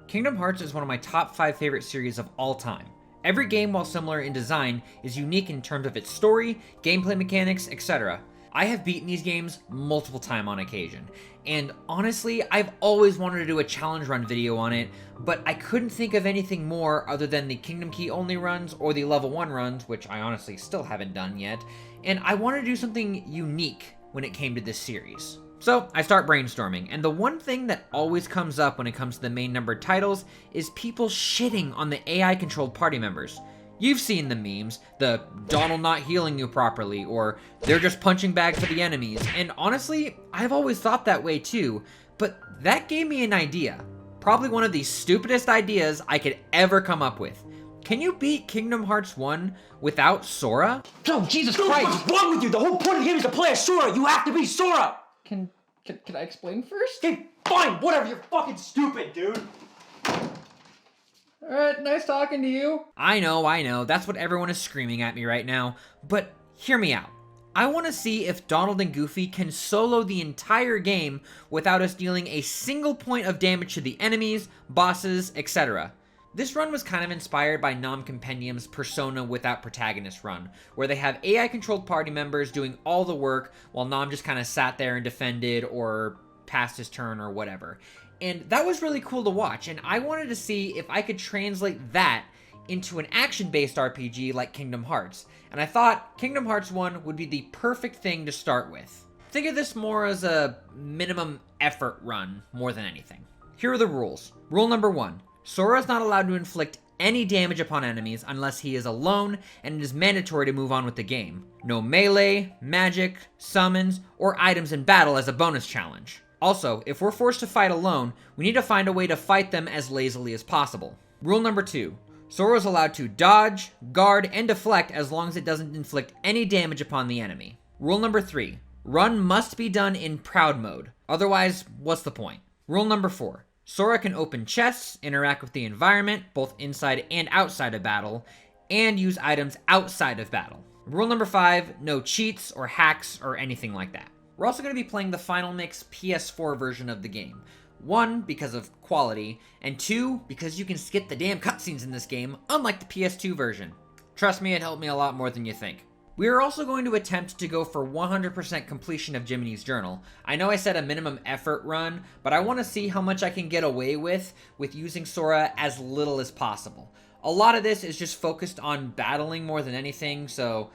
Kingdom Hearts is one of my top 5 favorite series of all time. Every game, while similar in design, is unique in terms of its story, gameplay mechanics, etc. I have beaten these games multiple times on occasion, and honestly, I've always wanted to do a challenge run video on it, but I couldn't think of anything more other than the Kingdom Key only runs or the level 1 runs, which I honestly still haven't done yet, and I wanted to do something unique when it came to this series. So I start brainstorming, and the one thing that always comes up when it comes to the main numbered titles is people shitting on the AI-controlled party members. You've seen the memes, the Donald not healing you properly, or they're just punching bags for the enemies, and honestly, I've always thought that way too, but that gave me an idea. Probably one of the stupidest ideas I could ever come up with. Can you beat Kingdom Hearts 1 without Sora? Oh, Jesus Christ! What's wrong with you? The whole point of the game is to play as Sora! You have to be Sora! Can I explain first? Okay, fine, whatever, you're fucking stupid, dude! Alright, nice talking to you. I know, that's what everyone is screaming at me right now, but hear me out. I want to see if Donald and Goofy can solo the entire game without us dealing a single point of damage to the enemies, bosses, etc. This run was kind of inspired by Nom Compendium's Persona Without Protagonist run, where they have AI-controlled party members doing all the work while Nom just kind of sat there and defended or passed his turn or whatever. And that was really cool to watch, and I wanted to see if I could translate that into an action-based RPG like Kingdom Hearts, and I thought Kingdom Hearts 1 would be the perfect thing to start with. Think of this more as a minimum effort run more than anything. Here are the rules. Rule number 1. Sora is not allowed to inflict any damage upon enemies unless he is alone, and it is mandatory to move on with the game. No melee, magic, summons, or items in battle as a bonus challenge. Also, if we're forced to fight alone, we need to find a way to fight them as lazily as possible. Rule number 2. Sora is allowed to dodge, guard, and deflect as long as it doesn't inflict any damage upon the enemy. Rule number 3. Run must be done in Proud mode. Otherwise, what's the point? Rule number 4. Sora can open chests, interact with the environment, both inside and outside of battle, and use items outside of battle. Rule number 5, no cheats or hacks or anything like that. We're also going to be playing the Final Mix PS4 version of the game. 1, because of quality, and 2, because you can skip the damn cutscenes in this game, unlike the PS2 version. Trust me, it helped me a lot more than you think. We are also going to attempt to go for 100% completion of Jiminy's Journal. I know I said a minimum effort run, but I want to see how much I can get away with using Sora as little as possible. A lot of this is just focused on battling more than anything, so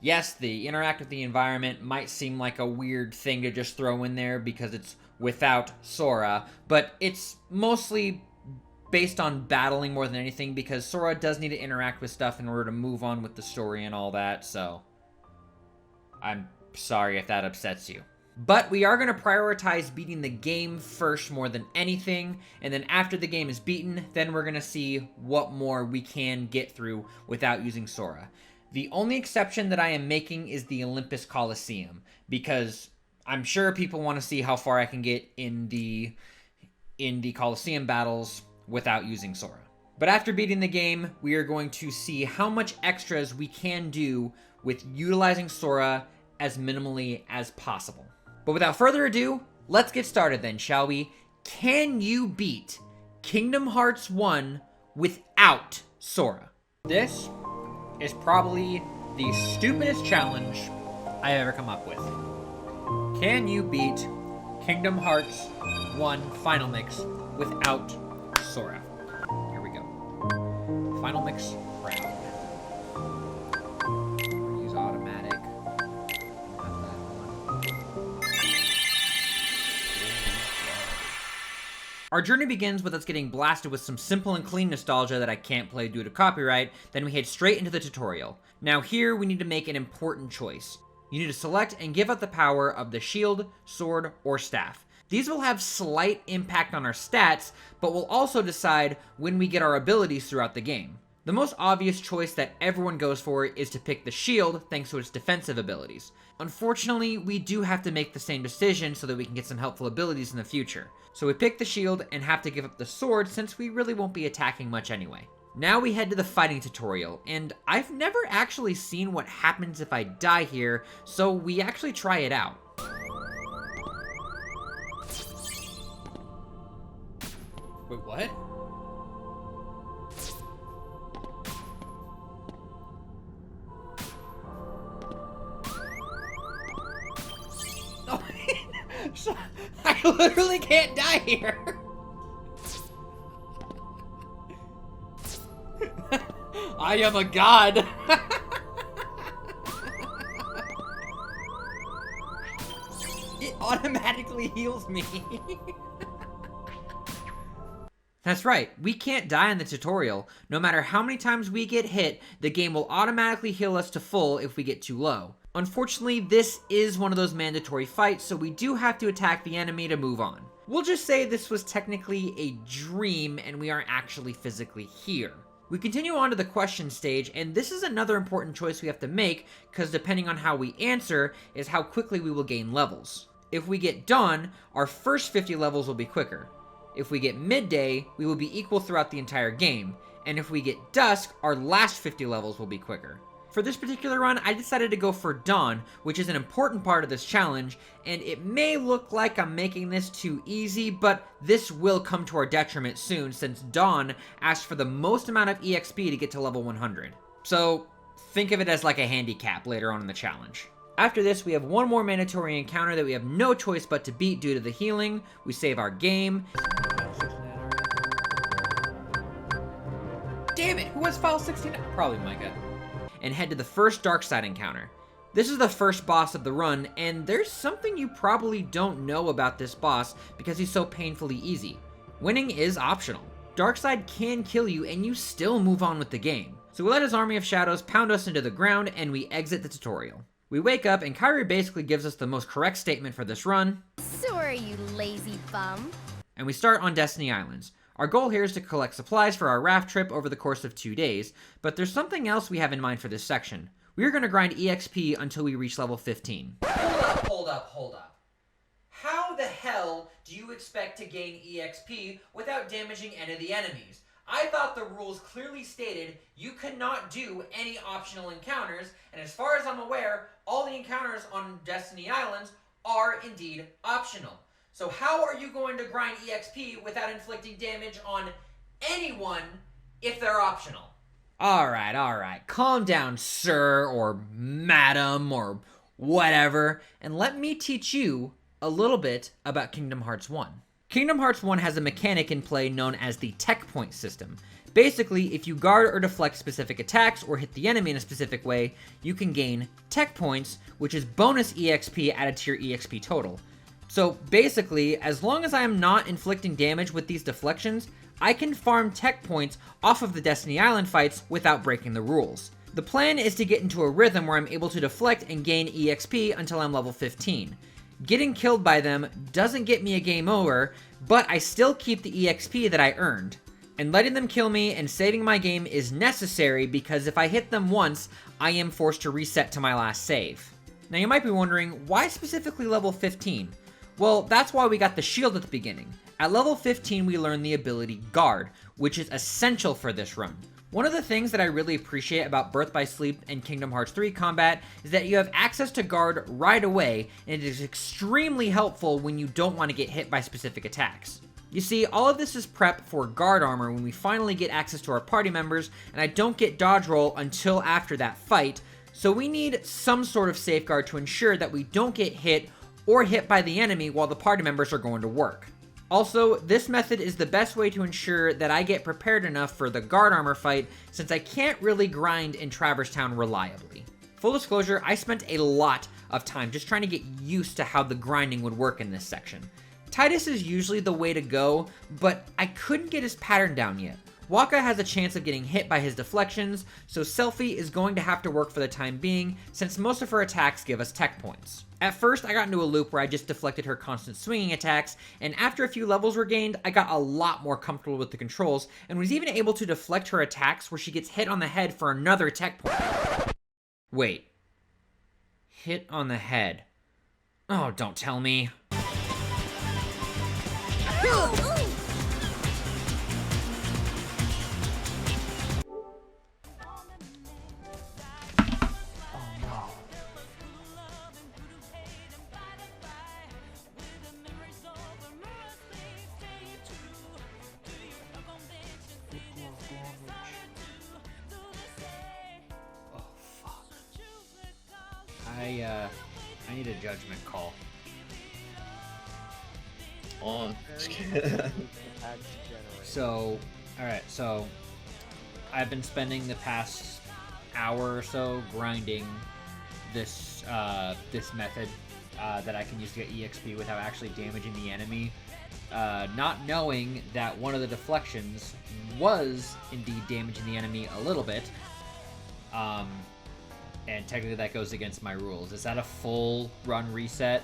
yes, the interact with the environment might seem like a weird thing to just throw in there because it's without Sora, but it's mostly based on battling more than anything because Sora does need to interact with stuff in order to move on with the story and all that, so I'm sorry if that upsets you. But we are going to prioritize beating the game first more than anything, and then after the game is beaten, then we're going to see what more we can get through without using Sora. The only exception that I am making is the Olympus Coliseum, because I'm sure people want to see how far I can get in the Coliseum battles without using Sora. But after beating the game, we are going to see how much extras we can do with utilizing Sora as minimally as possible. But without further ado, let's get started then, shall we? Can you beat Kingdom Hearts 1 without Sora? This is probably the stupidest challenge I have ever come up with. Can you beat Kingdom Hearts 1 Final Mix without Sora? Here we go. Final Mix round. Use automatic. Not that one. Our journey begins with us getting blasted with some simple and clean nostalgia that I can't play due to copyright, then we head straight into the tutorial. Now here we need to make an important choice. You need to select and give up the power of the shield, sword, or staff. These will have slight impact on our stats, but will also decide when we get our abilities throughout the game. The most obvious choice that everyone goes for is to pick the shield thanks to its defensive abilities. Unfortunately, we do have to make the same decision so that we can get some helpful abilities in the future. So we pick the shield and have to give up the sword since we really won't be attacking much anyway. Now we head to the fighting tutorial, and I've never actually seen what happens if I die here, so we actually try it out. Wait, what? I literally can't die here. I am a god. It automatically heals me. That's right, we can't die in the tutorial. No matter how many times we get hit, the game will automatically heal us to full if we get too low. Unfortunately, this is one of those mandatory fights, so we do have to attack the enemy to move on. We'll just say this was technically a dream and we aren't actually physically here. We continue on to the question stage, and this is another important choice we have to make, because depending on how we answer is how quickly we will gain levels. If we get dawn, our first 50 levels will be quicker. If we get midday, we will be equal throughout the entire game, and if we get dusk, our last 50 levels will be quicker. For this particular run, I decided to go for dawn, which is an important part of this challenge, and it may look like I'm making this too easy, but this will come to our detriment soon, since dawn asks for the most amount of EXP to get to level 100. So think of it as like a handicap later on in the challenge. After this, we have one more mandatory encounter that we have no choice but to beat due to the healing. We save our game. Damn it, who has file 69? Probably Micah. And head to the first dark side encounter. This is the first boss of the run, and there's something you probably don't know about this boss because he's so painfully easy. Winning is optional. Darkseid can kill you and you still move on with the game. So we let his army of shadows pound us into the ground and we exit the tutorial. We wake up and Kyrie basically gives us the most correct statement for this run. Sora, you lazy bum. And we start on Destiny Islands. Our goal here is to collect supplies for our raft trip over the course of 2 days, but there's something else we have in mind for this section. We are going to grind EXP until we reach level 15. Hold up. How the hell do you expect to gain EXP without damaging any of the enemies? I thought the rules clearly stated you cannot do any optional encounters, and as far as I'm aware, all the encounters on Destiny Islands are indeed optional. So how are you going to grind EXP without inflicting damage on anyone if they're optional? Alright, calm down, sir, or madam, or whatever, and let me teach you a little bit about Kingdom Hearts 1. Kingdom Hearts 1 has a mechanic in play known as the tech point system. Basically, if you guard or deflect specific attacks or hit the enemy in a specific way, you can gain tech points, which is bonus EXP added to your EXP total. So basically, as long as I am not inflicting damage with these deflections, I can farm tech points off of the Destiny Island fights without breaking the rules. The plan is to get into a rhythm where I'm able to deflect and gain EXP until I'm level 15. Getting killed by them doesn't get me a game over, but I still keep the EXP that I earned. And letting them kill me and saving my game is necessary because if I hit them once, I am forced to reset to my last save. Now you might be wondering, why specifically level 15? Well, that's why we got the shield at the beginning. At level 15, we learn the ability Guard, which is essential for this run. One of the things that I really appreciate about Birth by Sleep and Kingdom Hearts 3 combat is that you have access to Guard right away, and it is extremely helpful when you don't want to get hit by specific attacks. You see, all of this is prep for Guard armor when we finally get access to our party members, and I don't get dodge roll until after that fight, so we need some sort of safeguard to ensure that we don't get hit or hit by the enemy while the party members are going to work. Also, this method is the best way to ensure that I get prepared enough for the guard armor fight since I can't really grind in Traverse Town reliably. Full disclosure, I spent a lot of time just trying to get used to how the grinding would work in this section. Titus is usually the way to go, but I couldn't get his pattern down yet. Wakka has a chance of getting hit by his deflections, so Selphie is going to have to work for the time being since most of her attacks give us tech points. At first, I got into a loop where I just deflected her constant swinging attacks, and after a few levels were gained, I got a lot more comfortable with the controls, and was even able to deflect her attacks where she gets hit on the head for another tech point. Wait. Hit on the head. Oh, don't tell me. I need a judgment call. on. Just kidding. So, alright, so I've been spending the past hour or so grinding this this method that I can use to get EXP without actually damaging the enemy. Not knowing that one of the deflections was indeed damaging the enemy a little bit. And technically that goes against my rules. Is that a full run reset?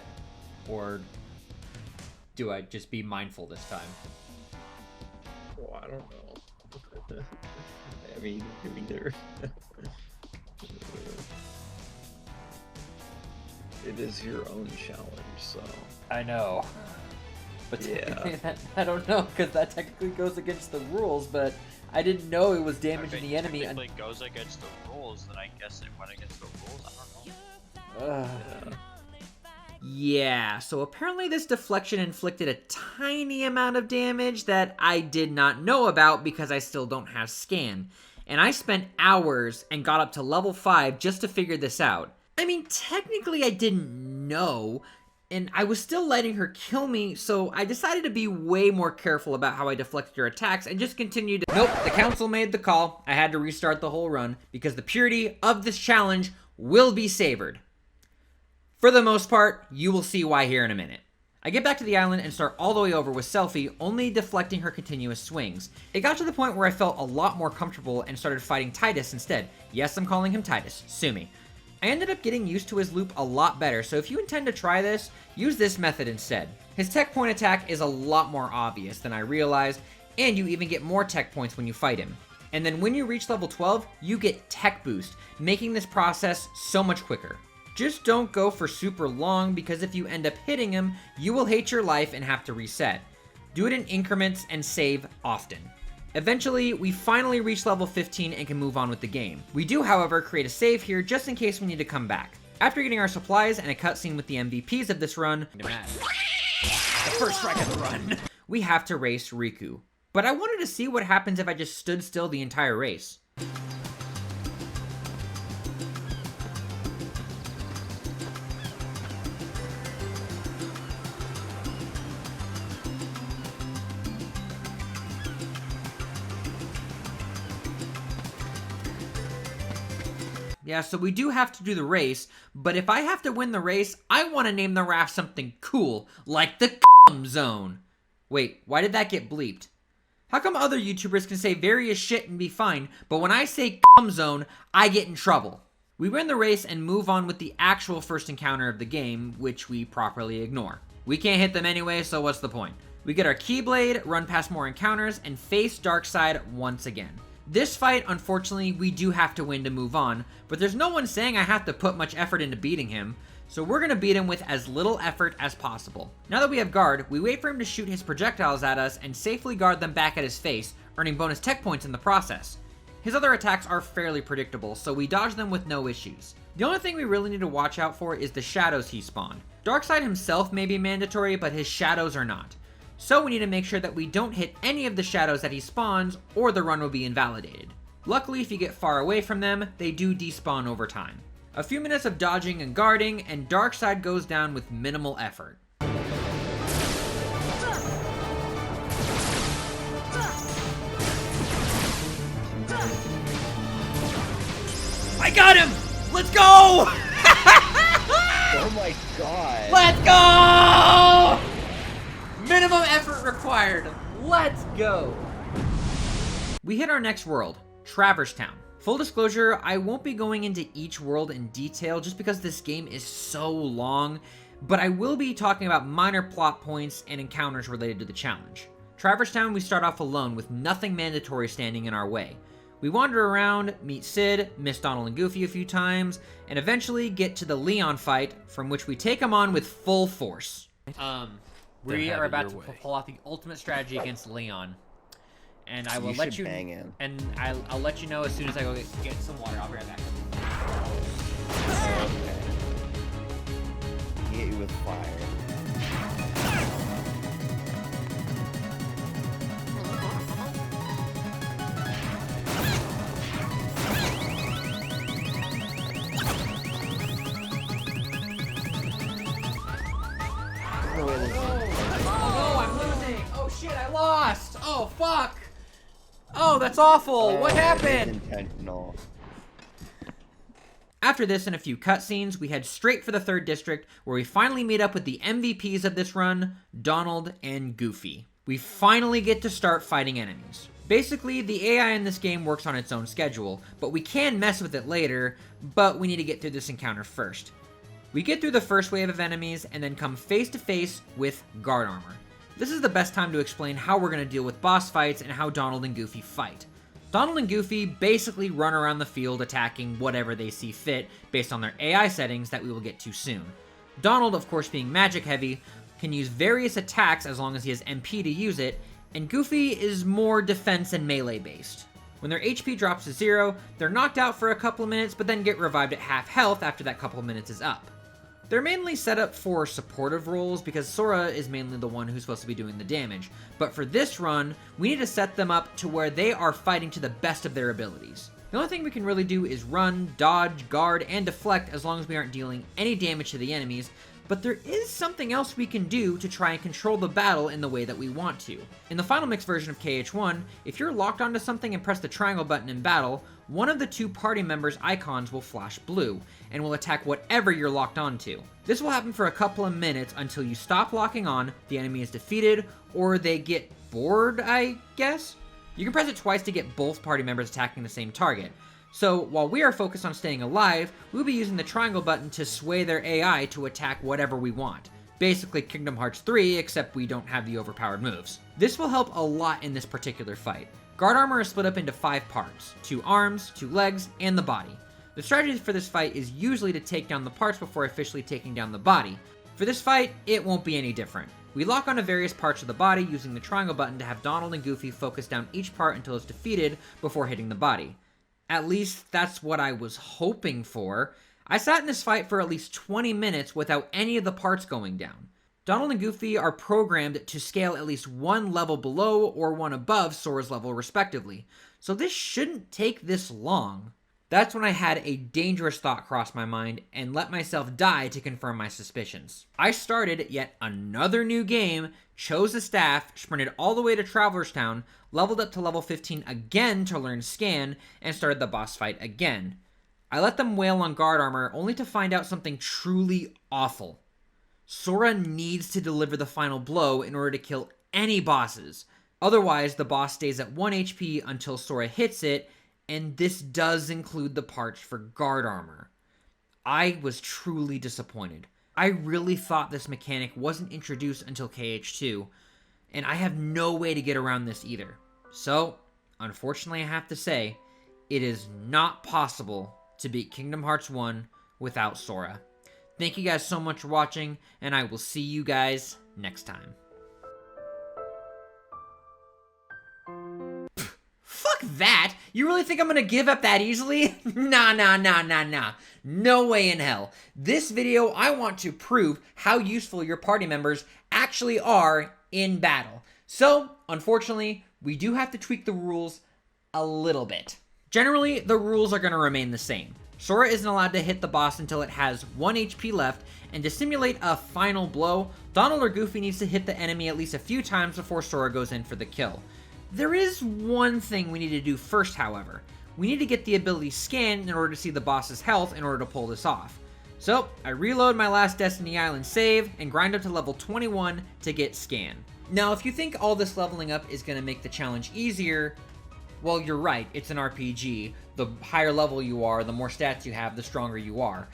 Or do I just be mindful this time? Oh, I don't know. I mean, either. It is your own challenge, so. I know. But yeah. I don't know, because that technically goes against the rules, but I didn't know it was damaging the enemy. Technically goes against the rules, then I guess it went against the rules. I don't know. Yeah, so apparently this deflection inflicted a tiny amount of damage that I did not know about because I still don't have scan. And I spent hours and got up to level 5 just to figure this out. I mean, technically I didn't know, and I was still letting her kill me, so I decided to be way more careful about how I deflected her attacks and just continued to— Nope, the council made the call. I had to restart the whole run because the purity of this challenge will be savored. For the most part, you will see why here in a minute. I get back to the island and start all the way over with Selfie, only deflecting her continuous swings. It got to the point where I felt a lot more comfortable and started fighting Titus instead. Yes, I'm calling him Titus. Sue me. I ended up getting used to his loop a lot better, so if you intend to try this, use this method instead. His tech point attack is a lot more obvious than I realized, and you even get more tech points when you fight him. And then when you reach level 12, you get tech boost, making this process so much quicker. Just don't go for super long, because if you end up hitting him, you will hate your life and have to reset. Do it in increments and save often. Eventually, we finally reach level 15 and can move on with the game. We do, however, create a save here just in case we need to come back. After getting our supplies and a cutscene with the MVPs of this run, the first strike of the run, we have to race Riku. But I wanted to see what happens if I just stood still the entire race. Yeah, so we do have to do the race, but if I have to win the race, I want to name the raft something cool, like the zone. Wait, why did that get bleeped? How come other YouTubers can say various shit and be fine, but when I say zone, I get in trouble? We win the race and move on with the actual first encounter of the game, which we properly ignore. We can't hit them anyway, so what's the point? We get our Keyblade, run past more encounters, and face Darkseid once again. This fight, unfortunately, we do have to win to move on, but there's no one saying I have to put much effort into beating him, so we're going to beat him with as little effort as possible. Now that we have guard, we wait for him to shoot his projectiles at us and safely guard them back at his face, earning bonus tech points in the process. His other attacks are fairly predictable, so we dodge them with no issues. The only thing we really need to watch out for is the shadows he spawned. Darkseid himself may be mandatory, but his shadows are not. So we need to make sure that we don't hit any of the shadows that he spawns, or the run will be invalidated. Luckily, if you get far away from them, they do despawn over time. A few minutes of dodging and guarding, and Darkseid goes down with minimal effort. I got him! Let's go! Oh my god. Let's go! Minimum effort required. Let's go. We hit our next world, Traverse Town. Full disclosure, I won't be going into each world in detail just because this game is so long, but I will be talking about minor plot points and encounters related to the challenge. Traverse Town, we start off alone with nothing mandatory standing in our way. We wander around, meet Sid, miss Donald and Goofy a few times, and eventually get to the Leon fight, from which we take him on with full force. We are about to pull off the ultimate strategy against Leon, and I will let you. And I'll let you know as soon as I go get some water. I'll be right back. Okay. He hit you with fire. Oh no, I'm Oh, fuck! Oh, that's awful! What It is happened? intentional. After this and a few cutscenes, we head straight for the 3rd district, where we finally meet up with the MVPs of this run, Donald and Goofy. We finally get to start fighting enemies. Basically, the AI in this game works on its own schedule, but we can mess with it later, but we need to get through this encounter first. We get through the first wave of enemies, and then come face to face with guard armor. This is the best time to explain how we're going to deal with boss fights and how Donald and Goofy fight. Donald and Goofy basically run around the field attacking whatever they see fit based on their AI settings that we will get to soon. Donald, of course being magic heavy, can use various attacks as long as he has MP to use it, and Goofy is more defense and melee based. When their HP drops to 0, they're knocked out for a couple of minutes but then get revived at half health after that couple of minutes is up. They're mainly set up for supportive roles because Sora is mainly the one who's supposed to be doing the damage, but for this run, we need to set them up to where they are fighting to the best of their abilities. The only thing we can really do is run, dodge, guard, and deflect as long as we aren't dealing any damage to the enemies, but there is something else we can do to try and control the battle in the way that we want to. In the final mix version of KH1, if you're locked onto something and press the triangle button in battle, one of the 2 party members' icons will flash blue, and will attack whatever you're locked onto. This will happen for a couple of minutes until you stop locking on, the enemy is defeated, or they get bored, I guess? You can press it twice to get both party members attacking the same target. So, while we are focused on staying alive, we'll be using the triangle button to sway their AI to attack whatever we want. Basically Kingdom Hearts 3, except we don't have the overpowered moves. This will help a lot in this particular fight. Guard armor is split up into 5 parts, 2 arms, 2 legs, and the body. The strategy for this fight is usually to take down the parts before officially taking down the body. For this fight, it won't be any different. We lock onto various parts of the body using the triangle button to have Donald and Goofy focus down each part until it's defeated before hitting the body. At least that's what I was hoping for. I sat in this fight for at least 20 minutes without any of the parts going down. Donald and Goofy are programmed to scale at least 1 level below or 1 above Sora's level respectively, so this shouldn't take this long. That's when I had a dangerous thought cross my mind and let myself die to confirm my suspicions. I started yet another new game, chose a staff, sprinted all the way to Traveler's Town, leveled up to level 15 again to learn Scan, and started the boss fight again. I let them wail on guard armor only to find out something truly awful. Sora needs to deliver the final blow in order to kill any bosses. Otherwise, the boss stays at 1 HP until Sora hits it, and this does include the parts for guard armor. I was truly disappointed. I really thought this mechanic wasn't introduced until KH2, and I have no way to get around this either. So, unfortunately I have to say, it is not possible to beat Kingdom Hearts 1 without Sora. Thank you guys so much for watching, and I will see you guys next time. Fuck that! You really think I'm gonna give up that easily? Nah. No way in hell. This video, I want to prove how useful your party members actually are in battle. So, unfortunately, we do have to tweak the rules a little bit. Generally, the rules are gonna remain the same. Sora isn't allowed to hit the boss until it has 1 HP left, and to simulate a final blow, Donald or Goofy needs to hit the enemy at least a few times before Sora goes in for the kill. There is one thing we need to do first, however. We need to get the ability Scan in order to see the boss's health in order to pull this off. So, I reload my last Destiny Island save and grind up to level 21 to get Scan. Now, if you think all this leveling up is going to make the challenge easier, well, you're right, it's an RPG. The higher level you are, the more stats you have, the stronger you are.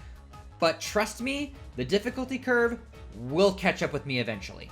But trust me, the difficulty curve will catch up with me eventually.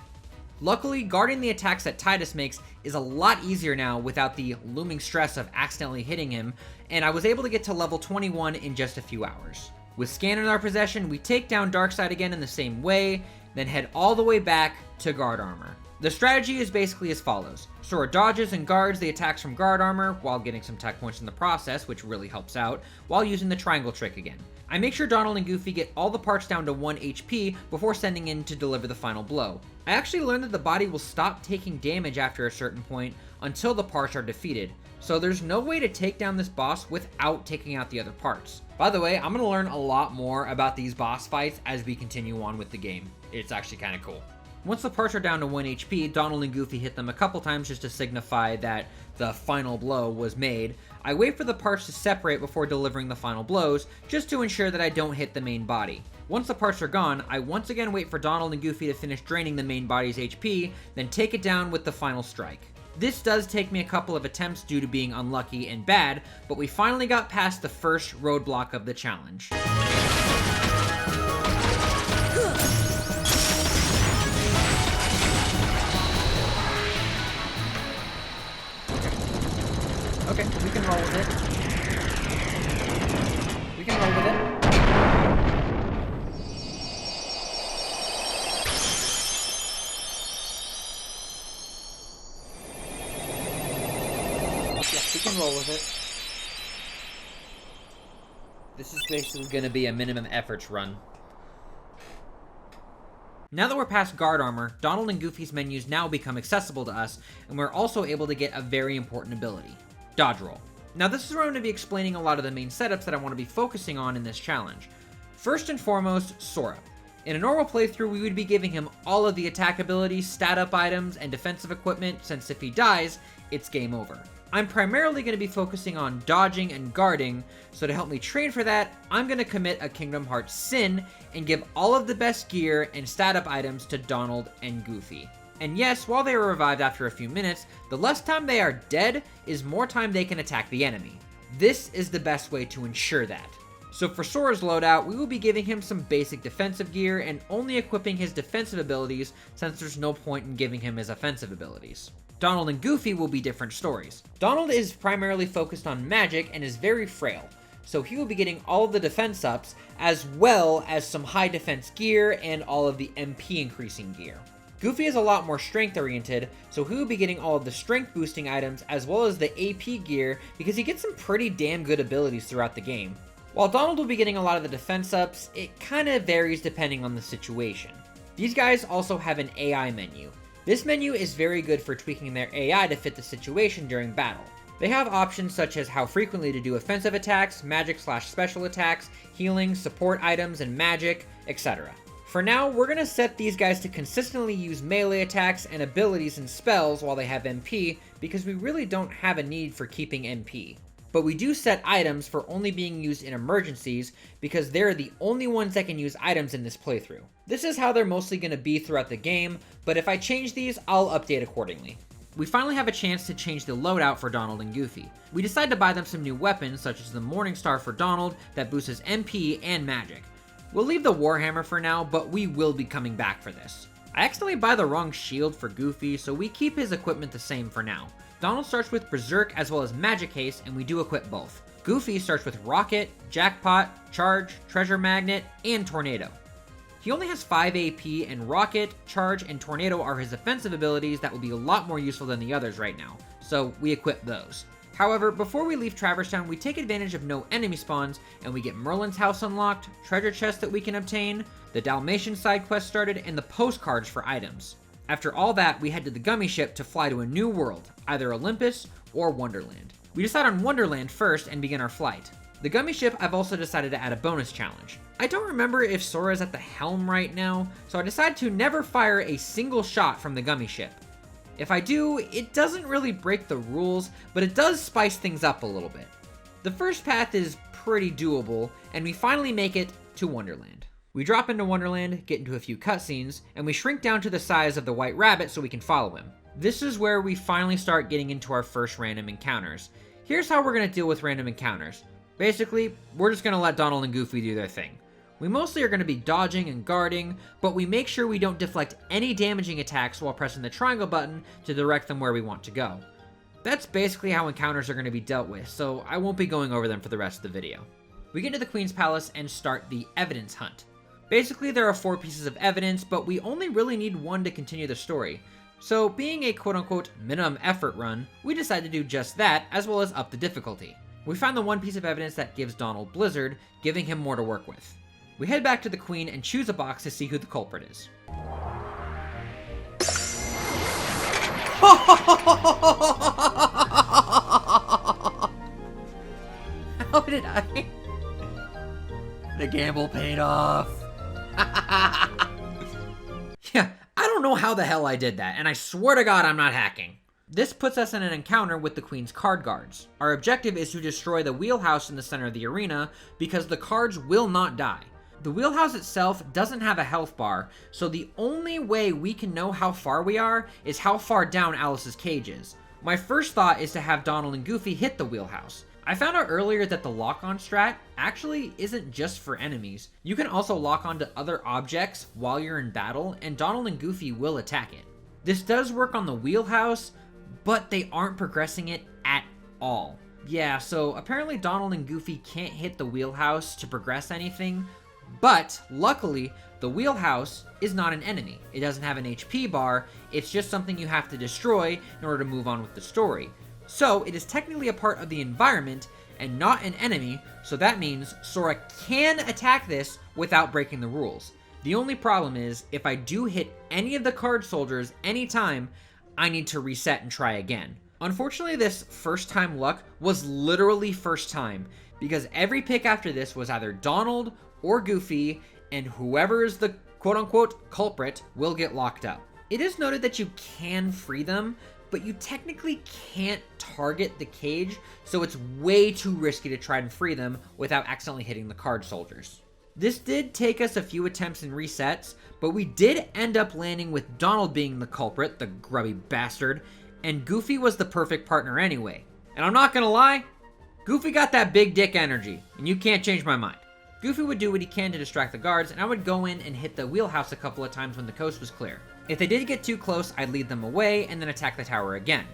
Luckily, guarding the attacks that Tidus makes is a lot easier now without the looming stress of accidentally hitting him, and I was able to get to level 21 in just a few hours. With Scan in our possession, we take down Darkseid again in the same way, then head all the way back to guard armor. The strategy is basically as follows. Sora dodges and guards the attacks from guard armor while getting some tech points in the process, which really helps out, while using the triangle trick again. I make sure Donald and Goofy get all the parts down to 1 HP before sending in to deliver the final blow. I actually learned that the body will stop taking damage after a certain point until the parts are defeated, so there's no way to take down this boss without taking out the other parts. By the way, I'm going to learn a lot more about these boss fights as we continue on with the game. It's actually kind of cool. Once the parts are down to 1 HP, Donald and Goofy hit them a couple times just to signify that the final blow was made. I wait for the parts to separate before delivering the final blows, just to ensure that I don't hit the main body. Once the parts are gone, I once again wait for Donald and Goofy to finish draining the main body's HP, then take it down with the final strike. This does take me a couple of attempts due to being unlucky and bad, but we finally got past the first roadblock of the challenge. Okay, we can roll with it. We can roll with it. Yes, we can roll with it. This is basically going to be a minimum efforts run. Now that we're past guard armor, Donald and Goofy's menus now become accessible to us, and we're also able to get a very important ability. Dodge roll. Now this is where I'm going to be explaining a lot of the main setups that I want to be focusing on in this challenge. First and foremost, Sora. In a normal playthrough, we would be giving him all of the attack abilities, stat up items, and defensive equipment, since if he dies, it's game over. I'm primarily going to be focusing on dodging and guarding, so to help me train for that, I'm going to commit a Kingdom Hearts sin and give all of the best gear and stat up items to Donald and Goofy. And yes, while they are revived after a few minutes, the less time they are dead is more time they can attack the enemy. This is the best way to ensure that. So for Sora's loadout, we will be giving him some basic defensive gear and only equipping his defensive abilities, since there's no point in giving him his offensive abilities. Donald and Goofy will be different stories. Donald is primarily focused on magic and is very frail, so he will be getting all of the defense ups, as well as some high defense gear and all of the MP increasing gear. Goofy is a lot more strength oriented, so he will be getting all of the strength boosting items as well as the AP gear, because he gets some pretty damn good abilities throughout the game. While Donald will be getting a lot of the defense ups, it kinda varies depending on the situation. These guys also have an AI menu. This menu is very good for tweaking their AI to fit the situation during battle. They have options such as how frequently to do offensive attacks, magic/special attacks, healing, support items, and magic, etc. For now, we're going to set these guys to consistently use melee attacks and abilities and spells while they have MP, because we really don't have a need for keeping MP. But we do set items for only being used in emergencies, because they're the only ones that can use items in this playthrough. This is how they're mostly going to be throughout the game, but if I change these, I'll update accordingly. We finally have a chance to change the loadout for Donald and Goofy. We decide to buy them some new weapons, such as the Morning Star for Donald that boosts his MP and magic. We'll leave the Warhammer for now, but we will be coming back for this. I accidentally buy the wrong shield for Goofy, so we keep his equipment the same for now. Donald starts with Berserk as well as Magic Haste, and we do equip both. Goofy starts with Rocket, Jackpot, Charge, Treasure Magnet, and Tornado. He only has 5 AP, and Rocket, Charge, and Tornado are his offensive abilities that will be a lot more useful than the others right now, so we equip those. However, before we leave Traverse Town, we take advantage of no enemy spawns, and we get Merlin's house unlocked, treasure chests that we can obtain, the Dalmatian side quest started, and the postcards for items. After all that, we head to the gummy ship to fly to a new world, either Olympus or Wonderland. We decide on Wonderland first and begin our flight. The gummy ship, I've also decided to add a bonus challenge. I don't remember if Sora is at the helm right now, so I decided to never fire a single shot from the gummy ship. If I do, it doesn't really break the rules, but it does spice things up a little bit. The first path is pretty doable, and we finally make it to Wonderland. We drop into Wonderland, get into a few cutscenes, and we shrink down to the size of the White Rabbit so we can follow him. This is where we finally start getting into our first random encounters. Here's how we're going to deal with random encounters. Basically, we're just going to let Donald and Goofy do their thing. We mostly are going to be dodging and guarding, but we make sure we don't deflect any damaging attacks while pressing the triangle button to direct them where we want to go. That's basically how encounters are going to be dealt with, so I won't be going over them for the rest of the video. We get to the Queen's Palace and start the evidence hunt. Basically, there are 4 pieces of evidence, but we only really need 1 to continue the story. So, being a quote-unquote minimum effort run, we decide to do just that, as well as up the difficulty. We find the 1 piece of evidence that gives Donald Blizzard, giving him more to work with. We head back to the Queen and choose a box to see who the culprit is. How did I? The gamble paid off. Yeah, I don't don't know how the hell I did that, and I swear to God I'm not hacking. This puts us in an encounter with the Queen's card guards. Our objective is to destroy the wheelhouse in the center of the arena because the cards will not die. The wheelhouse itself doesn't have a health bar, so the only way we can know how far we are is how far down Alice's cage is. My first thought is to have Donald and Goofy hit the wheelhouse. I found out earlier that the lock-on strat actually isn't just for enemies. You can also lock onto other objects while you're in battle, and Donald and Goofy will attack it. This does work on the wheelhouse, but they aren't progressing it at all. Yeah, so apparently Donald and Goofy can't hit the wheelhouse to progress anything, but luckily, the wheelhouse is not an enemy. It doesn't have an HP bar, it's just something you have to destroy in order to move on with the story. So it is technically a part of the environment and not an enemy, so that means Sora can attack this without breaking the rules. The only problem is, if I do hit any of the card soldiers anytime, I need to reset and try again. Unfortunately, this first time luck was literally first time, because every pick after this was either Donald or Goofy, and whoever is the quote-unquote culprit will get locked up. It is noted that you can free them, but you technically can't target the cage, so it's way too risky to try and free them without accidentally hitting the card soldiers. This did take us a few attempts and resets, but we did end up landing with Donald being the culprit, the grubby bastard, and Goofy was the perfect partner anyway. And I'm not gonna lie, Goofy got that big dick energy, and you can't change my mind. Goofy would do what he can to distract the guards, and I would go in and hit the wheelhouse a couple of times when the coast was clear. If they did get too close, I'd lead them away and then attack the tower again.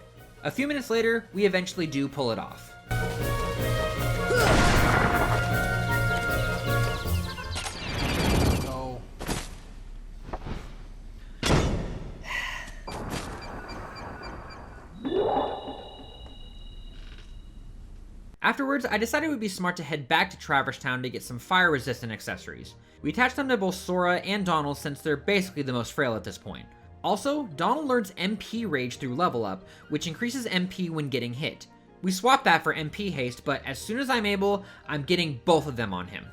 A few minutes later, we eventually do pull it off. Afterwards, I decided it would be smart to head back to Traverse Town to get some fire-resistant accessories. We attached them to both Sora and Donald since they're basically the most frail at this point. Also, Donald learns MP Rage through level up, which increases MP when getting hit. We swapped that for MP Haste, but as soon as I'm able, I'm getting both of them on him.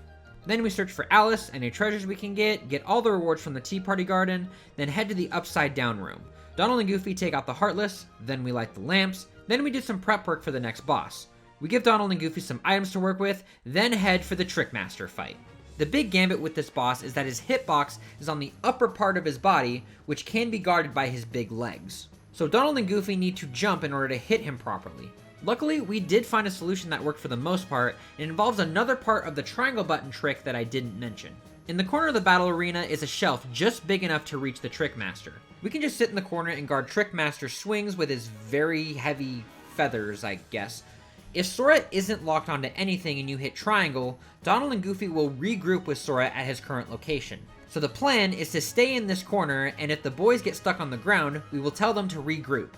Then we search for Alice, any treasures we can get all the rewards from the Tea Party Garden, then head to the Upside Down room. Donald and Goofy take out the Heartless, then we light the lamps, then we do some prep work for the next boss. We give Donald and Goofy some items to work with, then head for the Trickmaster fight. The big gambit with this boss is that his hitbox is on the upper part of his body, which can be guarded by his big legs. So Donald and Goofy need to jump in order to hit him properly. Luckily, we did find a solution that worked for the most part, and it involves another part of the triangle button trick that I didn't mention. In the corner of the battle arena is a shelf just big enough to reach the Trickmaster. We can just sit in the corner and guard Trickmaster's swings with his very heavy feathers, I guess. If Sora isn't locked onto anything and you hit triangle, Donald and Goofy will regroup with Sora at his current location. So the plan is to stay in this corner, and if the boys get stuck on the ground, we will tell them to regroup.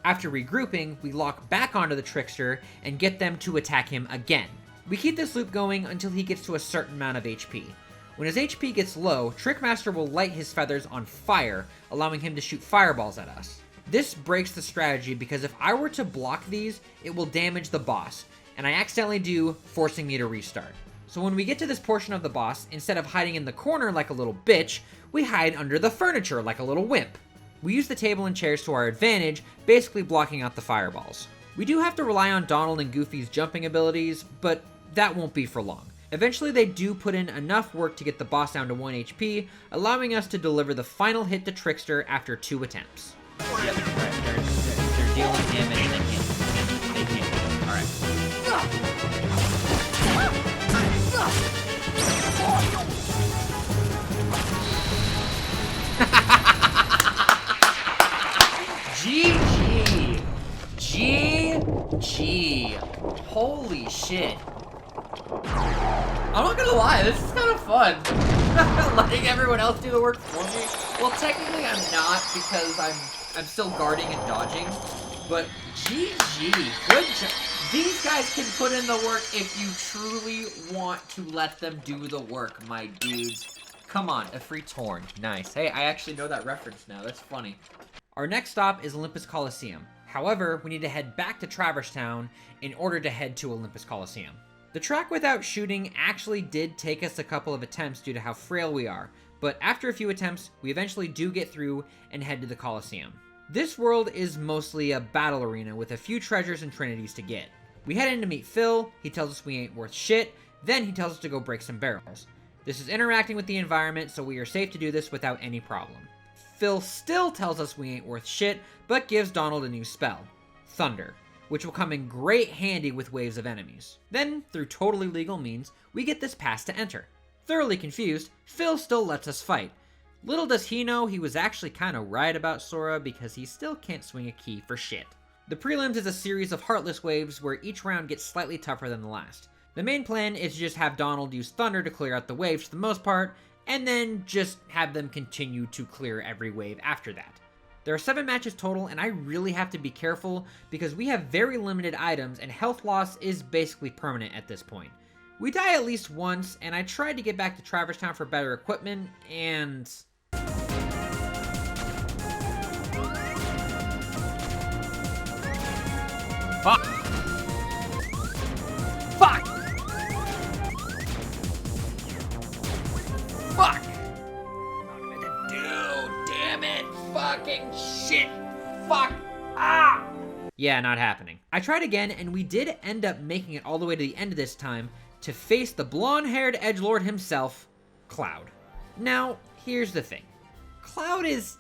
After regrouping, we lock back onto the trickster and get them to attack him again. We keep this loop going until he gets to a certain amount of HP. When his HP gets low, Trickmaster will light his feathers on fire, allowing him to shoot fireballs at us. This breaks the strategy because if I were to block these, it will damage the boss, and I accidentally do, forcing me to restart. So when we get to this portion of the boss, instead of hiding in the corner like a little bitch, we hide under the furniture like a little wimp. We use the table and chairs to our advantage, basically blocking out the fireballs. We do have to rely on Donald and Goofy's jumping abilities, but that won't be for long. Eventually they do put in enough work to get the boss down to 1 HP, allowing us to deliver the final hit to Trickster after 2 attempts. Yeah, they're dealing damage and they can't hit him. Alright. GG! GG! Holy shit. I'm not gonna lie, this is kind of fun. Letting everyone else do the work for me. Well, technically I'm not because I'm still guarding and dodging, but GG, good job. These guys can put in the work if you truly want to let them do the work, my dudes. Come on, a free torn. Nice. Hey, I actually know that reference now. That's funny. Our next stop is Olympus Coliseum. However, we need to head back to Traverse Town in order to head to Olympus Coliseum. The track without shooting actually did take us a couple of attempts due to how frail we are, but after a few attempts, we eventually do get through and head to the Coliseum. This world is mostly a battle arena with a few treasures and trinities to get. We head in to meet Phil, he tells us we ain't worth shit, then he tells us to go break some barrels. This is interacting with the environment, so we are safe to do this without any problem. Phil still tells us we ain't worth shit, but gives Donald a new spell, Thunder, which will come in great handy with waves of enemies. Then, through totally legal means, we get this pass to enter. Thoroughly confused, Phil still lets us fight. Little does he know he was actually kinda right about Sora because he still can't swing a key for shit. The prelims is a series of Heartless waves where each round gets slightly tougher than the last. The main plan is to just have Donald use Thunder to clear out the waves for the most part, and then just have them continue to clear every wave after that. There are 7 matches total, and I really have to be careful because we have very limited items and health loss is basically permanent at this point. We die at least once, and I tried to get back to Traverse Town for better equipment, and... Fuck! Fuck! Fuck! Dude, damn it! Fucking shit! Fuck! Ah! Yeah, not happening. I tried again, and we did end up making it all the way to the end of this time to face the blonde-haired edgelord himself, Cloud. Now, here's the thing. Cloud is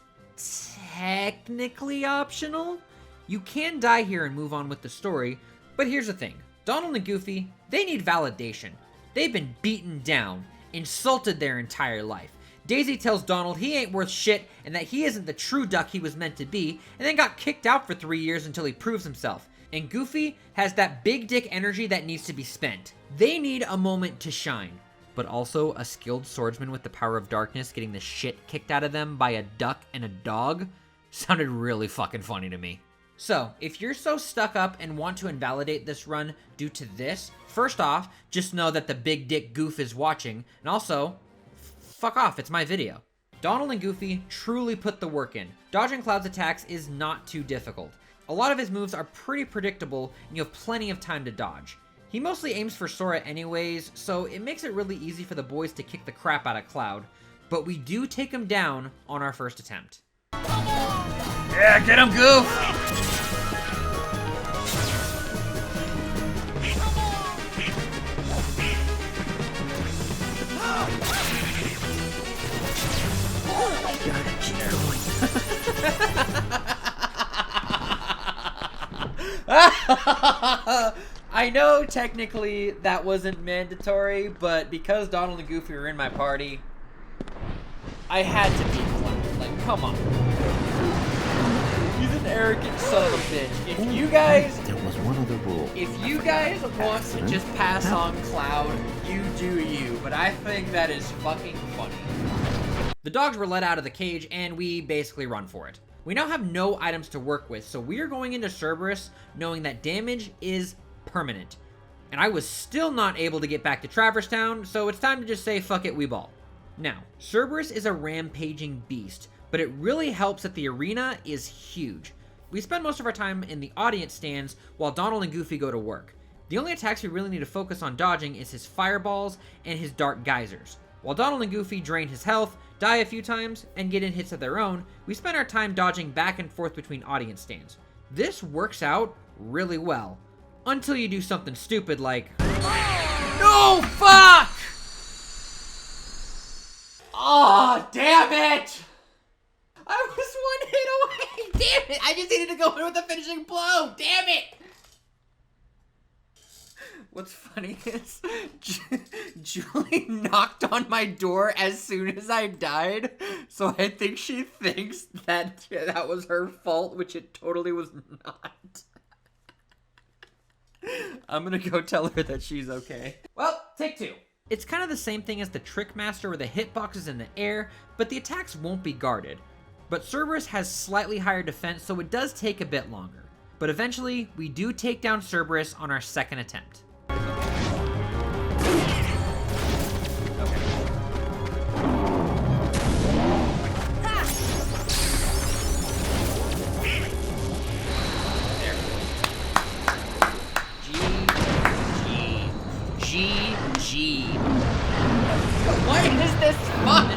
technically optional. You can die here and move on with the story, but here's the thing. Donald and Goofy, they need validation. They've been beaten down, insulted their entire life. Daisy tells Donald he ain't worth shit and that he isn't the true duck he was meant to be, and then got kicked out for 3 years until he proves himself. And Goofy has that big dick energy that needs to be spent. They need a moment to shine. But also a skilled swordsman with the power of darkness getting the shit kicked out of them by a duck and a dog sounded really fucking funny to me. So, if you're so stuck up and want to invalidate this run due to this, first off, just know that the big dick goof is watching, and also, fuck off, it's my video. Donald and Goofy truly put the work in. Dodging Cloud's attacks is not too difficult. A lot of his moves are pretty predictable, and you have plenty of time to dodge. He mostly aims for Sora anyways, so it makes it really easy for the boys to kick the crap out of Cloud, but we do take him down on our first attempt. Yeah, get him, Goof! I know technically that wasn't mandatory, but because Donald and Goofy were in my party, I had to beat Cloud. Like, come on. He's an arrogant son of a bitch. If you guys... There was one other rule. If you guys want to just pass on Cloud, you do you. But I think that is fucking funny. The dogs were let out of the cage, and we basically run for it. We now have no items to work with, so we are going into Cerberus knowing that damage is permanent. And I was still not able to get back to Traverse Town, so it's time to just say fuck it, we ball. Now, Cerberus is a rampaging beast, but it really helps that the arena is huge. We spend most of our time in the audience stands while Donald and Goofy go to work. The only attacks we really need to focus on dodging is his fireballs and his dark geysers. While Donald and Goofy drain his health, die a few times, and get in hits of their own, we spend our time dodging back and forth between audience stands. This works out really well. Until you do something stupid like... No, fuck! Oh, damn it! I was one hit away! Damn it! I just needed to go in with a finishing blow! Damn it! What's funny is Julie knocked on my door as soon as I died, so I think she thinks that that was her fault, which it totally was not. I'm gonna go tell her that she's okay. Well, take 2. It's kind of the same thing as the Trickmaster where the hitbox is in the air, but the attacks won't be guarded. But Cerberus has slightly higher defense, so it does take a bit longer. But eventually, we do take down Cerberus on our second attempt. GG. Why is this fun?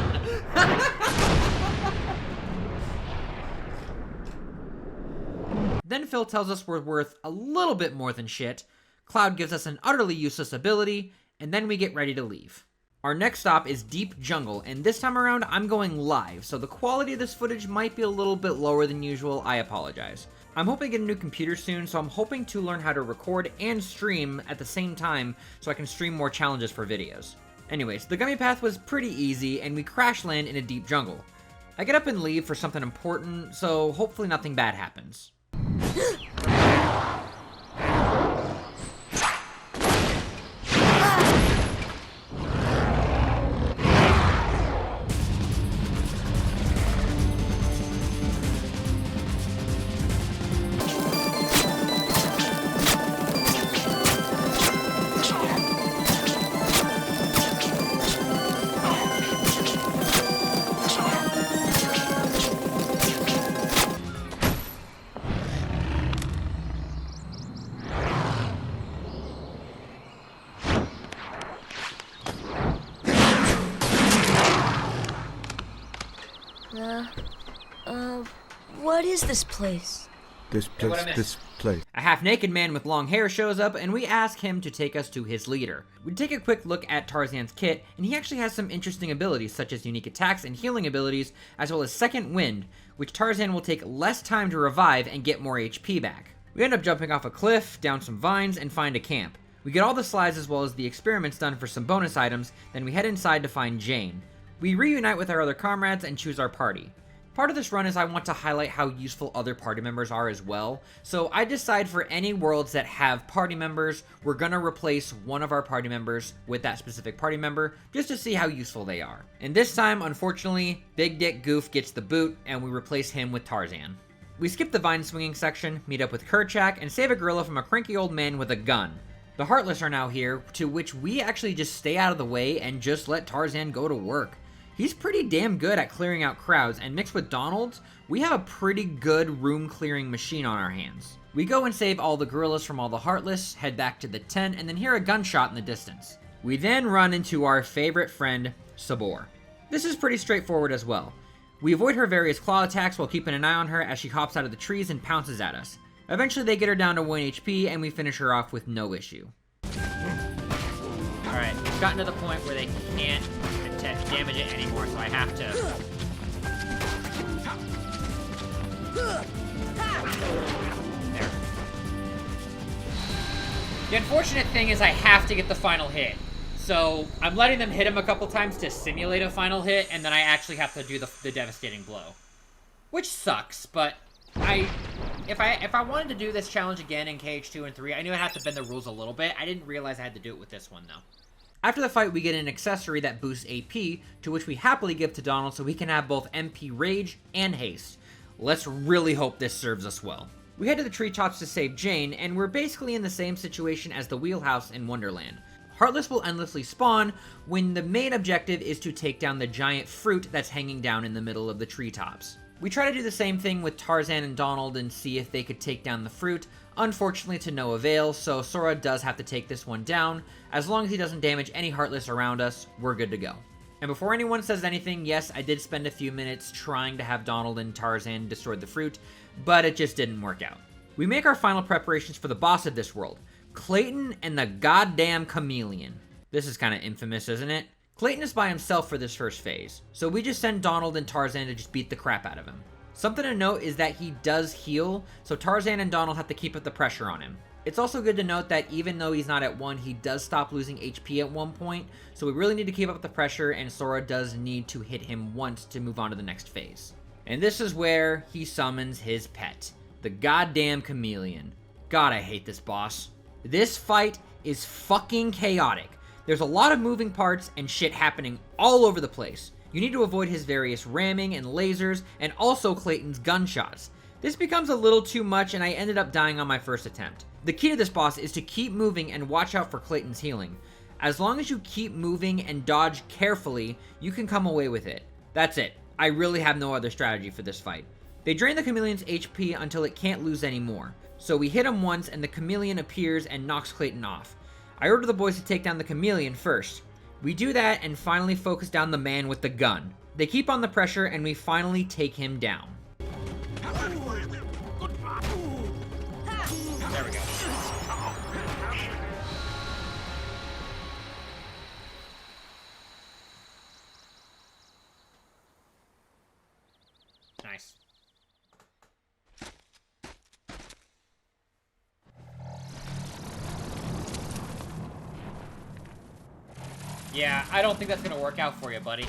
Then Phil tells us we're worth a little bit more than shit, Cloud gives us an utterly useless ability, and then we get ready to leave. Our next stop is Deep Jungle, and this time around I'm going live, so the quality of this footage might be a little bit lower than usual, I apologize. I'm hoping to get a new computer soon, so I'm hoping to learn how to record and stream at the same time so I can stream more challenges for videos. Anyways, the gummy path was pretty easy, and we crash land in a deep jungle. I get up and leave for something important, so hopefully nothing bad happens. What is this place? This place. A half-naked man with long hair shows up, and we ask him to take us to his leader. We take a quick look at Tarzan's kit, and he actually has some interesting abilities, such as unique attacks and healing abilities, as well as Second Wind, which Tarzan will take less time to revive and get more HP back. We end up jumping off a cliff, down some vines, and find a camp. We get all the slides as well as the experiments done for some bonus items, then we head inside to find Jane. We reunite with our other comrades and choose our party. Part of this run is I want to highlight how useful other party members are as well, so I decide for any worlds that have party members, we're gonna replace one of our party members with that specific party member, just to see how useful they are. And this time, unfortunately, Big Dick Goof gets the boot, and we replace him with Tarzan. We skip the vine swinging section, meet up with Kerchak, and save a gorilla from a cranky old man with a gun. The Heartless are now here, to which we actually just stay out of the way and just let Tarzan go to work. He's pretty damn good at clearing out crowds, and mixed with Donald's, we have a pretty good room clearing machine on our hands. We go and save all the gorillas from all the Heartless, head back to the tent, and then hear a gunshot in the distance. We then run into our favorite friend, Sabor. This is pretty straightforward as well. We avoid her various claw attacks while keeping an eye on her as she hops out of the trees and pounces at us. Eventually they get her down to 1 HP, and we finish her off with no issue. Alright, it's gotten to the point where they can't damage it anymore, so I have to... There. The unfortunate thing is I have to get the final hit. So I'm letting them hit him a couple times to simulate a final hit, and then I actually have to do the devastating blow. Which sucks, but if I wanted to do this challenge again in KH2 and 3, I knew I'd have to bend the rules a little bit. I didn't realize I had to do it with this one, though. After the fight, we get an accessory that boosts AP, to which we happily give to Donald so he can have both MP Rage and Haste. Let's really hope this serves us well. We head to the treetops to save Jane, and we're basically in the same situation as the wheelhouse in Wonderland. Heartless will endlessly spawn when the main objective is to take down the giant fruit that's hanging down in the middle of the treetops. We try to do the same thing with Tarzan and Donald and see if they could take down the fruit, unfortunately to no avail, so Sora does have to take this one down. As long as he doesn't damage any Heartless around us, we're good to go. And before anyone says anything, yes, I did spend a few minutes trying to have Donald and Tarzan destroy the fruit, but it just didn't work out. We make our final preparations for the boss of this world, Clayton and the goddamn chameleon. This is kind of infamous, isn't it? Clayton is by himself for this first phase, so we just send Donald and Tarzan to just beat the crap out of him. Something to note is that he does heal, so Tarzan and Donald have to keep up the pressure on him. It's also good to note that even though he's not at 1, he does stop losing HP at one point, so we really need to keep up the pressure, and Sora does need to hit him once to move on to the next phase. And this is where he summons his pet, the goddamn chameleon. God, I hate this boss. This fight is fucking chaotic. There's a lot of moving parts and shit happening all over the place. You need to avoid his various ramming and lasers, and also Clayton's gunshots. This becomes a little too much, and I ended up dying on my first attempt. The key to this boss is to keep moving and watch out for Clayton's healing. As long as you keep moving and dodge carefully, you can come away with it. That's it. I really have no other strategy for this fight. They drain the chameleon's HP until it can't lose any more. So we hit him once, and the chameleon appears and knocks Clayton off. I order the boys to take down the chameleon first. We do that and finally focus down the man with the gun. They keep on the pressure and we finally take him down. There we go. Nice. Yeah, I don't think that's gonna work out for you, buddy.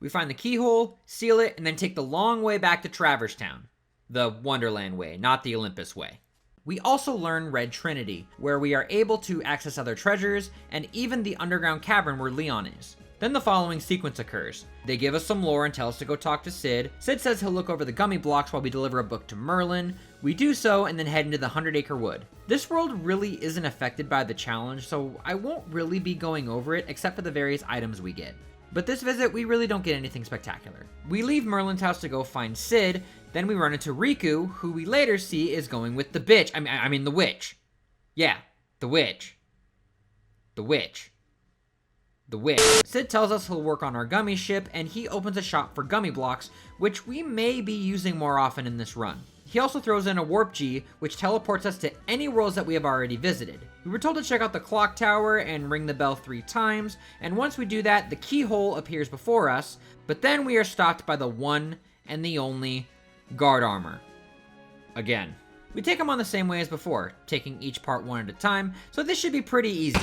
We find the keyhole, seal it, and then take the long way back to Traverse Town. The Wonderland way, not the Olympus way. We also learn Red Trinity, where we are able to access other treasures, and even the underground cavern where Leon is. Then the following sequence occurs. They give us some lore and tell us to go talk to Sid. Sid says he'll look over the gummy blocks while we deliver a book to Merlin. We do so and then head into the 100-acre wood. This world really isn't affected by the challenge, so I won't really be going over it except for the various items we get. But this visit, we really don't get anything spectacular. We leave Merlin's house to go find Sid, then we run into Riku, who we later see is going with the bitch. I mean the witch. Yeah, the witch. The witch. The witch. Sid tells us he'll work on our gummy ship, and he opens a shop for gummy blocks, which we may be using more often in this run. He also throws in a warp G, which teleports us to any worlds that we have already visited. We were told to check out the clock tower and ring the bell 3 times, and once we do that, the keyhole appears before us, but then we are stopped by the one and the only guard armor. Again. We take them on the same way as before, taking each part one at a time, so this should be pretty easy.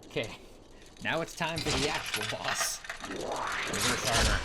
Okay, now it's time for the actual boss. Reverse armor.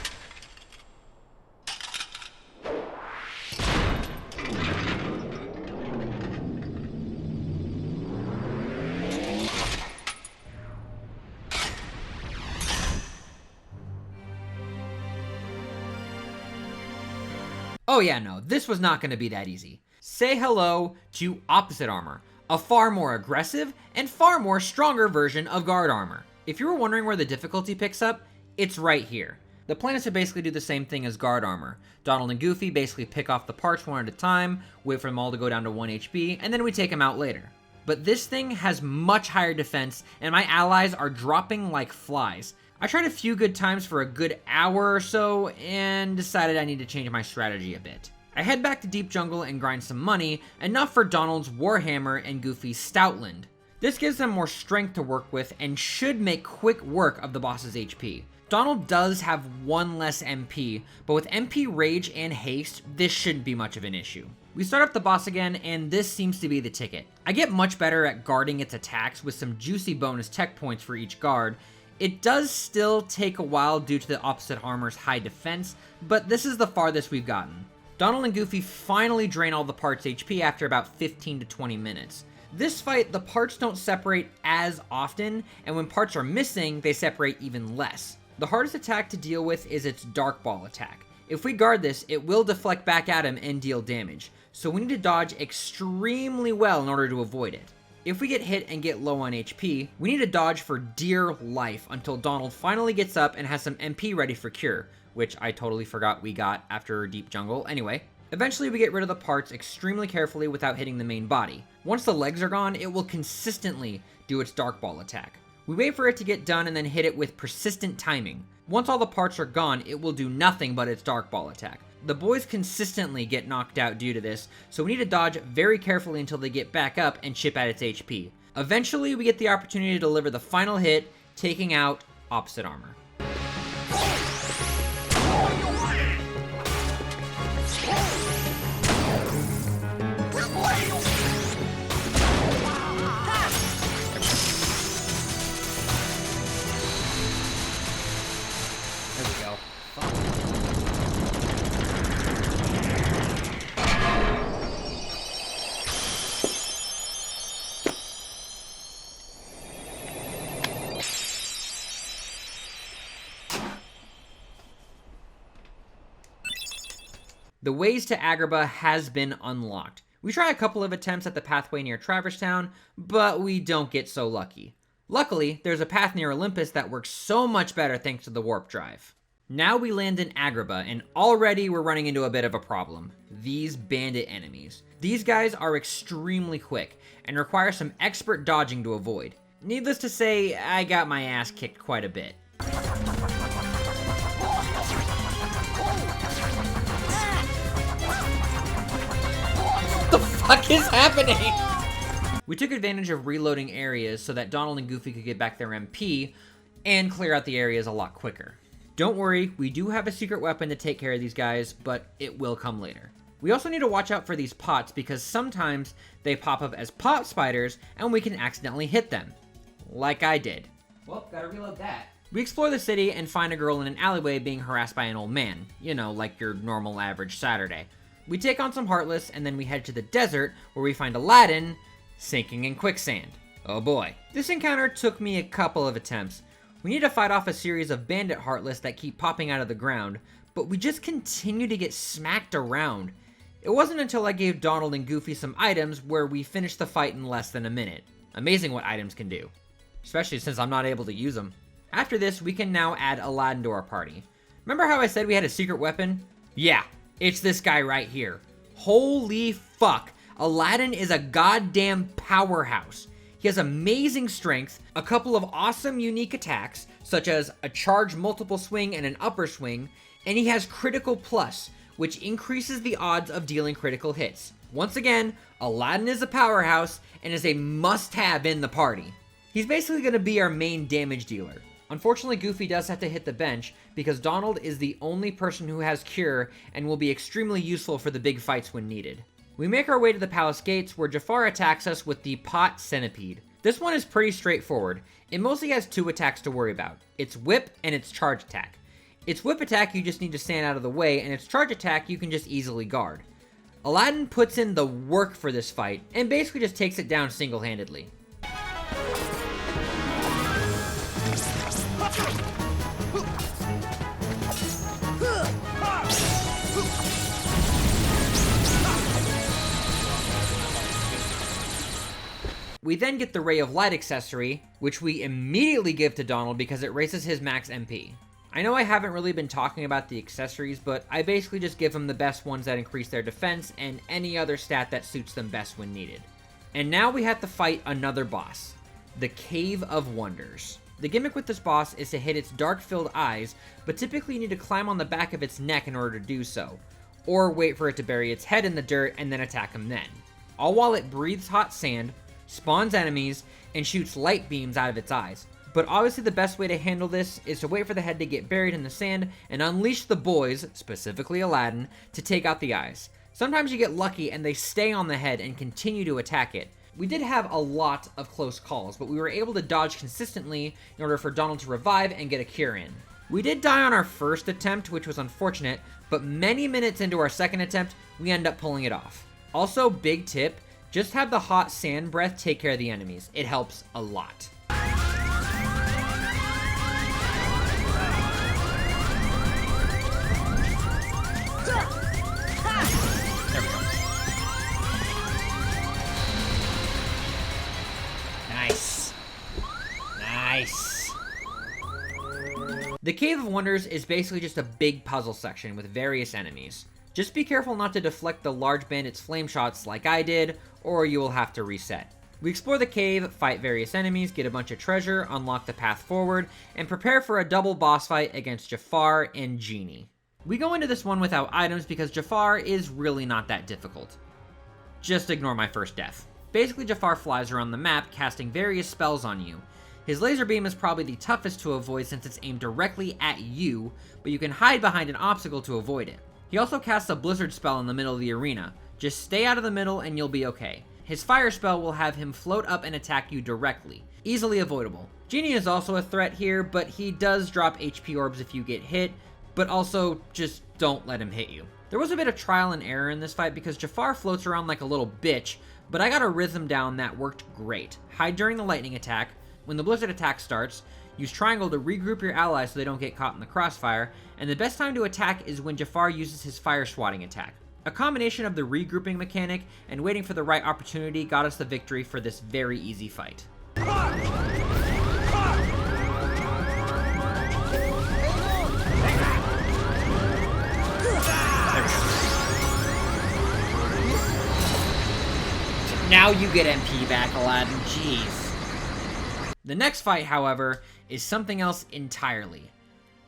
Oh yeah, no, this was not going to be that easy. Say hello to opposite armor, a far more aggressive and far more stronger version of guard armor. If you were wondering where the difficulty picks up, it's right here. The plan is to basically do the same thing as guard armor. Donald and Goofy basically pick off the parts one at a time, wait for them all to go down to 1 HP, and then we take them out later. But this thing has much higher defense, and my allies are dropping like flies. I tried a few good times for a good hour or so, and decided I need to change my strategy a bit. I head back to Deep Jungle and grind some money, enough for Donald's Warhammer and Goofy's Stoutland. This gives them more strength to work with and should make quick work of the boss's HP. Donald does have 1 less MP, but with MP Rage and Haste, this shouldn't be much of an issue. We start up the boss again, and this seems to be the ticket. I get much better at guarding its attacks with some juicy bonus tech points for each guard. It does still take a while due to the opposite armor's high defense, but this is the farthest we've gotten. Donald and Goofy finally drain all the parts' HP after about 15 to 20 minutes. This fight, the parts don't separate as often, and when parts are missing, they separate even less. The hardest attack to deal with is its Dark Ball attack. If we guard this, it will deflect back at him and deal damage, so we need to dodge extremely well in order to avoid it. If we get hit and get low on HP, we need to dodge for dear life until Donald finally gets up and has some MP ready for cure, which I totally forgot we got after Deep Jungle. Anyway, eventually we get rid of the parts extremely carefully without hitting the main body. Once the legs are gone, it will consistently do its Dark Ball attack. We wait for it to get done and then hit it with persistent timing. Once all the parts are gone, it will do nothing but its Dark Ball attack. The boys consistently get knocked out due to this, so we need to dodge very carefully until they get back up and chip at its HP. Eventually, we get the opportunity to deliver the final hit, taking out opposite armor. There we go. The ways to Agrabah has been unlocked. We try a couple of attempts at the pathway near Traverse Town, but we don't get so lucky. Luckily, there's a path near Olympus that works so much better thanks to the warp drive. Now we land in Agrabah, and already we're running into a bit of a problem. These bandit enemies. These guys are extremely quick, and require some expert dodging to avoid. Needless to say, I got my ass kicked quite a bit. What the fuck is happening? We took advantage of reloading areas so that Donald and Goofy could get back their MP and clear out the areas a lot quicker. Don't worry, we do have a secret weapon to take care of these guys, but it will come later. We also need to watch out for these pots because sometimes they pop up as pot spiders and we can accidentally hit them. Like I did. Well, gotta reload that. We explore the city and find a girl in an alleyway being harassed by an old man. You know, like your normal average Saturday. We take on some Heartless and then we head to the desert where we find Aladdin sinking in quicksand. Oh boy. This encounter took me a couple of attempts. We need to fight off a series of bandit Heartless that keep popping out of the ground, but we just continue to get smacked around. It wasn't until I gave Donald and Goofy some items where we finished the fight in less than a minute. Amazing what items can do. Especially since I'm not able to use them. After this, we can now add Aladdin to our party. Remember how I said we had a secret weapon? Yeah, it's this guy right here. Holy fuck. Aladdin is a goddamn powerhouse. He has amazing strength, a couple of awesome unique attacks, such as a charge multiple swing and an upper swing, and he has critical plus, which increases the odds of dealing critical hits. Once again, Aladdin is a powerhouse and is a must-have in the party. He's basically going to be our main damage dealer. Unfortunately, Goofy does have to hit the bench because Donald is the only person who has Cure and will be extremely useful for the big fights when needed. We make our way to the palace gates where Jafar attacks us with the Pot Centipede. This one is pretty straightforward. It mostly has two attacks to worry about. Its whip and its charge attack. Its whip attack you just need to stand out of the way, and its charge attack you can just easily guard. Aladdin puts in the work for this fight and basically just takes it down single-handedly. We then get the Ray of Light accessory, which we immediately give to Donald because it raises his max MP. I know I haven't really been talking about the accessories, but I basically just give them the best ones that increase their defense and any other stat that suits them best when needed. And now we have to fight another boss, the Cave of Wonders. The gimmick with this boss is to hit its dark-filled eyes, but typically you need to climb on the back of its neck in order to do so, or wait for it to bury its head in the dirt and then attack him then. All while it breathes hot sand, spawns enemies, and shoots light beams out of its eyes. But obviously the best way to handle this is to wait for the head to get buried in the sand and unleash the boys, specifically Aladdin, to take out the eyes. Sometimes you get lucky and they stay on the head and continue to attack it. We did have a lot of close calls, but we were able to dodge consistently in order for Donald to revive and get a cure in. We did die on our first attempt, which was unfortunate, but many minutes into our second attempt, we end up pulling it off. Also, big tip, just have the hot sand breath take care of the enemies. It helps a lot. There we go. Nice. Nice. The Cave of Wonders is basically just a big puzzle section with various enemies. Just be careful not to deflect the large bandit's flame shots like I did, or you will have to reset. We explore the cave, fight various enemies, get a bunch of treasure, unlock the path forward, and prepare for a double boss fight against Jafar and Genie. We go into this one without items because Jafar is really not that difficult. Just ignore my first death. Basically, Jafar flies around the map casting various spells on you. His laser beam is probably the toughest to avoid since it's aimed directly at you, but you can hide behind an obstacle to avoid it. He also casts a blizzard spell in the middle of the arena. Just stay out of the middle and you'll be okay. His fire spell will have him float up and attack you directly. Easily avoidable. Genie is also a threat here, but he does drop HP orbs if you get hit, but also just don't let him hit you. There was a bit of trial and error in this fight because Jafar floats around like a little bitch, but I got a rhythm down that worked great. Hide during the lightning attack. When the blizzard attack starts, use triangle to regroup your allies so they don't get caught in the crossfire, and the best time to attack is when Jafar uses his fire swatting attack. A combination of the regrouping mechanic and waiting for the right opportunity got us the victory for this very easy fight. Now you get MP back, Aladdin. Jeez. The next fight, however, is something else entirely.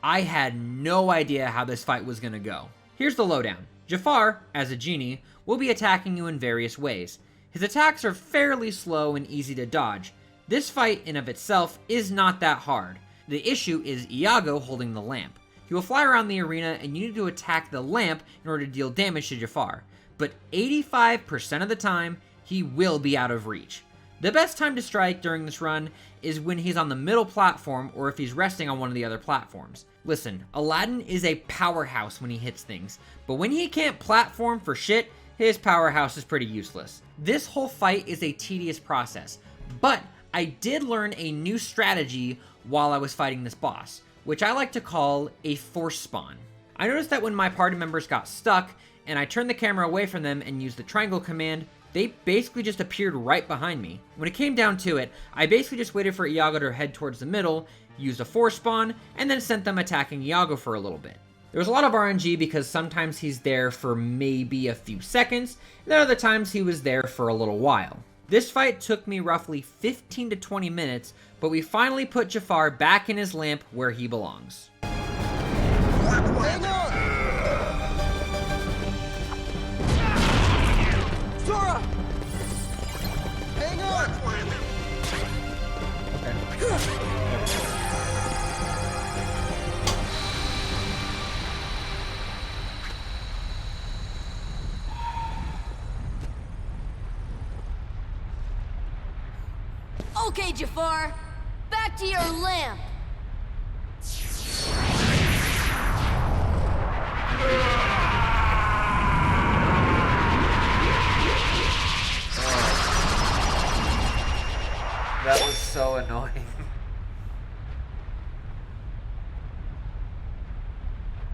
I had no idea how this fight was gonna go. Here's the lowdown. Jafar, as a genie, will be attacking you in various ways. His attacks are fairly slow and easy to dodge. This fight in of itself is not that hard. The issue is Iago holding the lamp. He will fly around the arena and you need to attack the lamp in order to deal damage to Jafar. But 85% of the time, he will be out of reach. The best time to strike during this run is when he's on the middle platform or if he's resting on one of the other platforms. Listen, Aladdin is a powerhouse when he hits things, but when he can't platform for shit, his powerhouse is pretty useless. This whole fight is a tedious process, but I did learn a new strategy while I was fighting this boss, which I like to call a force spawn. I noticed that when my party members got stuck and I turned the camera away from them and used the triangle command, they basically just appeared right behind me. When it came down to it, I basically just waited for Iago to head towards the middle, used a force spawn, and then sent them attacking Iago for a little bit. There was a lot of RNG because sometimes he's there for maybe a few seconds, and then other times he was there for a little while. This fight took me roughly 15 to 20 minutes, but we finally put Jafar back in his lamp where he belongs. Hang on! Sora! Hang on! Okay, Jafar. Back to your lamp. That was so annoying.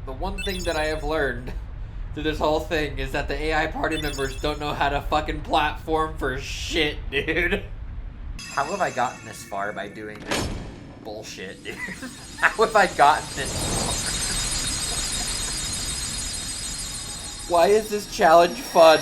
The one thing that I have learned through this whole thing is that the AI party members don't know how to fucking platform for shit, dude. How have I gotten this far by doing this bullshit, dude? How have I gotten this far? Why is this challenge fun?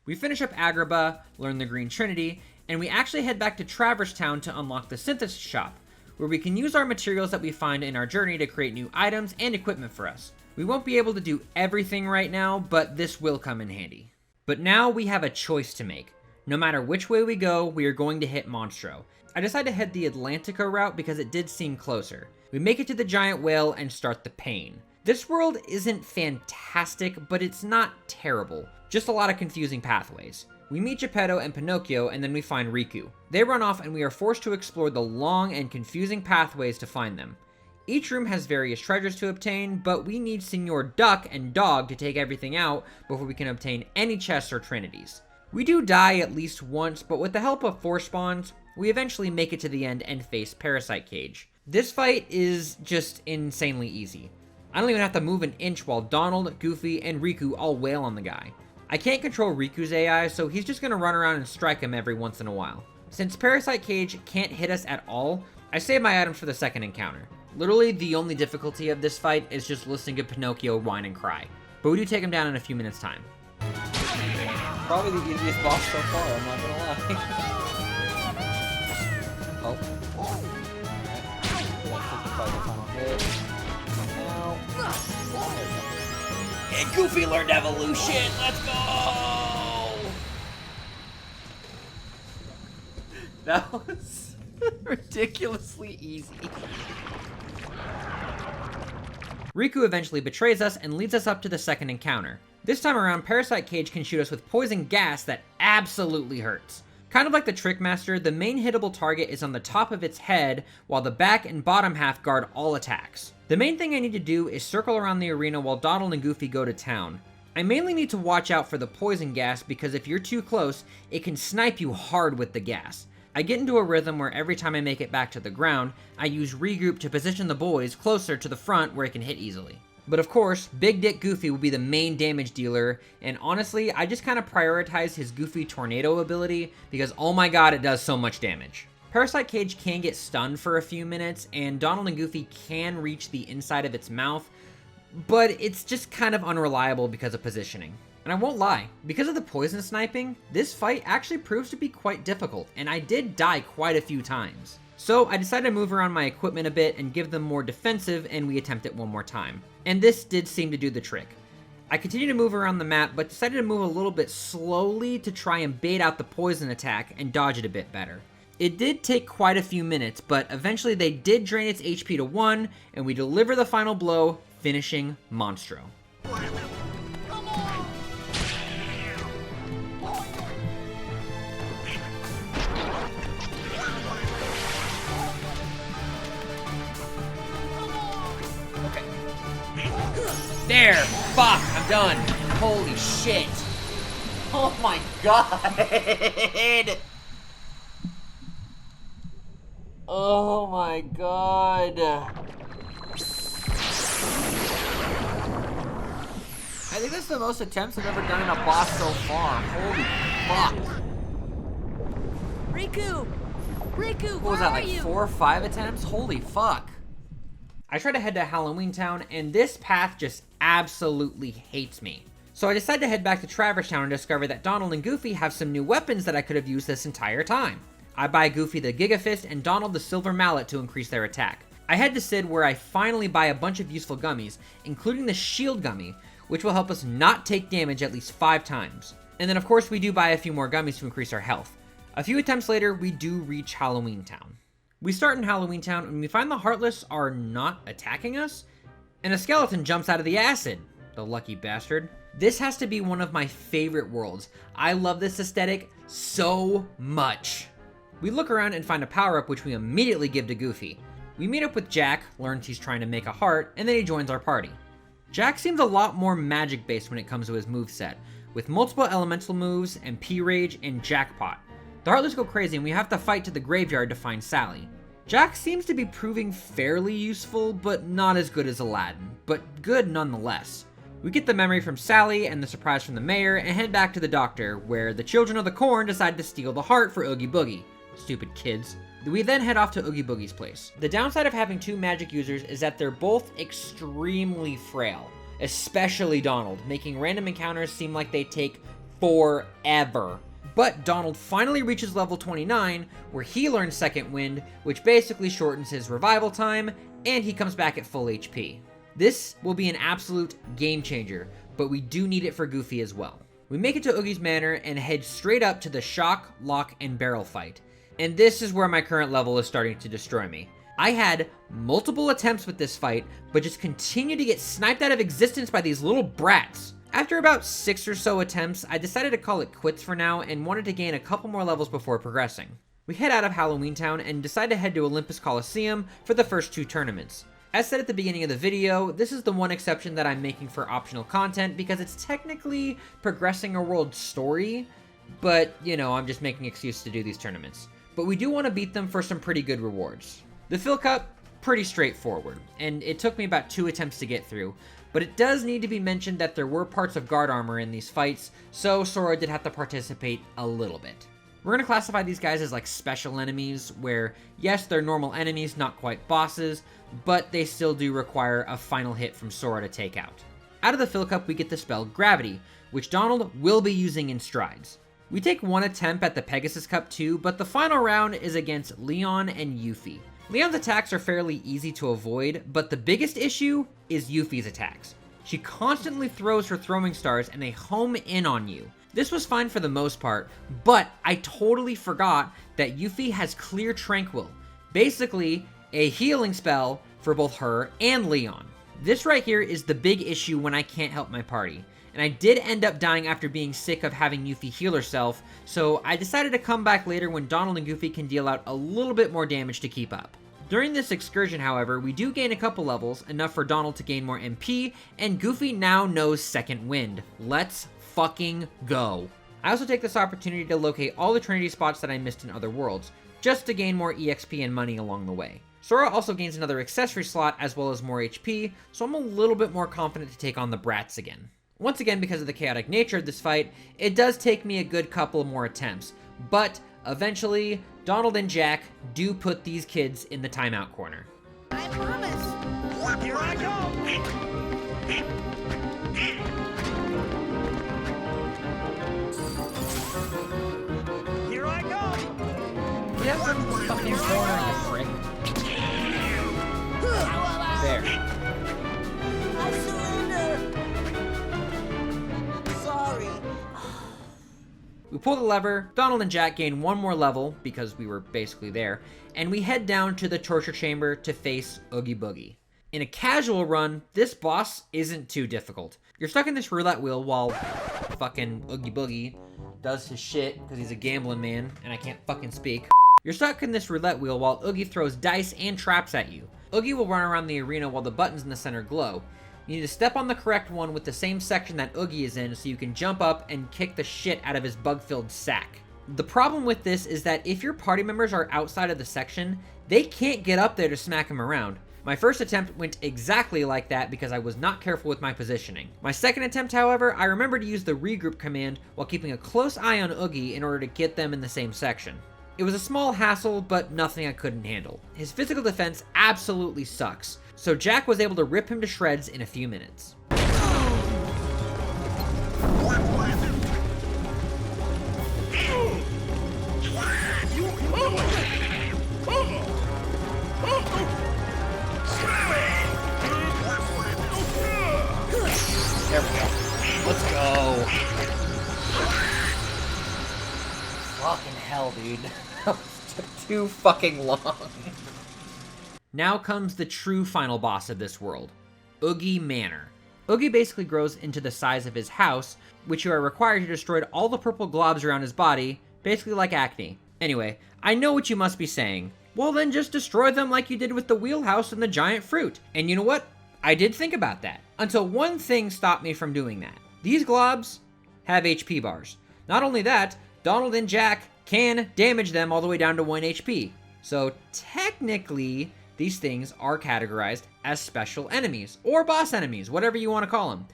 We finish up Agrabah, learn the Green Trinity, and we actually head back to Traverse Town to unlock the Synthesis Shop, where we can use our materials that we find in our journey to create new items and equipment for us. We won't be able to do everything right now, but this will come in handy. But now we have a choice to make. No matter which way we go, we are going to hit Monstro. I decided to head the Atlantica route because it did seem closer. We make it to the giant whale and start the pain. This world isn't fantastic, but it's not terrible. Just a lot of confusing pathways. We meet Geppetto and Pinocchio, and then we find Riku. They run off and we are forced to explore the long and confusing pathways to find them. Each room has various treasures to obtain, but we need Senor Duck and Dog to take everything out before we can obtain any chests or trinities. We do die at least once, but with the help of force spawns, we eventually make it to the end and face Parasite Cage. This fight is just insanely easy. I don't even have to move an inch while Donald, Goofy, and Riku all wail on the guy. I can't control Riku's AI, so he's just gonna run around and strike him every once in a while. Since Parasite Cage can't hit us at all, I save my items for the second encounter. Literally, the only difficulty of this fight is just listening to Pinocchio whine and cry. But we do take him down in a few minutes' time. Probably the easiest boss so far, I'm not gonna lie. Oh. And Goofy learned evolution, let's go! That was ridiculously easy. Riku eventually betrays us and leads us up to the second encounter. This time around, Parasite Cage can shoot us with poison gas that absolutely hurts. Kind of like the Trickmaster, the main hittable target is on the top of its head, while the back and bottom half guard all attacks. The main thing I need to do is circle around the arena while Donald and Goofy go to town. I mainly need to watch out for the poison gas because if you're too close, it can snipe you hard with the gas. I get into a rhythm where every time I make it back to the ground, I use regroup to position the boys closer to the front where it can hit easily. But of course, Big Dick Goofy will be the main damage dealer, and honestly, I just kind of prioritize his Goofy Tornado ability because oh my god, it does so much damage. Parasite Cage can get stunned for a few minutes, and Donald and Goofy can reach the inside of its mouth, but it's just kind of unreliable because of positioning. And And I won't lie, because of the poison sniping, this fight actually proves to be quite difficult, and I did die quite a few times. So I decided to move around my equipment a bit and give them more defensive, and we attempt it one more time. And this did seem to do the trick. I continued to move around the map, but decided to move a little bit slowly to try and bait out the poison attack and dodge it a bit better. It did take quite a few minutes, but eventually they did drain its HP to 1, and we deliver the final blow, finishing Monstro. There! Fuck! I'm done! Holy shit! Oh my god! Oh my god! I think that's the most attempts I've ever done in a boss so far. Holy fuck! Riku! Riku, What was where that, are like you? 4 or 5 attempts? Holy fuck! I try to head to Halloween Town, and this path just absolutely hates me. So I decide to head back to Traverse Town and discover that Donald and Goofy have some new weapons that I could have used this entire time. I buy Goofy the Giga Fist and Donald the Silver Mallet to increase their attack. I head to Sid where I finally buy a bunch of useful gummies, including the Shield Gummy, which will help us not take damage at least 5 times. And then of course we do buy a few more gummies to increase our health. A few attempts later, we do reach Halloween Town. We start in Halloween Town and we find the Heartless are not attacking us, and a skeleton jumps out of the acid. The lucky bastard. This has to be one of my favorite worlds. I love this aesthetic so much. We look around and find a power-up which we immediately give to Goofy. We meet up with Jack, learns he's trying to make a heart, and then he joins our party. Jack seems a lot more magic-based when it comes to his moveset, with multiple elemental moves and P-Rage and Jackpot. The Heartless go crazy and we have to fight to the graveyard to find Sally. Jack seems to be proving fairly useful, but not as good as Aladdin, but good nonetheless. We get the memory from Sally and the surprise from the mayor and head back to the doctor, where the children of the corn decide to steal the heart for Oogie Boogie. Stupid kids. We then head off to Oogie Boogie's place. The downside of having 2 magic users is that they're both extremely frail, especially Donald, making random encounters seem like they take forever. But Donald finally reaches level 29, where he learns Second Wind, which basically shortens his revival time, and he comes back at full HP. This will be an absolute game changer, but we do need it for Goofy as well. We make it to Oogie's Manor and head straight up to the shock, lock, and barrel fight. And this is where my current level is starting to destroy me. I had multiple attempts with this fight, but just continue to get sniped out of existence by these little brats. After about 6 or so attempts, I decided to call it quits for now and wanted to gain a couple more levels before progressing. We head out of Halloween Town and decide to head to Olympus Coliseum for the first 2 tournaments. As said at the beginning of the video, this is the one exception that I'm making for optional content because it's technically progressing a world story, but you know, I'm just making an excuse to do these tournaments. But we do want to beat them for some pretty good rewards. The Phil Cup, pretty straightforward, and it took me about 2 attempts to get through. But it does need to be mentioned that there were parts of guard armor in these fights, so Sora did have to participate a little bit. We're going to classify these guys as like special enemies, where yes, they're normal enemies, not quite bosses, but they still do require a final hit from Sora to take out. Out of the Phil Cup, we get the spell Gravity, which Donald will be using in strides. We take 1 attempt at the Pegasus Cup too, but the final round is against Leon and Yuffie. Leon's attacks are fairly easy to avoid, but the biggest issue is Yuffie's attacks. She constantly throws her throwing stars and they home in on you. This was fine for the most part, but I totally forgot that Yuffie has Clear Tranquil, basically a healing spell for both her and Leon. This right here is the big issue when I can't help my party, and I did end up dying after being sick of having Yuffie heal herself, so I decided to come back later when Donald and Goofy can deal out a little bit more damage to keep up. During this excursion, however, we do gain a couple levels, enough for Donald to gain more MP, and Goofy now knows Second Wind. Let's fucking go. I also take this opportunity to locate all the Trinity spots that I missed in other worlds, just to gain more EXP and money along the way. Sora also gains another accessory slot as well as more HP, so I'm a little bit more confident to take on the brats again. Once again, because of the chaotic nature of this fight, it does take me a good couple more attempts, but eventually, Donald and Jack do put these kids in the timeout corner. I promise. Here I go! that from the fucking corner, you prick. There. I surrender. Sorry. We pull the lever, Donald and Jack gain one more level, because we were basically there, and we head down to the torture chamber to face Oogie Boogie. In a casual run, this boss isn't too difficult. You're stuck in this roulette wheel while fucking Oogie Boogie does his shit, because he's a gambling man, and I can't fucking speak. You're stuck in this roulette wheel while Oogie throws dice and traps at you. Oogie will run around the arena while the buttons in the center glow. You need to step on the correct one with the same section that Oogie is in so you can jump up and kick the shit out of his bug-filled sack. The problem with this is that if your party members are outside of the section, they can't get up there to smack him around. My first attempt went exactly like that because I was not careful with my positioning. My second attempt, however, I remembered to use the regroup command while keeping a close eye on Oogie in order to get them in the same section. It was a small hassle, but nothing I couldn't handle. His physical defense absolutely sucks, so Jack was able to rip him to shreds in a few minutes. There we go. Let's go. Fucking hell, dude. That took too fucking long. Now comes the true final boss of this world, Oogie Manor. Oogie basically grows into the size of his house, which you are required to destroy all the purple globs around his body, basically like acne. Anyway, I know what you must be saying. Well then just destroy them like you did with the wheelhouse and the giant fruit. And you know what? I did think about that, until one thing stopped me from doing that. These globs have HP bars. Not only that, Donald and Jack can damage them all the way down to 1 HP. So technically, these things are categorized as special enemies, or boss enemies, whatever you want to call them.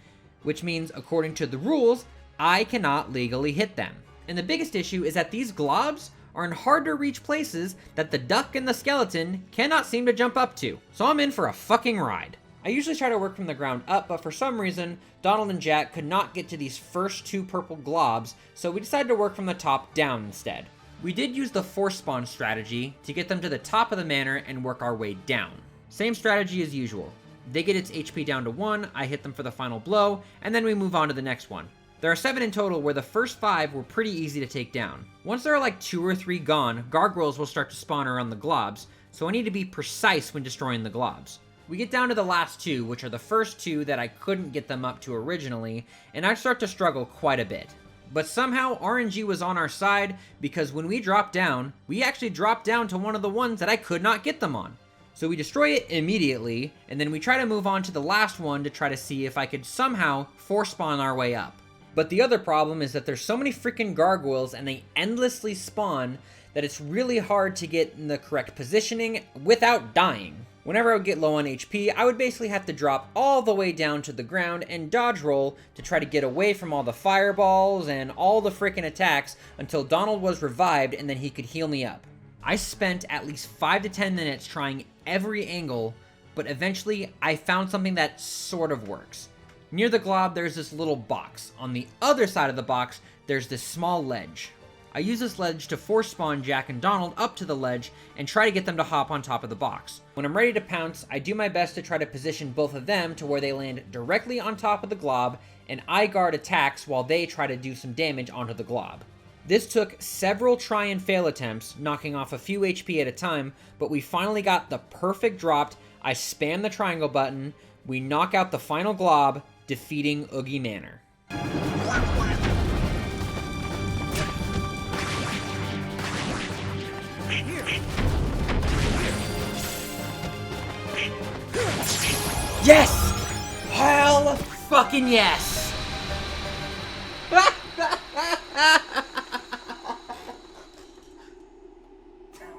Which means, according to the rules, I cannot legally hit them. And the biggest issue is that these globs are in hard to reach places that the duck and the skeleton cannot seem to jump up to. So I'm in for a fucking ride. I usually try to work from the ground up, but for some reason, Donald and Jack could not get to these first 2 purple globs, so we decided to work from the top down instead. We did use the force spawn strategy to get them to the top of the manor and work our way down. Same strategy as usual. They get its HP down to 1, I hit them for the final blow, and then we move on to the next one. There are 7 in total, where the first 5 were pretty easy to take down. Once there are like 2 or 3 gone, gargoyles will start to spawn around the globs, so I need to be precise when destroying the globs. We get down to the last 2, which are the first 2 that I couldn't get them up to originally, and I start to struggle quite a bit. But somehow RNG was on our side, because when we dropped down, we actually dropped down to one of the ones that I could not get them on. So we destroy it immediately, and then we try to move on to the last one to try to see if I could somehow force spawn our way up. But the other problem is that there's so many freaking gargoyles and they endlessly spawn that it's really hard to get in the correct positioning without dying. Whenever I would get low on HP, I would basically have to drop all the way down to the ground and dodge roll to try to get away from all the fireballs and all the freaking attacks until Donald was revived and then he could heal me up. I spent at least 5 to 10 minutes trying every angle, but eventually I found something that sort of works. Near the glob, there's this little box. On the other side of the box, there's this small ledge. I use this ledge to force spawn Jack and Donald up to the ledge and try to get them to hop on top of the box. When I'm ready to pounce, I do my best to try to position both of them to where they land directly on top of the glob, and I guard attacks while they try to do some damage onto the glob. This took several try and fail attempts, knocking off a few HP at a time, but we finally got the perfect drop. I spam the triangle button, we knock out the final glob, defeating Oogie Manor. Yes! Hell fucking yes! That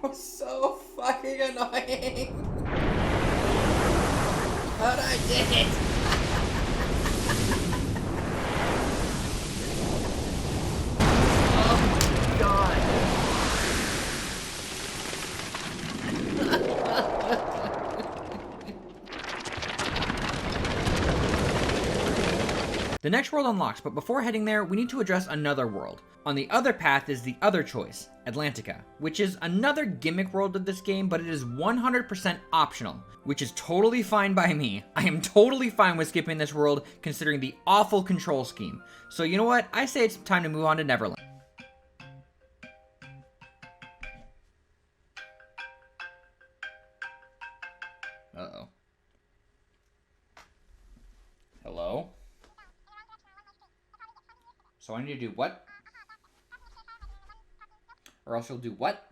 was so fucking annoying. But I did it! Oh my god. The next world unlocks, but before heading there, we need to address another world. On the other path is the other choice, Atlantica, which is another gimmick world of this game, but it is 100% optional, which is totally fine by me. I am totally fine with skipping this world considering the awful control scheme. So you know what? I say it's time to move on to Neverland. Uh-oh. Hello? So I need to do what? Or else you'll do what?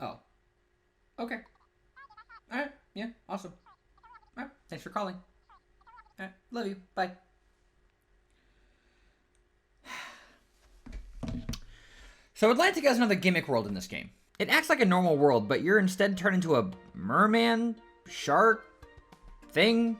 Oh. Okay. Alright, yeah, awesome. Alright, thanks for calling. Alright, love you, bye. So Atlantica is another gimmick world in this game. It acts like a normal world, but you're instead turned into a merman, shark, thing.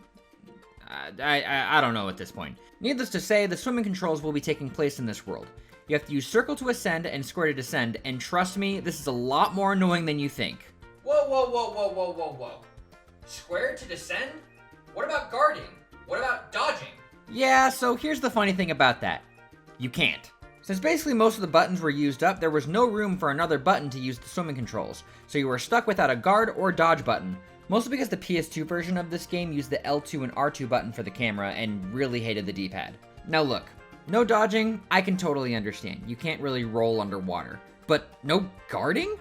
I don't know at this point. Needless to say, the swimming controls will be taking place in this world. You have to use circle to ascend and square to descend, and trust me, this is a lot more annoying than you think. Whoa. Square to descend? What about guarding? What about dodging? Yeah, so here's the funny thing about that. You can't. Since basically most of the buttons were used up, there was no room for another button to use the swimming controls, so you were stuck without a guard or dodge button. Mostly because the PS2 version of this game used the L2 and R2 button for the camera and really hated the D-pad. Now look, no dodging, I can totally understand. You can't really roll underwater. But no guarding?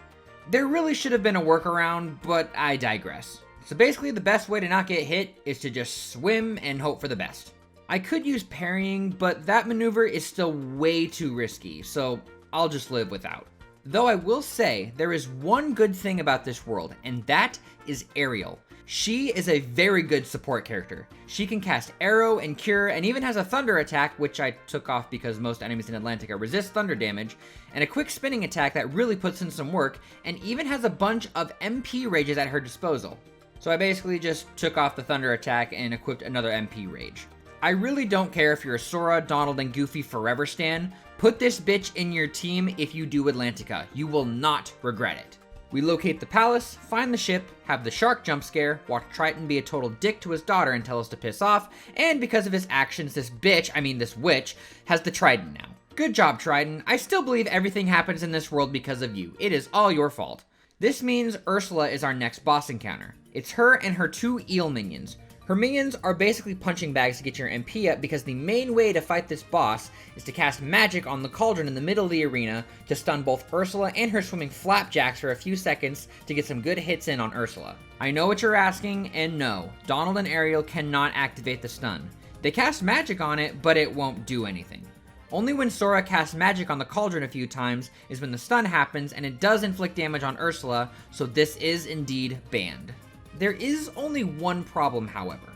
There really should have been a workaround, but I digress. So basically the best way to not get hit is to just swim and hope for the best. I could use parrying, but that maneuver is still way too risky, so I'll just live without. Though I will say, there is one good thing about this world, and that is Ariel. She is a very good support character. She can cast Arrow and Cure, and even has a Thunder attack, which I took off because most enemies in Atlantica resist Thunder damage, and a quick spinning attack that really puts in some work, and even has a bunch of MP rages at her disposal. So I basically just took off the Thunder attack and equipped another MP rage. I really don't care if you're a Sora, Donald, and Goofy forever stan. Put this bitch in your team if you do Atlantica. You will not regret it. We locate the palace, find the ship, have the shark jump scare, watch Triton be a total dick to his daughter and tell us to piss off, and because of his actions, this witch, has the trident now. Good job, Triton. I still believe everything happens in this world because of you. It is all your fault. This means Ursula is our next boss encounter. It's her and her 2 eel minions. Her minions are basically punching bags to get your MP up because the main way to fight this boss is to cast magic on the cauldron in the middle of the arena to stun both Ursula and her swimming flapjacks for a few seconds to get some good hits in on Ursula. I know what you're asking, and no, Donald and Ariel cannot activate the stun. They cast magic on it, but it won't do anything. Only when Sora casts magic on the cauldron a few times is when the stun happens, and it does inflict damage on Ursula, so this is indeed banned. There is only one problem, however.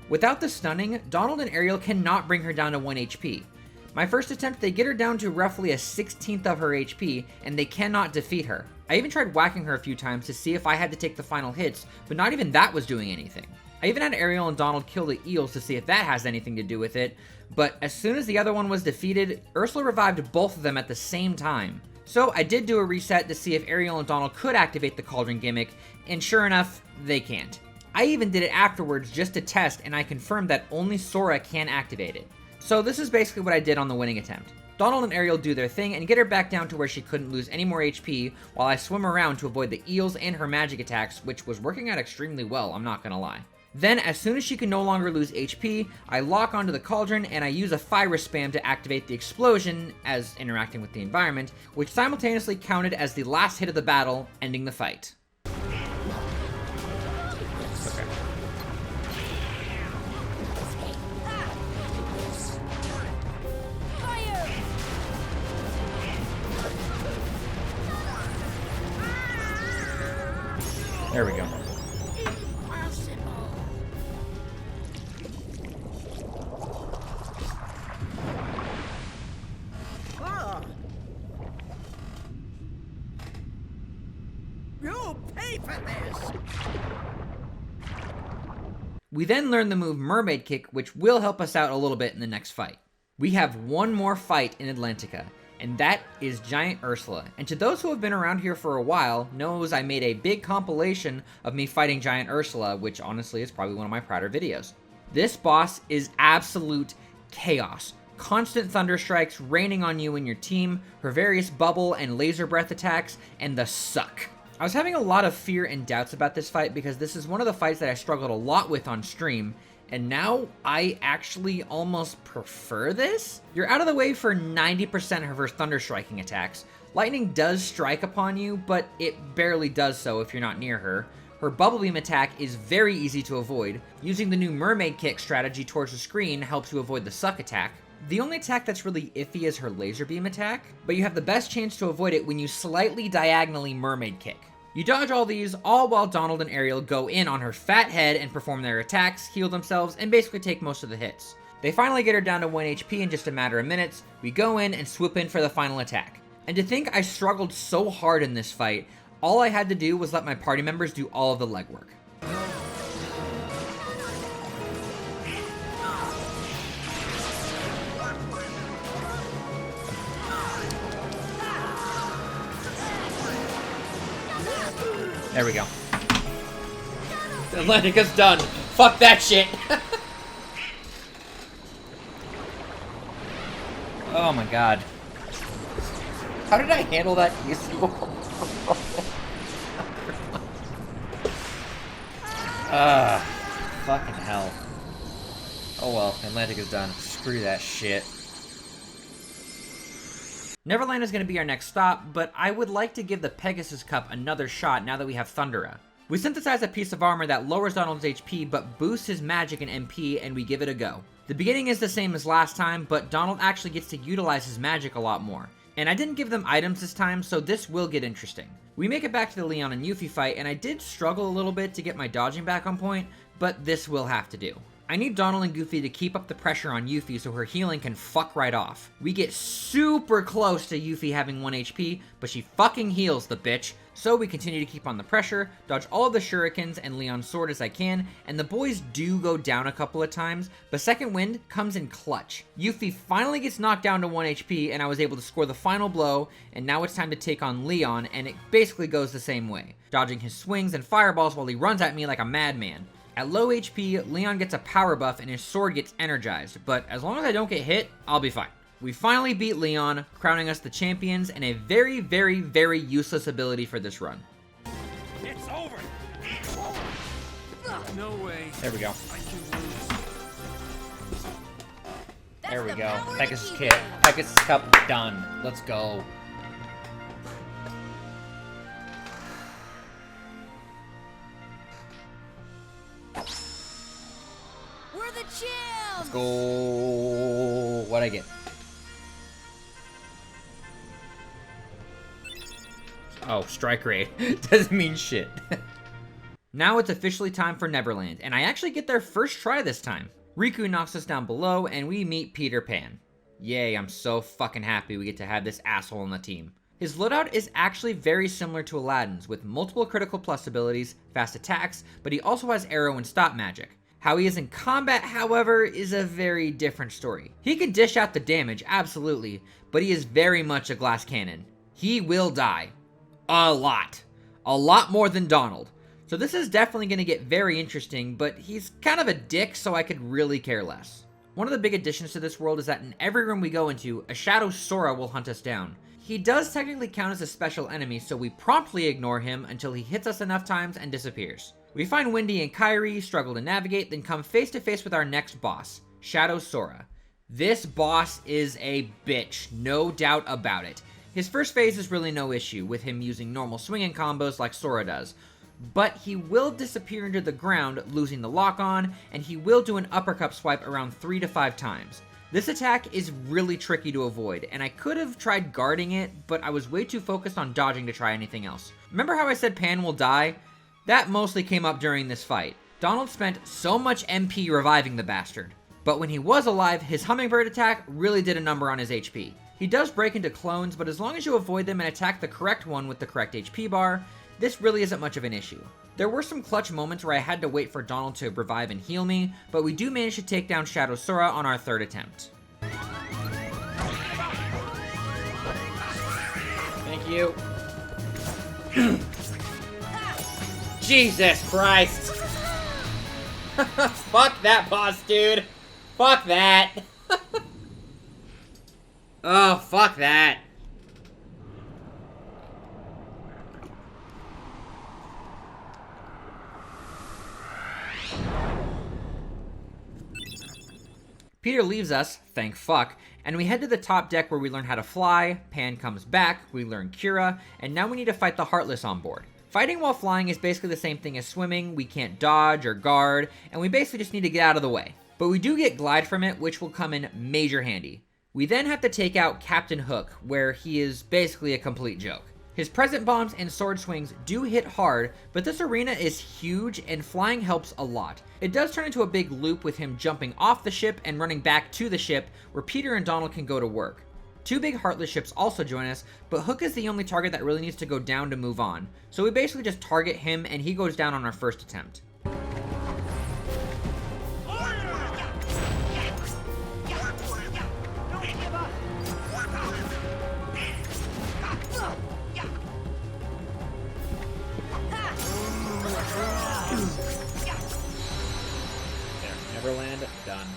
Without the stunning, Donald and Ariel cannot bring her down to 1 HP. My first attempt, they get her down to roughly a 16th of her HP, and they cannot defeat her. I even tried whacking her a few times to see if I had to take the final hits, but not even that was doing anything. I even had Ariel and Donald kill the eels to see if that has anything to do with it, but as soon as the other one was defeated, Ursula revived both of them at the same time. So I did do a reset to see if Ariel and Donald could activate the cauldron gimmick, and sure enough, they can't. I even did it afterwards just to test, and I confirmed that only Sora can activate it. So this is basically what I did on the winning attempt. Donald and Ariel do their thing and get her back down to where she couldn't lose any more HP, while I swim around to avoid the eels and her magic attacks, which was working out extremely well, I'm not gonna lie. Then, as soon as she can no longer lose HP, I lock onto the cauldron and I use a fire spam to activate the explosion as interacting with the environment, which simultaneously counted as the last hit of the battle, ending the fight. Okay. There we go. You'll pay for this! We then learn the move Mermaid Kick, which will help us out a little bit in the next fight. We have one more fight in Atlantica, and that is Giant Ursula. And to those who have been around here for a while, knows I made a big compilation of me fighting Giant Ursula, which honestly is probably one of my prouder videos. This boss is absolute chaos. constant thunder strikes raining on you and your team, her various bubble and laser breath attacks, and the suck. I was having a lot of fear and doubts about this fight because this is one of the fights that I struggled a lot with on stream, and now I actually almost prefer this. You're out of the way for 90% of her thunder striking attacks. Lightning does strike upon you, but it barely does so if you're not near her. Her bubble beam attack is very easy to avoid. Using the new mermaid kick strategy towards the screen helps you avoid the suck attack. The only attack that's really iffy is her laser beam attack, but you have the best chance to avoid it when you slightly diagonally mermaid kick. You dodge all these, all while Donald and Ariel go in on her fat head and perform their attacks, heal themselves, and basically take most of the hits. They finally get her down to 1 HP in just a matter of minutes. We go in and swoop in for the final attack. And to think I struggled so hard in this fight, all I had to do was let my party members do all of the legwork. There we go. Atlantica's done. Fuck that shit. Oh my god. How did I handle that easy? Fucking hell. Oh well, Atlantica's done. Screw that shit. Neverland is going to be our next stop, but I would like to give the Pegasus Cup another shot now that we have Thundera. We synthesize a piece of armor that lowers Donald's HP but boosts his magic and MP, and we give it a go. The beginning is the same as last time, but Donald actually gets to utilize his magic a lot more. And I didn't give them items this time, so this will get interesting. We make it back to the Leon and Yuffie fight, and I did struggle a little bit to get my dodging back on point, but this will have to do. I need Donald and Goofy to keep up the pressure on Yuffie so her healing can fuck right off. We get super close to Yuffie having 1 HP, but she fucking heals the bitch. So we continue to keep on the pressure, dodge all of the shurikens and Leon's sword as I can, and the boys do go down a couple of times, but Second Wind comes in clutch. Yuffie finally gets knocked down to 1 HP, and I was able to score the final blow, and now it's time to take on Leon, and it basically goes the same way, dodging his swings and fireballs while he runs at me like a madman. At low HP, Leon gets a power buff and his sword gets energized, but as long as I don't get hit, I'll be fine. We finally beat Leon, crowning us the champions, and a very, very, very useless ability for this run. It's over. No way. There we go. I can lose. There we the go. power of Pegasus evil. Kit. Pegasus Cup done. Let's go. We're the champs. Let's go. What'd I get? Oh, strike rate. Doesn't mean shit. Now it's officially time for Neverland, and I actually get their first try this time. Riku knocks us down below, and we meet Peter Pan. Yay, I'm so fucking happy we get to have this asshole on the team. His loadout is actually very similar to Aladdin's, with multiple critical plus abilities, fast attacks, but he also has arrow and stop magic. How he is in combat, however, is a very different story. He can dish out the damage, absolutely, but he is very much a glass cannon. He will die. A lot. A lot more than Donald. So this is definitely going to get very interesting, but he's kind of a dick, so I could really care less. One of the big additions to this world is that in every room we go into, a shadow Sora will hunt us down. He does technically count as a special enemy, so we promptly ignore him until he hits us enough times and disappears. We find Wendy and Kyrie, struggle to navigate, then come face to face with our next boss, Shadow Sora. This boss is a bitch, no doubt about it. His first phase is really no issue, with him using normal swinging combos like Sora does. But he will disappear into the ground, losing the lock-on, and he will do an uppercut swipe around 3 to 5 times. This attack is really tricky to avoid, and I could have tried guarding it, but I was way too focused on dodging to try anything else. Remember how I said Pan will die? That mostly came up during this fight. Donald spent so much MP reviving the bastard. But when he was alive, his hummingbird attack really did a number on his HP. He does break into clones, but as long as you avoid them and attack the correct one with the correct HP bar, this really isn't much of an issue. There were some clutch moments where I had to wait for Donald to revive and heal me, but we do manage to take down Shadow Sora on our 3rd attempt. Thank you. Jesus Christ! Fuck that boss, dude! Fuck that! Oh, fuck that. Peter leaves us, thank fuck, and we head to the top deck where we learn how to fly, Pan comes back, we learn Cura, and now we need to fight the Heartless on board. Fighting while flying is basically the same thing as swimming, we can't dodge or guard, and we basically just need to get out of the way. But we do get glide from it, which will come in major handy. We then have to take out Captain Hook, where he is basically a complete joke. His present bombs and sword swings do hit hard, but this arena is huge and flying helps a lot. It does turn into a big loop with him jumping off the ship and running back to the ship where Peter and Donald can go to work. Two big Heartless ships also join us, but Hook is the only target that really needs to go down to move on. So we basically just target him and he goes down on our first attempt. Neverland, done.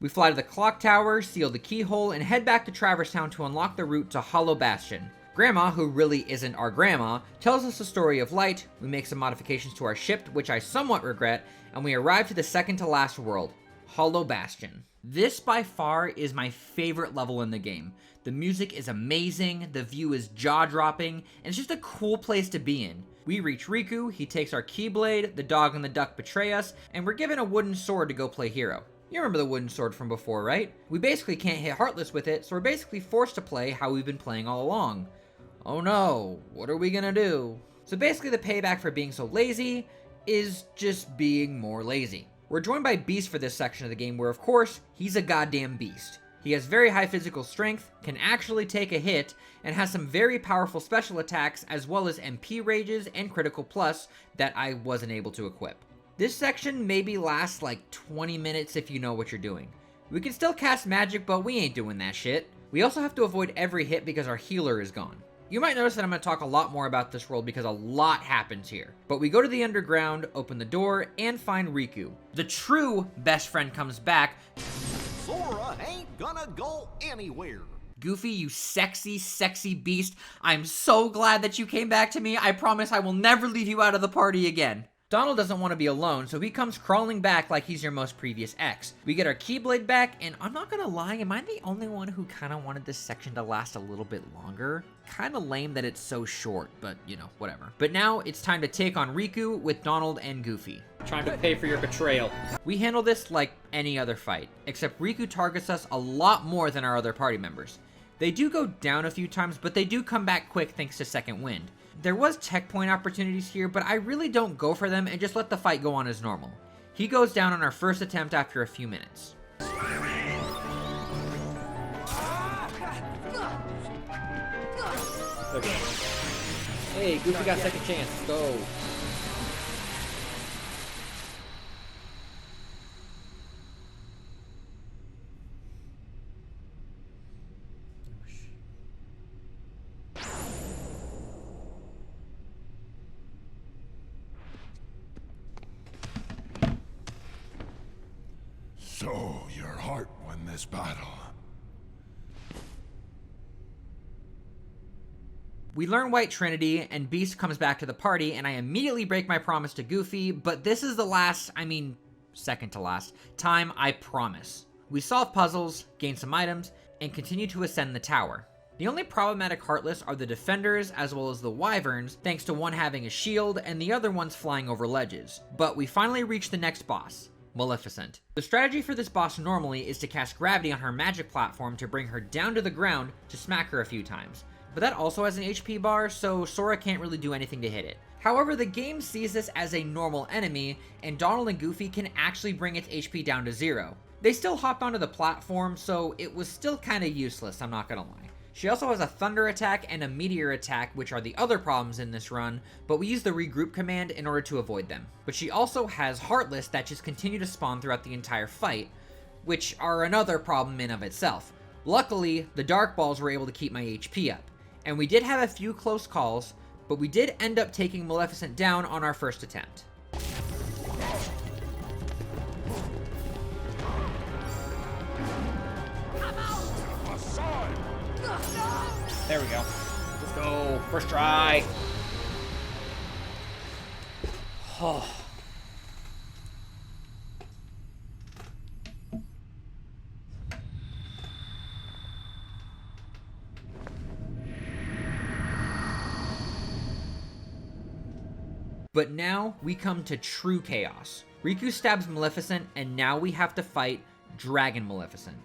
We fly to the clock tower, seal the keyhole, and head back to Traverse Town to unlock the route to Hollow Bastion. Grandma, who really isn't our grandma, tells us the story of light, we make some modifications to our ship, which I somewhat regret, and we arrive to the second to last world, Hollow Bastion. This by far is my favorite level in the game. The music is amazing, the view is jaw-dropping, and it's just a cool place to be in. We reach Riku, he takes our Keyblade, the dog and the duck betray us, and we're given a wooden sword to go play hero. You remember the wooden sword from before, right? We basically can't hit Heartless with it, so we're basically forced to play how we've been playing all along. Oh no, what are we gonna do? So basically the payback for being so lazy is just being more lazy. We're joined by Beast for this section of the game where, of course, he's a goddamn beast. He has very high physical strength, can actually take a hit, and has some very powerful special attacks as well as MP rages and critical plus that I wasn't able to equip. This section maybe lasts like 20 minutes if you know what you're doing. We can still cast magic, but we ain't doing that shit. We also have to avoid every hit because our healer is gone. You might notice that I'm going to talk a lot more about this world because a lot happens here. But we go to the underground, open the door, and find Riku. The true best friend comes back. Sora ain't gonna go anywhere. Goofy, you sexy, sexy beast. I'm so glad that you came back to me. I promise I will never leave you out of the party again. Donald doesn't want to be alone, so he comes crawling back like he's your most previous ex. We get our Keyblade back, and I'm not gonna lie, am I the only one who kind of wanted this section to last a little bit longer? Kind of lame that it's so short, but you know, whatever. But now it's time to take on Riku with Donald and Goofy. Time to pay for your betrayal. We handle this like any other fight, except Riku targets us a lot more than our other party members. They do go down a few times, but they do come back quick thanks to Second Wind. There was tech point opportunities here, but I really don't go for them and just let the fight go on as normal. He goes down on our first attempt after a few minutes. Okay. Hey, Goofy got second chance. Let's go. So, your heart won this battle. We learn White Trinity, and Beast comes back to the party, and I immediately break my promise to Goofy, but this is the last, second to last, time I promise. We solve puzzles, gain some items, and continue to ascend the tower. The only problematic Heartless are the defenders as well as the wyverns, thanks to one having a shield and the other one's flying over ledges. But we finally reach the next boss, Maleficent. The strategy for this boss normally is to cast gravity on her magic platform to bring her down to the ground to smack her a few times. But that also has an HP bar, so Sora can't really do anything to hit it. However, the game sees this as a normal enemy, and Donald and Goofy can actually bring its HP down to 0. They still hopped onto the platform, so it was still kinda useless, I'm not gonna lie. She also has a thunder attack and a meteor attack, which are the other problems in this run, but we use the regroup command in order to avoid them. But she also has Heartless that just continue to spawn throughout the entire fight, which are another problem in of itself. Luckily, the dark balls were able to keep my HP up. and we did have a few close calls, but we did end up taking Maleficent down on our first attempt. There we go. Let's go. First try. Oh. But now we come to true chaos. Riku stabs Maleficent, and now we have to fight Dragon Maleficent.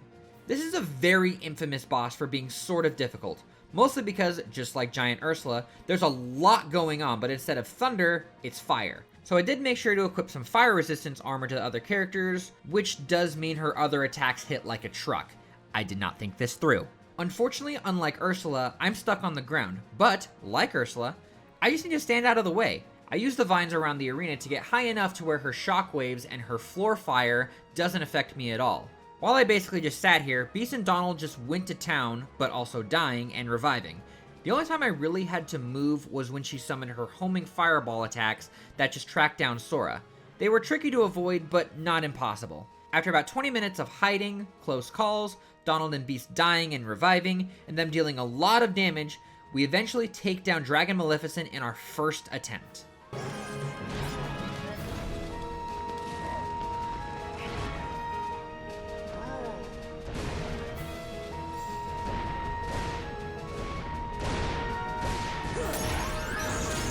This is a very infamous boss for being sort of difficult, mostly because, just like Giant Ursula, there's a lot going on, but instead of thunder, it's fire. So I did make sure to equip some fire resistance armor to the other characters, which does mean her other attacks hit like a truck. I did not think this through. Unfortunately, unlike Ursula, I'm stuck on the ground, but, like Ursula, I just need to stand out of the way. I use the vines around the arena to get high enough to where her shockwaves and her floor fire doesn't affect me at all. While I basically just sat here, Beast and Donald just went to town, but also dying and reviving. The only time I really had to move was when she summoned her homing fireball attacks that just tracked down Sora. They were tricky to avoid, but not impossible. After about 20 minutes of hiding, close calls, Donald and Beast dying and reviving, and them dealing a lot of damage, we eventually take down Dragon Maleficent in our first attempt.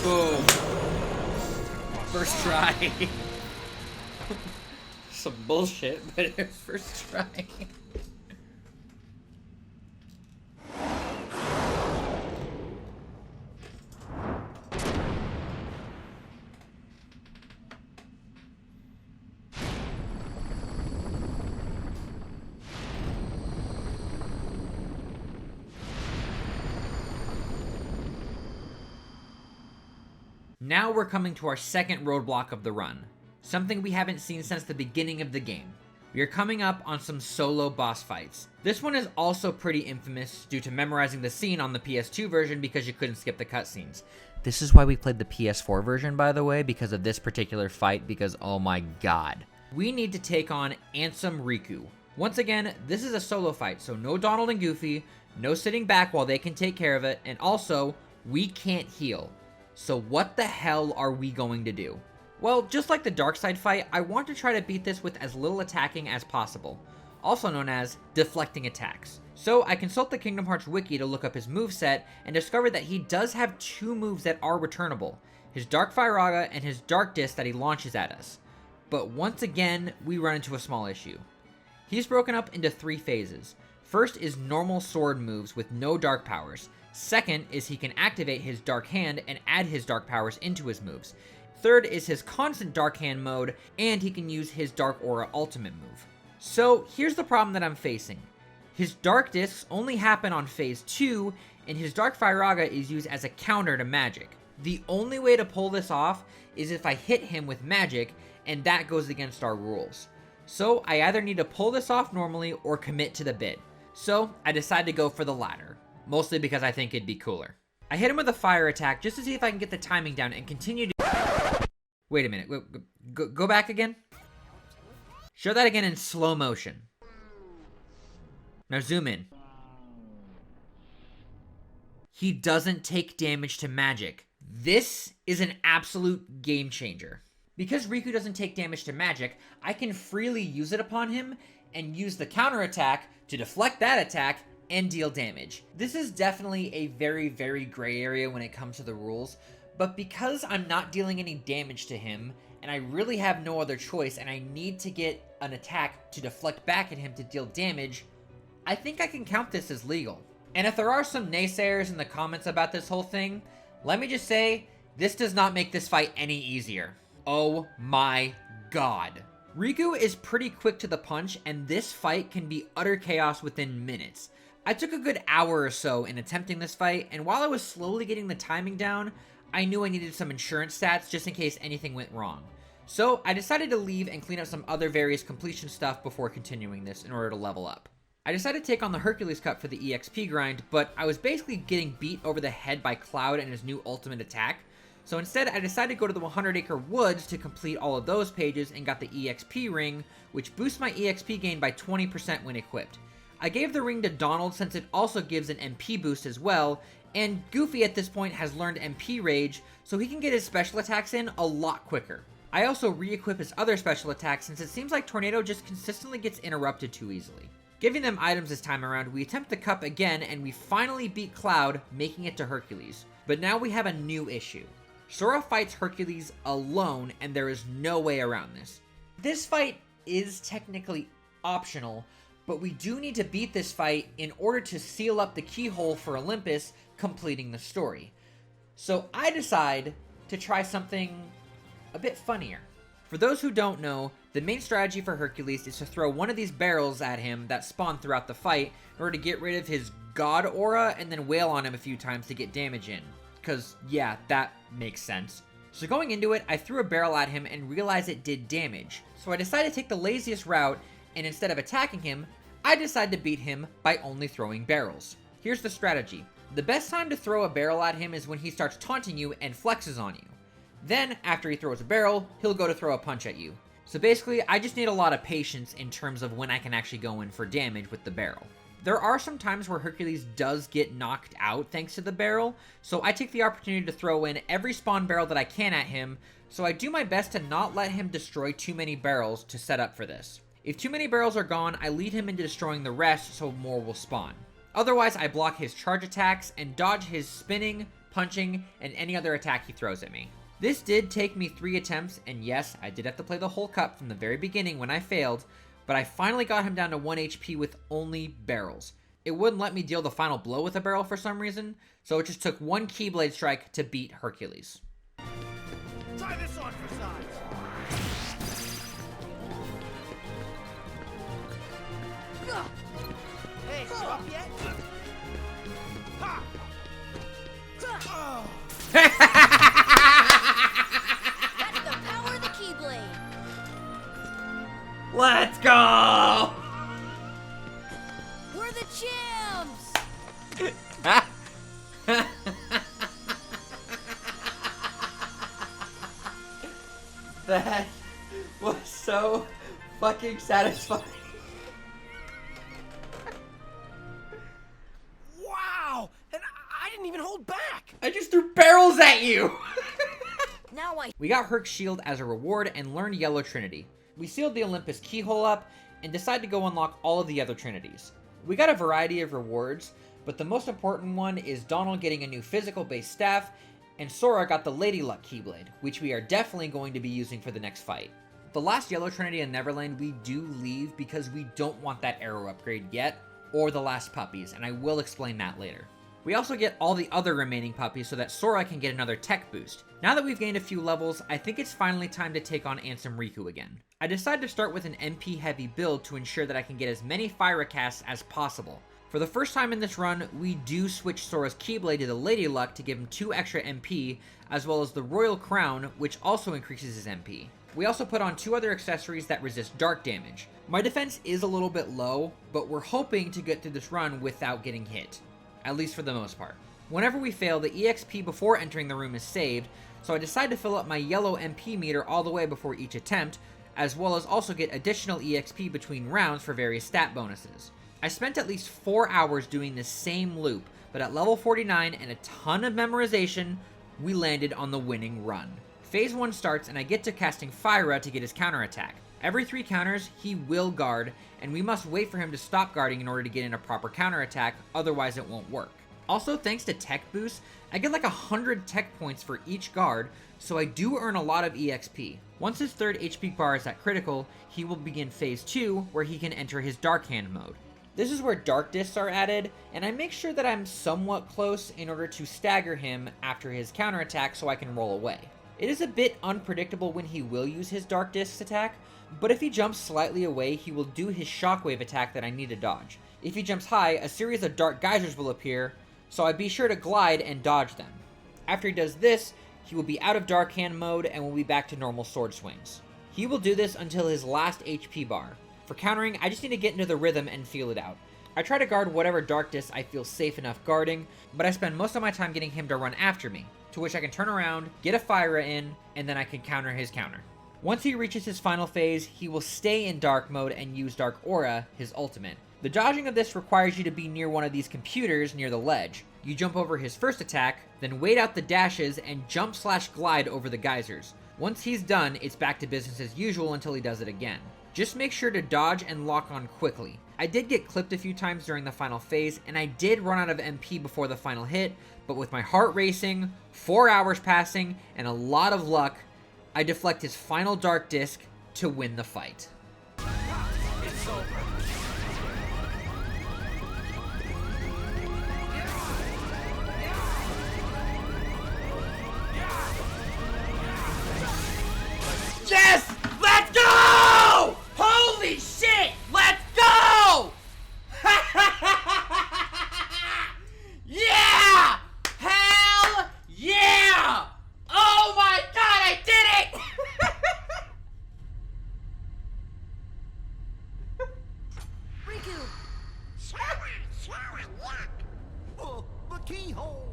Boom. First try. Some bullshit, but first try. Now we're coming to our second roadblock of the run, something we haven't seen since the beginning of the game. We are coming up on some solo boss fights. This one is also pretty infamous due to memorizing the scene on the PS2 version because you couldn't skip the cutscenes. This is why we played the PS4 version, by the way, because of this particular fight, because oh my god. We need to take on Ansem Riku. Once again, this is a solo fight, so no Donald and Goofy, no sitting back while they can take care of it, and also, we can't heal. So what the hell are we going to do? Well, just like the Darkside fight, I want to try to beat this with as little attacking as possible, also known as deflecting attacks. So I consult the Kingdom Hearts wiki to look up his moveset and discovered that he does have two moves that are returnable, his Dark Firaga and his Dark Disc that he launches at us. But once again, we run into a small issue. He's broken up into three phases. First is normal sword moves with no dark powers. Second is he can activate his Dark Hand and add his dark powers into his moves. Third is his constant Dark Hand mode, and he can use his Dark Aura ultimate move. So here's the problem that I'm facing. His Dark Discs only happen on phase 2, and his Dark Firaga is used as a counter to magic. The only way to pull this off is if I hit him with magic, and that goes against our rules. So I either need to pull this off normally or commit to the bid. So I decided to go for the latter. Mostly because I think it'd be cooler. I hit him with a fire attack just to see if I can get the timing down and continue to... Wait a minute. Go back again? Show that again in slow motion. Now zoom in. He doesn't take damage to magic. This is an absolute game changer. Because Riku doesn't take damage to magic, I can freely use it upon him and use the counter attack to deflect that attack and deal damage. This is definitely a very, very gray area when it comes to the rules, but because I'm not dealing any damage to him, and I really have no other choice, and I need to get an attack to deflect back at him to deal damage, I think I can count this as legal. And if there are some naysayers in the comments about this whole thing, let me just say, this does not make this fight any easier. Oh my god. Riku is pretty quick to the punch, and this fight can be utter chaos within minutes. I took a good hour or so in attempting this fight, and while I was slowly getting the timing down, I knew I needed some insurance stats just in case anything went wrong. So I decided to leave and clean up some other various completion stuff before continuing this in order to level up. I decided to take on the Hercules Cup for the EXP grind, but I was basically getting beat over the head by Cloud and his new ultimate attack. So instead, I decided to go to the 100 Acre Woods to complete all of those pages and got the EXP ring, which boosts my EXP gain by 20% when equipped. I gave the ring to Donald since it also gives an MP boost as well, and Goofy at this point has learned MP Rage, so he can get his special attacks in a lot quicker. I also re-equip his other special attacks since it seems like Tornado just consistently gets interrupted too easily. Giving them items this time around, we attempt the cup again and we finally beat Cloud, making it to Hercules. But now we have a new issue. Sora fights Hercules alone and there is no way around this. This fight is technically optional, but we do need to beat this fight in order to seal up the keyhole for Olympus, completing the story. So I decide to try something a bit funnier. For those who don't know, the main strategy for Hercules is to throw one of these barrels at him that spawn throughout the fight in order to get rid of his god aura and then wail on him a few times to get damage in. Cause yeah, that makes sense. So going into it, I threw a barrel at him and realized it did damage. So I decided to take the laziest route, and instead of attacking him, I decided to beat him by only throwing barrels. Here's the strategy. The best time to throw a barrel at him is when he starts taunting you and flexes on you. Then, after he throws a barrel, he'll go to throw a punch at you. So basically, I just need a lot of patience in terms of when I can actually go in for damage with the barrel. There are some times where Hercules does get knocked out thanks to the barrel, so I take the opportunity to throw in every spawn barrel that I can at him, so I do my best to not let him destroy too many barrels to set up for this. If too many barrels are gone, I lead him into destroying the rest so more will spawn. Otherwise, I block his charge attacks and dodge his spinning, punching, and any other attack he throws at me. This did take me 3 attempts, and yes, I did have to play the whole cup from the very beginning when I failed, but I finally got him down to 1 HP with only barrels. It wouldn't let me deal the final blow with a barrel for some reason, so it just took 1 Keyblade strike to beat Hercules. Try this on for size. Hey, you up yet? Ha! That's the power of the Keyblade. Let's go! We're the champs. That was so fucking satisfying. Wow! And I didn't even hold back! I just threw barrels at you! Now We got Herc's shield as a reward and learned Yellow Trinity. We sealed the Olympus keyhole up and decided to go unlock all of the other Trinities. We got a variety of rewards, but the most important one is Donald getting a new physical-based staff, and Sora got the Lady Luck Keyblade, which we are definitely going to be using for the next fight. The last Yellow Trinity in Neverland we do leave because we don't want that arrow upgrade yet, or the last puppies, and I will explain that later. We also get all the other remaining puppies so that Sora can get another tech boost. Now that we've gained a few levels, I think it's finally time to take on Ansem Riku again. I decided to start with an MP heavy build to ensure that I can get as many fire casts as possible. For the first time in this run, we do switch Sora's Keyblade to the Lady Luck to give him 2 extra MP, as well as the Royal Crown, which also increases his MP. We also put on 2 other accessories that resist dark damage. My defense is a little bit low, but we're hoping to get through this run without getting hit. At least for the most part. Whenever we fail, the EXP before entering the room is saved, so I decide to fill up my yellow MP meter all the way before each attempt, as well as also get additional EXP between rounds for various stat bonuses. I spent at least 4 hours doing this same loop, but at level 49 and a ton of memorization, we landed on the winning run. Phase 1 starts and I get to casting Fyra to get his counterattack. Every 3 counters, he will guard, and we must wait for him to stop guarding in order to get in a proper counterattack, otherwise it won't work. Also, thanks to tech boost, I get like 100 tech points for each guard, so I do earn a lot of EXP. Once his 3rd HP bar is at critical, he will begin phase 2, where he can enter his Dark Hand mode. This is where Dark Discs are added, and I make sure that I'm somewhat close in order to stagger him after his counterattack so I can roll away. It is a bit unpredictable when he will use his Dark Discs attack, but if he jumps slightly away, he will do his Shockwave attack that I need to dodge. If he jumps high, a series of Dark Geysers will appear, so I'd be sure to glide and dodge them. After he does this, he will be out of Dark Hand mode and will be back to normal sword swings. He will do this until his last HP bar. For countering, I just need to get into the rhythm and feel it out. I try to guard whatever dark disc I feel safe enough guarding, but I spend most of my time getting him to run after me, to which I can turn around, get a fire in, and then I can counter his counter. Once he reaches his final phase, he will stay in dark mode and use Dark Aura, his ultimate. The dodging of this requires you to be near one of these computers near the ledge. You jump over his first attack, then wait out the dashes and jump/glide over the geysers. Once he's done, it's back to business as usual until he does it again. Just make sure to dodge and lock on quickly. I did get clipped a few times during the final phase, and I did run out of MP before the final hit, but with my heart racing, 4 hours passing, and a lot of luck, I deflect his final dark disc to win the fight. It's over. Yes! Let's go! Holy shit! Let's go! Yeah! Hell yeah! Oh my god, I did it! Riku! The keyhole.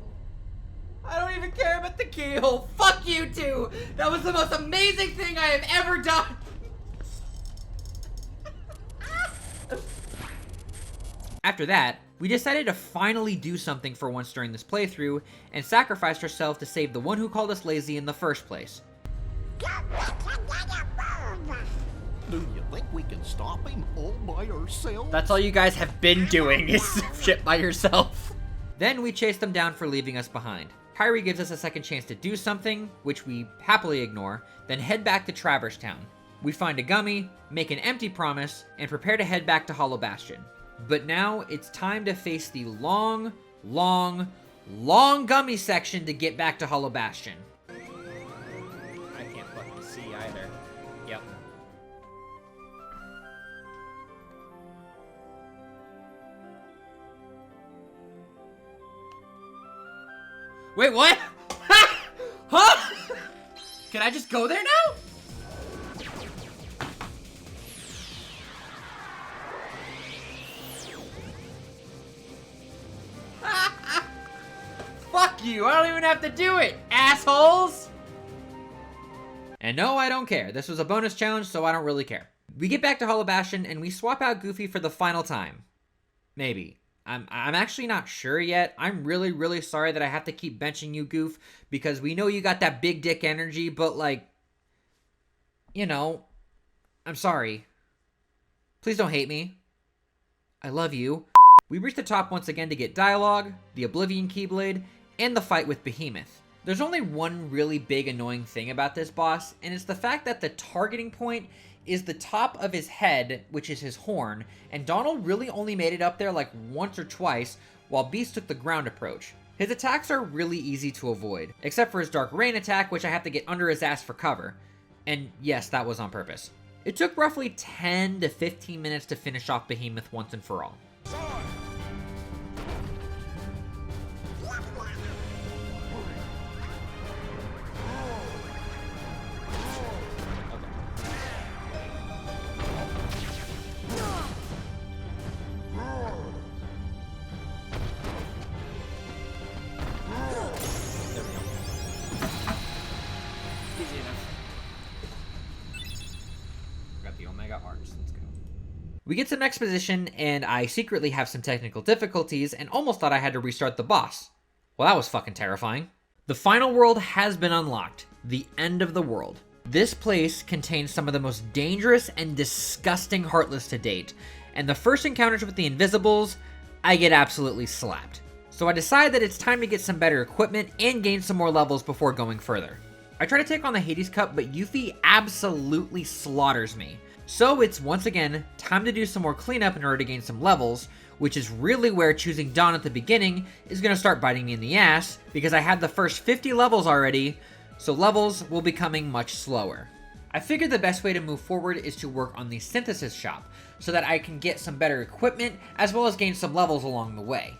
I don't even care about the keyhole. Fuck you two! That was the most amazing thing I have ever done! After that, we decided to finally do something for once during this playthrough, and sacrificed ourselves to save the one who called us lazy in the first place. Do you think we can stop him all by ourselves? That's all you guys have been doing, is shit by yourself. Then we chased them down for leaving us behind. Kyrie gives us a second chance to do something, which we happily ignore, then head back to Traverse Town. We find a gummy, make an empty promise, and prepare to head back to Hollow Bastion. But now it's time to face the long gummy section to get back to Hollow Bastion. I can't fucking see either. Yep. Wait, what? Huh? Can I just go there now? Fuck you, I don't even have to do it, assholes! And no, I don't care. This was a bonus challenge, so I don't really care. We get back to Hollow Bastion, and we swap out Goofy for the final time. Maybe. I'm actually not sure yet. I'm really sorry that I have to keep benching you, Goof, because we know you got that big dick energy, but like, you know, I'm sorry. Please don't hate me. I love you. We reach the top once again to get dialogue, the Oblivion Keyblade, and the fight with Behemoth. There's only one really big annoying thing about this boss, and it's the fact that the targeting point is the top of his head, which is his horn, and Donald really only made it up there like once or twice, while Beast took the ground approach. His attacks are really easy to avoid, except for his Dark Rain attack, which I have to get under his ass for cover. And yes, that was on purpose. It took roughly 10 to 15 minutes to finish off Behemoth once and for all. We get some exposition, and I secretly have some technical difficulties and almost thought I had to restart the boss. Well, that was fucking terrifying. The final world has been unlocked, the end of the world. This place contains some of the most dangerous and disgusting Heartless to date, and the first encounters with the Invisibles, I get absolutely slapped. So I decide that it's time to get some better equipment and gain some more levels before going further. I try to take on the Hades Cup, but Yuffie absolutely slaughters me. So it's once again time to do some more cleanup in order to gain some levels, which is really where choosing Dawn at the beginning is going to start biting me in the ass, because I had the first 50 levels already, so levels will be coming much slower. I figured the best way to move forward is to work on the synthesis shop, so that I can get some better equipment, as well as gain some levels along the way.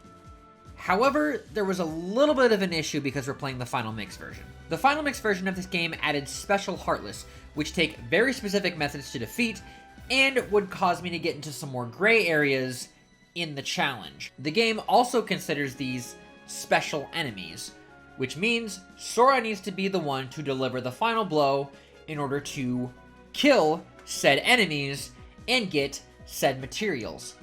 However, there was a little bit of an issue because we're playing the Final Mix version. The Final Mix version of this game added special Heartless, which take very specific methods to defeat, and would cause me to get into some more gray areas in the challenge. The game also considers these special enemies, which means Sora needs to be the one to deliver the final blow in order to kill said enemies and get said materials.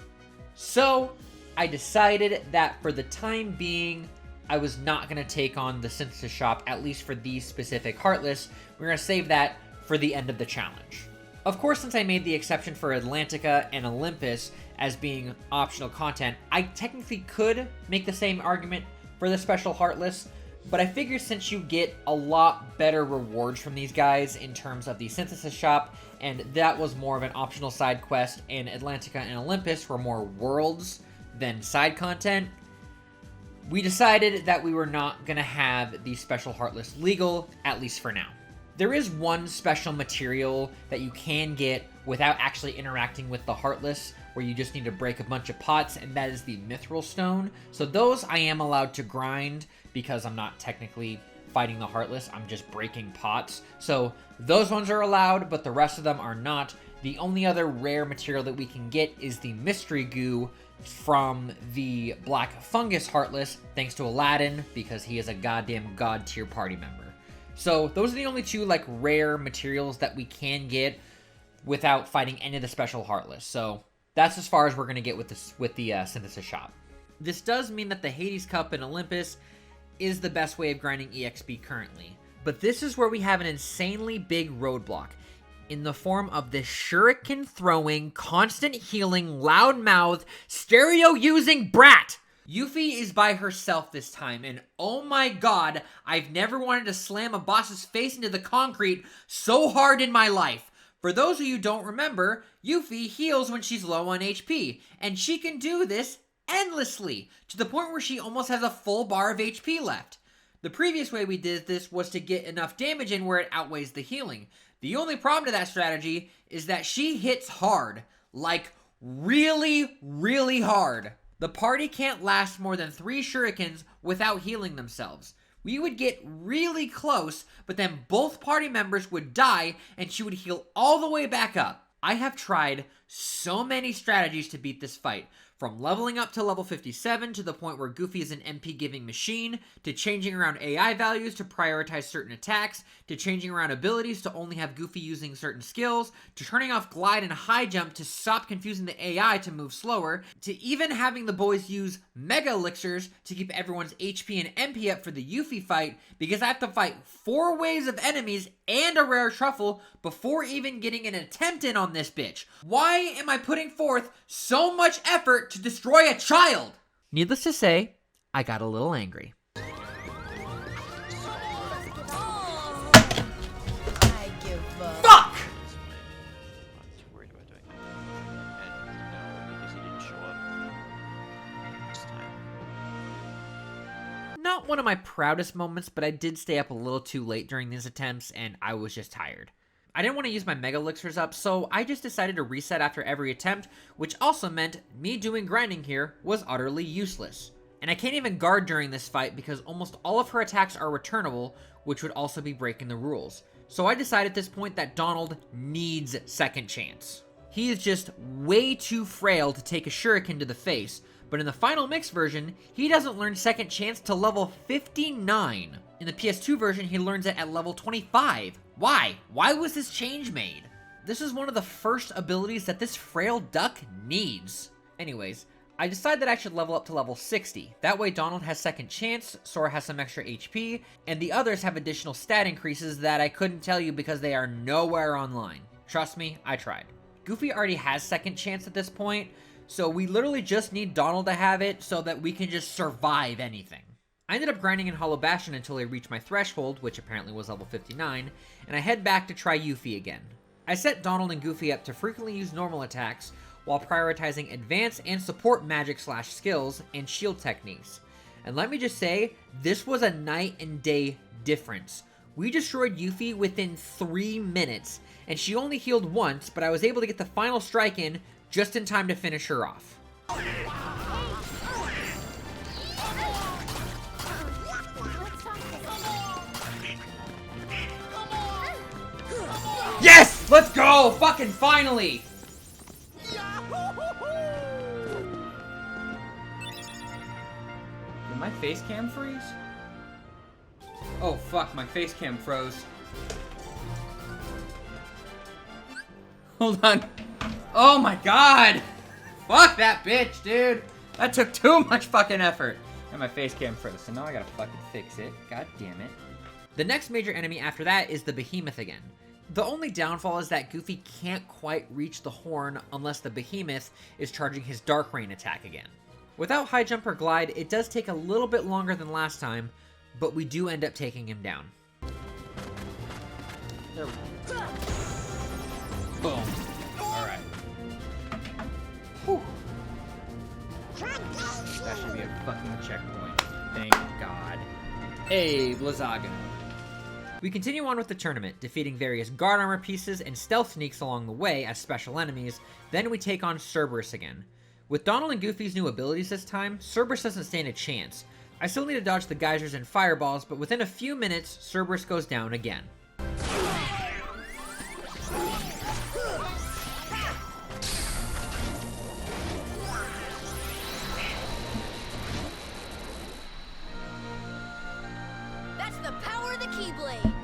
So I decided that for the time being, I was not going to take on the synthesis shop, at least for these specific Heartless. We're going to save that for the end of the challenge. Of course, since I made the exception for Atlantica and Olympus as being optional content, I technically could make the same argument for the special Heartless, but I figured since you get a lot better rewards from these guys in terms of the synthesis shop, and that was more of an optional side quest, and Atlantica and Olympus were more worlds than side content, we decided that we were not going to have the special Heartless legal, at least for now. There is one special material that you can get without actually interacting with the Heartless, where you just need to break a bunch of pots, and that is the Mithril Stone. So those I am allowed to grind because I'm not technically fighting the Heartless, I'm just breaking pots. So those ones are allowed, but the rest of them are not. The only other rare material that we can get is the Mystery Goo from the Black Fungus Heartless, thanks to Aladdin, because he is a goddamn god tier party member. So those are the only two like rare materials that we can get without fighting any of the special Heartless. So that's as far as we're going to get with the synthesis shop. This does mean that the Hades Cup in Olympus is the best way of grinding EXP currently. But this is where we have an insanely big roadblock in the form of this shuriken throwing, constant healing, loudmouth, stereo using brat. Yuffie is by herself this time, and oh my god, I've never wanted to slam a boss's face into the concrete so hard in my life. For those of you who don't remember, Yuffie heals when she's low on HP, and she can do this endlessly, to the point where she almost has a full bar of HP left. The previous way we did this was to get enough damage in where it outweighs the healing. The only problem to that strategy is that she hits hard. Like, really, really hard. The party can't last more than 3 shurikens without healing themselves. We would get really close, but then both party members would die and she would heal all the way back up. I have tried so many strategies to beat this fight. From leveling up to level 57 to the point where Goofy is an MP giving machine, to changing around AI values to prioritize certain attacks, to changing around abilities to only have Goofy using certain skills, to turning off glide and high jump to stop confusing the AI to move slower, to even having the boys use mega elixirs to keep everyone's HP and MP up for the Yuffie fight, because I have to fight 4 waves of enemies and a rare truffle before even getting an attempt in on this bitch. Why am I putting forth so much effort to destroy a child? Needless to say, I got a little angry. I give up. Fuck! Not too worried about doing that. And no, because he didn't show up this time. Not one of my proudest moments, but I did stay up a little too late during these attempts, and I was just tired. I didn't want to use my mega elixirs up, so I just decided to reset after every attempt, which also meant me doing grinding here was utterly useless. And I can't even guard during this fight because almost all of her attacks are returnable, which would also be breaking the rules. So I decided at this point that Donald needs second chance. He is just way too frail to take a shuriken to the face, but in the final mix version, he doesn't learn second chance till level 59. In the PS2 version, he learns it at level 25. Why? Why was this change made? This is one of the first abilities that this frail duck needs. Anyways, I decided that I should level up to level 60. That way Donald has second chance, Sora has some extra HP, and the others have additional stat increases that I couldn't tell you because they are nowhere online. Trust me, I tried. Goofy already has second chance at this point, so we literally just need Donald to have it so that we can just survive anything. I ended up grinding in Hollow Bastion until I reached my threshold, which apparently was level 59, and I head back to try Yuffie again. I set Donald and Goofy up to frequently use normal attacks, while prioritizing advanced and support magic/skills and shield techniques. And let me just say, this was a night and day difference. We destroyed Yuffie within 3 minutes, and she only healed once, but I was able to get the final strike in just in time to finish her off. Yes! Let's go! Fucking finally! Did my face cam freeze? Oh fuck, my face cam froze. Hold on. Oh my god! Fuck that bitch, dude! That took too much fucking effort. And my face cam froze, so now I gotta fucking fix it. God damn it. The next major enemy after that is the Behemoth again. The only downfall is that Goofy can't quite reach the horn unless the Behemoth is charging his Dark Rain attack again. Without high jump or glide, it does take a little bit longer than last time, but we do end up taking him down. There we go. Boom. Alright. Whew. That should be a fucking checkpoint. Thank God. Hey, Blizzaga. We continue on with the tournament, defeating various guard armor pieces and stealth sneaks along the way as special enemies, then we take on Cerberus again. With Donald and Goofy's new abilities this time, Cerberus doesn't stand a chance. I still need to dodge the geysers and fireballs, but within a few minutes, Cerberus goes down again. That's the power of the Keyblade.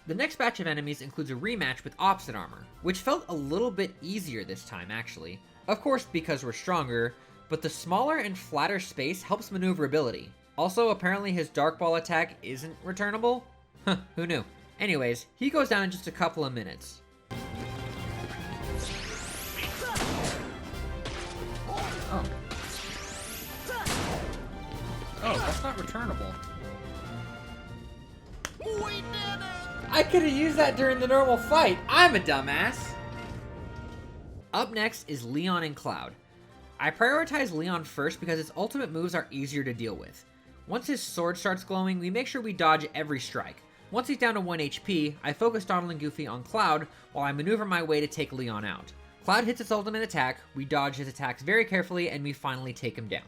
The next batch of enemies includes a rematch with opposite armor, which felt a little bit easier this time actually. Of course because we're stronger, but the smaller and flatter space helps maneuverability. Also, apparently his Dark Ball attack isn't returnable? Huh, who knew? Anyways, he goes down in just a couple of minutes. Oh. Oh, that's not returnable. We did it! I could have used that during the normal fight. I'm a dumbass. Up next is Leon and Cloud. I prioritize Leon first because his ultimate moves are easier to deal with. Once his sword starts glowing, we make sure we dodge every strike. Once he's down to 1 HP, I focus Donald and Goofy on Cloud while I maneuver my way to take Leon out. Cloud hits its ultimate attack, we dodge his attacks very carefully, and we finally take him down.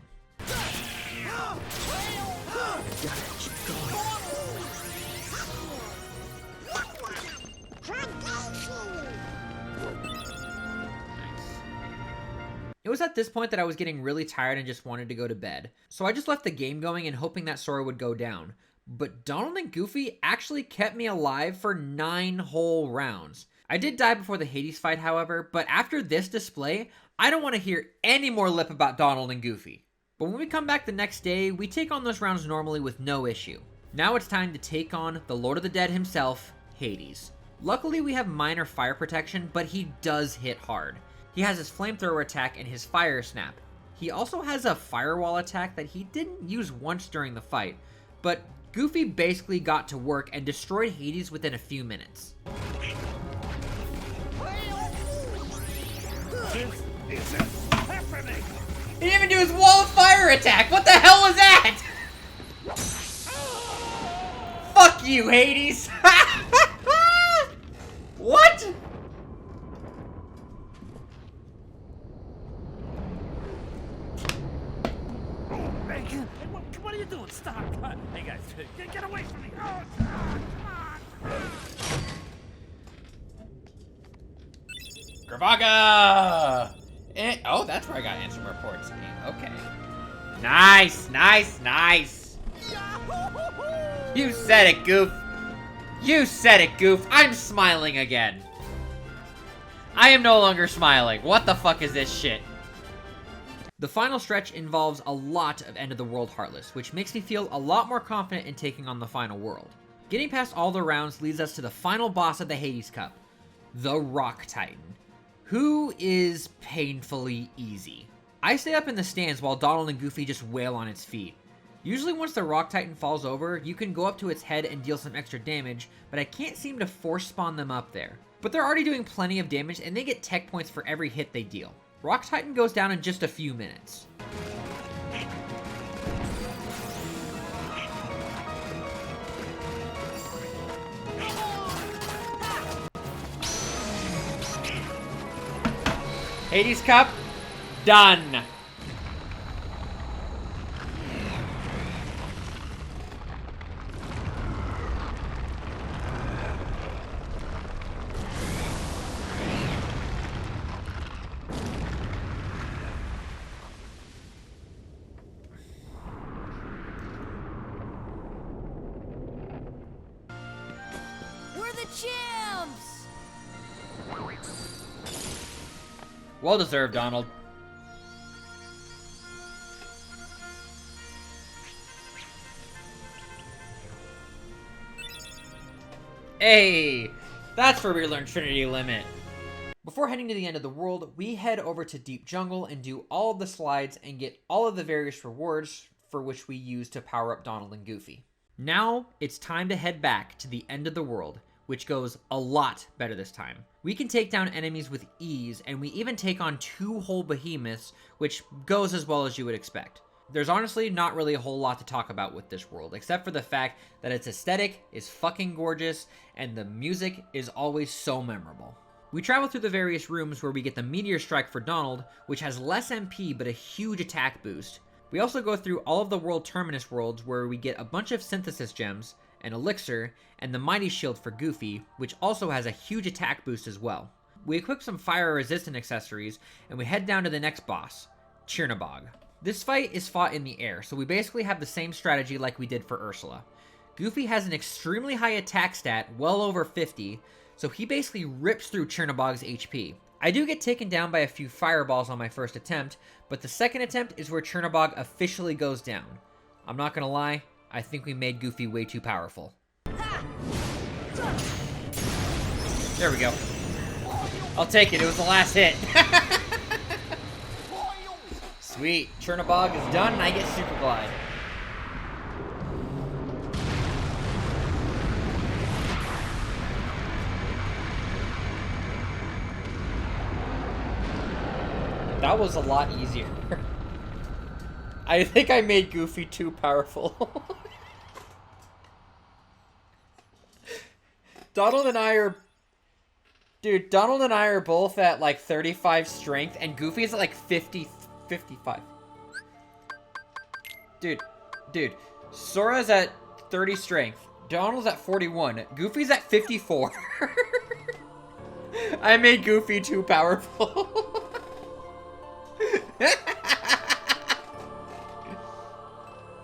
It was at this point that I was getting really tired and just wanted to go to bed. So I just left the game going and hoping that Sora would go down. But Donald and Goofy actually kept me alive for 9 whole rounds. I did die before the Hades fight, however, but after this display, I don't want to hear any more lip about Donald and Goofy. But when we come back the next day, we take on those rounds normally with no issue. Now it's time to take on the Lord of the Dead himself, Hades. Luckily we have minor fire protection, but he does hit hard. He has his flamethrower attack and his fire snap. He also has a firewall attack that he didn't use once during the fight, but Goofy basically got to work and destroyed Hades within a few minutes. This is happening! He didn't even do his wall of fire attack! What the hell was that? Fuck you, Hades! What? What are you doing? Stop! Hey guys, get away from me! Oh, come on! Gravaga! Oh, that's where I got Ansem reports. Okay. Nice, nice, nice. You said it, Goof. You said it, Goof. I'm smiling again. I am no longer smiling. What the fuck is this shit? The final stretch involves a lot of end-of-the-world Heartless, which makes me feel a lot more confident in taking on the final world. Getting past all the rounds leads us to the final boss of the Hades Cup, the Rock Titan, who is painfully easy. I stay up in the stands while Donald and Goofy just wail on its feet. Usually once the Rock Titan falls over, you can go up to its head and deal some extra damage, but I can't seem to force spawn them up there. But they're already doing plenty of damage and they get tech points for every hit they deal. Rock Titan goes down in just a few minutes. Hades Cup, done. Champs! Well deserved, Donald. Hey! That's where we learn Trinity Limit. Before heading to the end of the world, we head over to Deep Jungle and do all of the slides and get all of the various rewards for which we use to power up Donald and Goofy. Now, it's time to head back to the end of the world, which goes a lot better this time. We can take down enemies with ease, and we even take on 2 whole behemoths, which goes as well as you would expect. There's honestly not really a whole lot to talk about with this world, except for the fact that its aesthetic is fucking gorgeous, and the music is always so memorable. We travel through the various rooms where we get the Meteor Strike for Donald, which has less MP but a huge attack boost. We also go through all of the World Terminus worlds where we get a bunch of Synthesis Gems, an Elixir, and the Mighty Shield for Goofy, which also has a huge attack boost as well. We equip some fire-resistant accessories, and we head down to the next boss, Chernabog. This fight is fought in the air, so we basically have the same strategy like we did for Ursula. Goofy has an extremely high attack stat, well over 50, so he basically rips through Chernabog's HP. I do get taken down by a few fireballs on my first attempt, but the second attempt is where Chernabog officially goes down. I'm not gonna lie, I think we made Goofy way too powerful. There we go. I'll take it, it was the last hit. Sweet, Chernabog is done and I get Super Glide. That was a lot easier. I think I made Goofy too powerful. Donald and I are... Dude, Donald and I are both at like 35 strength and Goofy's at like 55. Dude. Sora's at 30 strength. Donald's at 41. Goofy's at 54. I made Goofy too powerful.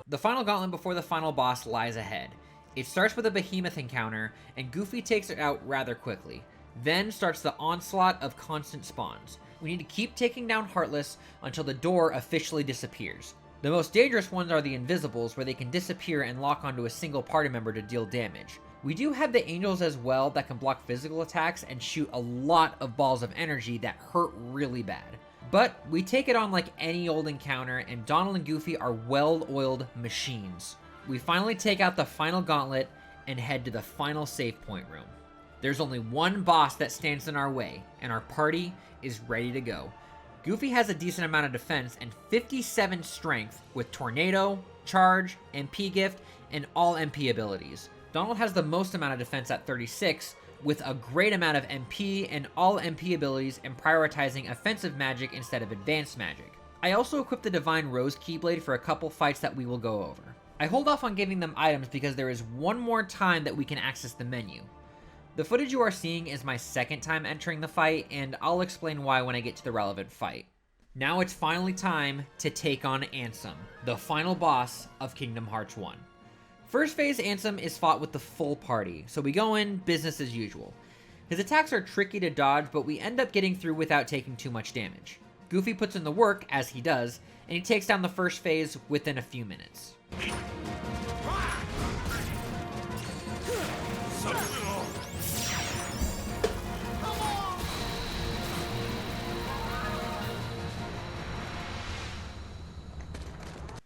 The final gauntlet before the final boss lies ahead. It starts with a behemoth encounter, and Goofy takes it out rather quickly. Then starts the onslaught of constant spawns. We need to keep taking down Heartless until the door officially disappears. The most dangerous ones are the Invisibles, where they can disappear and lock onto a single party member to deal damage. We do have the Angels as well that can block physical attacks and shoot a lot of balls of energy that hurt really bad. But we take it on like any old encounter, and Donald and Goofy are well-oiled machines. We finally take out the final gauntlet and head to the final save point room. There's only one boss that stands in our way, and our party is ready to go. Goofy has a decent amount of defense and 57 strength with Tornado, Charge, MP Gift, and all MP abilities. Donald has the most amount of defense at 36, with a great amount of MP and all MP abilities and prioritizing offensive magic instead of advanced magic. I also equipped the Divine Rose Keyblade for a couple fights that we will go over. I hold off on giving them items because there is one more time that we can access the menu. The footage you are seeing is my second time entering the fight, and I'll explain why when I get to the relevant fight. Now it's finally time to take on Ansem, the final boss of Kingdom Hearts 1. First phase Ansem is fought with the full party, so we go in business as usual. His attacks are tricky to dodge, but we end up getting through without taking too much damage. Goofy puts in the work, as he does, and he takes down the first phase within a few minutes.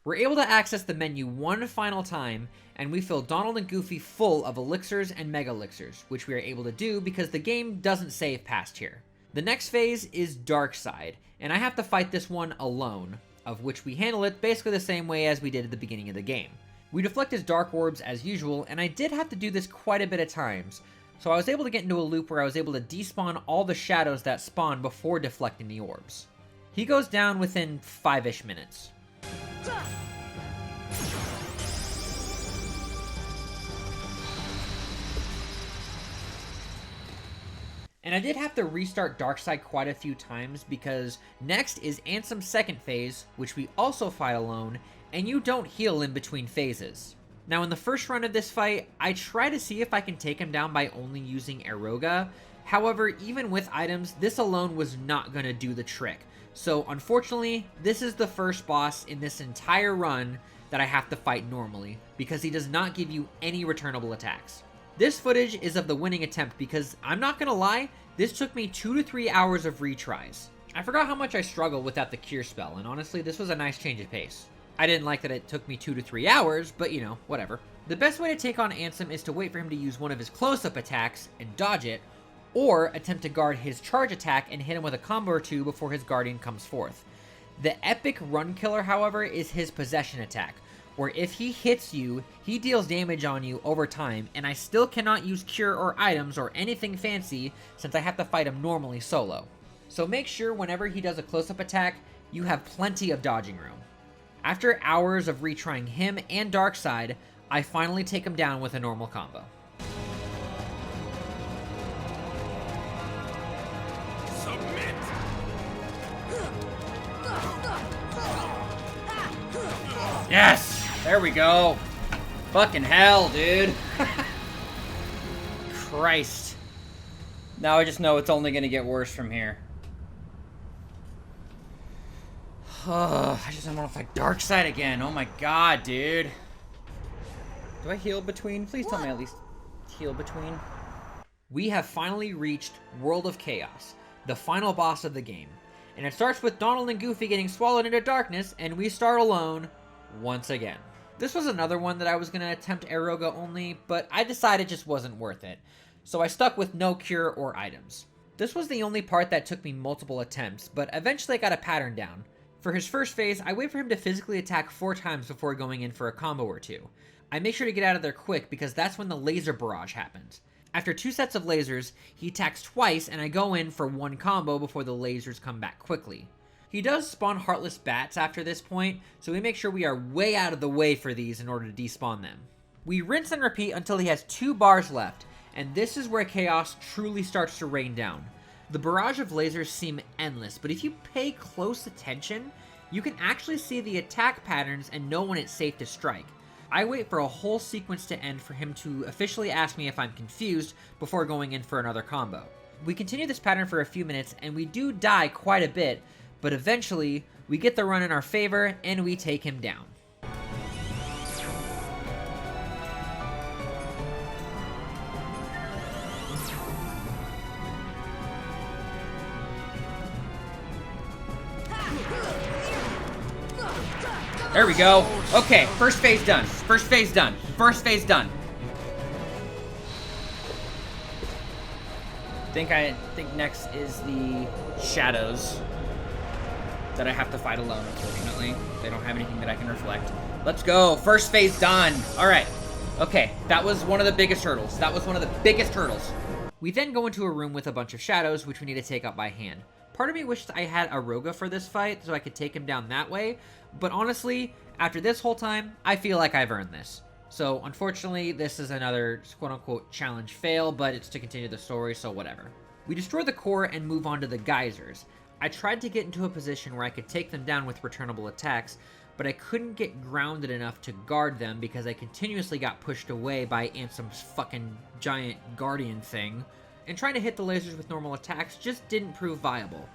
We're able to access the menu one final time, and we fill Donald and Goofy full of elixirs and mega elixirs, which we are able to do because the game doesn't save past here. The next phase is Dark Side, and I have to fight this one alone, of which we handle it basically the same way as we did at the beginning of the game. We deflect his Dark Orbs as usual, and I did have to do this quite a bit of times, so I was able to get into a loop where I was able to despawn all the shadows that spawn before deflecting the orbs. He goes down within 5-ish minutes. And I did have to restart Darkside quite a few times because next is Ansem's second phase, which we also fight alone, and you don't heal in between phases. Now in the first run of this fight, I try to see if I can take him down by only using Aeroga. However, even with items, this alone was not going to do the trick. So unfortunately, this is the first boss in this entire run that I have to fight normally, because he does not give you any returnable attacks. This footage is of the winning attempt because, I'm not gonna lie, this took me 2 to 3 hours of retries. I forgot how much I struggled without the cure spell, and honestly, this was a nice change of pace. I didn't like that it took me 2 to 3 hours, but you know, whatever. The best way to take on Ansem is to wait for him to use one of his close-up attacks and dodge it, or attempt to guard his charge attack and hit him with a combo or two before his guardian comes forth. The epic run killer, however, is his possession attack, where if he hits you, he deals damage on you over time, and I still cannot use cure or items or anything fancy since I have to fight him normally solo. So make sure whenever he does a close-up attack, you have plenty of dodging room. After hours of retrying him and Darkseid, I finally take him down with a normal combo. Yes! There we go. Fucking hell, dude. Christ. Now I just know it's only gonna get worse from here. I just don't want to fight Darkseid again. Oh my god, dude. Do I heal between? Please tell me I at least heal between. We have finally reached World of Chaos, the final boss of the game. And it starts with Donald and Goofy getting swallowed into darkness, and we start alone once again. This was another one that I was going to attempt Aeroga only, but I decided it just wasn't worth it. So I stuck with no cure or items. This was the only part that took me multiple attempts, but eventually I got a pattern down. For his first phase, I wait for him to physically attack 4 times before going in for a combo or 2. I make sure to get out of there quick because that's when the laser barrage happens. After 2 sets of lasers, he attacks twice and I go in for 1 combo before the lasers come back quickly. He does spawn Heartless bats after this point, so we make sure we are way out of the way for these in order to despawn them. We rinse and repeat until he has 2 bars left, and this is where chaos truly starts to rain down. The barrage of lasers seem endless, but if you pay close attention, you can actually see the attack patterns and know when it's safe to strike. I wait for a whole sequence to end for him to officially ask me if I'm confused before going in for another combo. We continue this pattern for a few minutes, and we do die quite a bit, but eventually, we get the run in our favor, and we take him down. There we go. Okay, first phase done. First phase done. First phase done. I think next is the shadows that I have to fight alone, unfortunately. They don't have anything that I can reflect. Let's go. First phase done. All right. Okay, that was one of the biggest hurdles. That was one of the biggest hurdles. We then go into a room with a bunch of shadows, which we need to take out by hand. Part of me wished I had Aeroga for this fight, so I could take him down that way, but honestly, after this whole time, I feel like I've earned this. So, unfortunately, this is another quote-unquote challenge fail, but it's to continue the story, so whatever. We destroy the core and move on to the geysers. I tried to get into a position where I could take them down with returnable attacks, but I couldn't get grounded enough to guard them because I continuously got pushed away by Ansem's fucking giant guardian thing, and trying to hit the lasers with normal attacks just didn't prove viable.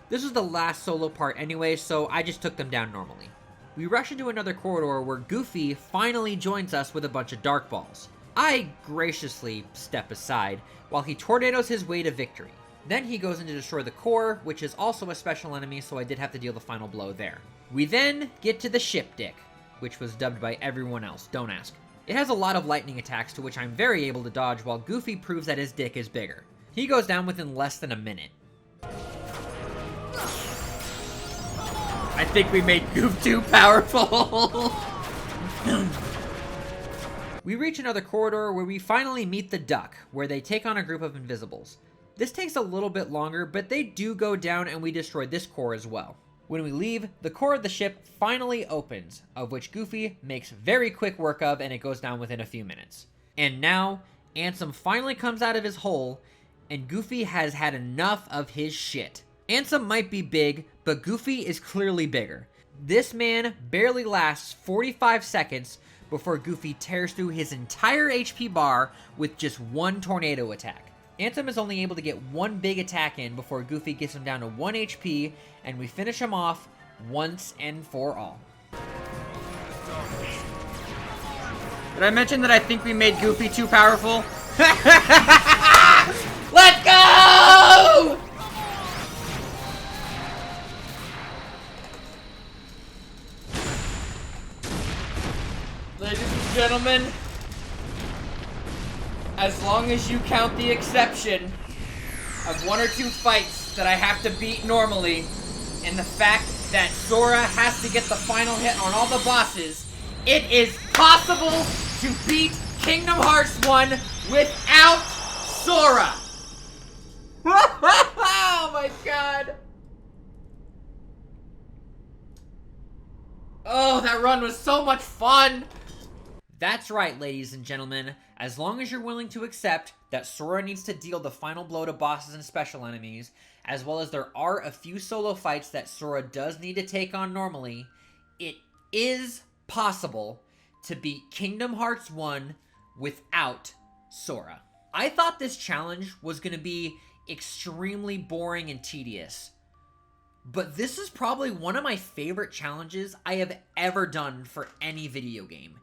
This was the last solo part anyway, so I just took them down normally. We rush into another corridor where Goofy finally joins us with a bunch of dark balls. I graciously step aside while he tornadoes his way to victory. Then he goes in to destroy the core, which is also a special enemy, so I did have to deal the final blow there. We then get to the ship dick, which was dubbed by everyone else, don't ask. It has a lot of lightning attacks to which I'm very able to dodge while Goofy proves that his dick is bigger. He goes down within less than a minute. I think we made Goof too powerful. We reach another corridor where we finally meet the Duck, where they take on a group of Invisibles. This takes a little bit longer, but they do go down and we destroy this core as well. When we leave, the core of the ship finally opens, of which Goofy makes very quick work of, and it goes down within a few minutes. And now, Ansem finally comes out of his hole, and Goofy has had enough of his shit. Ansem might be big, but Goofy is clearly bigger. This man barely lasts 45 seconds before Goofy tears through his entire HP bar with just one tornado attack. Ansem is only able to get one big attack in before Goofy gets him down to 1 HP, and we finish him off once and for all. Did I mention that I think we made Goofy too powerful? Let's go! Ladies and gentlemen, as long as you count the exception of 1 or 2 fights that I have to beat normally, and the fact that Sora has to get the final hit on all the bosses, it is possible to beat Kingdom Hearts 1 without Sora! Oh my god! Oh, that run was so much fun! That's right, ladies and gentlemen. As long as you're willing to accept that Sora needs to deal the final blow to bosses and special enemies, as well as there are a few solo fights that Sora does need to take on normally, it is possible to beat Kingdom Hearts 1 without Sora. I thought this challenge was going to be extremely boring and tedious, but this is probably one of my favorite challenges I have ever done for any video game.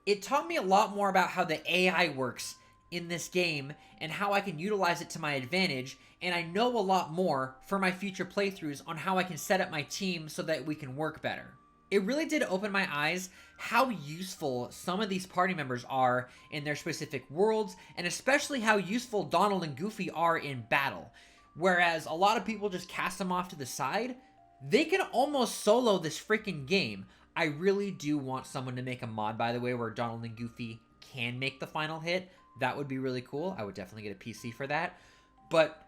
It taught me a lot more about how the AI works in this game and how I can utilize it to my advantage, and I know a lot more for my future playthroughs on how I can set up my team so that we can work better. It really did open my eyes how useful some of these party members are in their specific worlds, and especially how useful Donald and Goofy are in battle. Whereas a lot of people just cast them off to the side, they can almost solo this freaking game. I really do want someone to make a mod, by the way, where Donald and Goofy can make the final hit. That would be really cool. I would definitely get a PC for that. But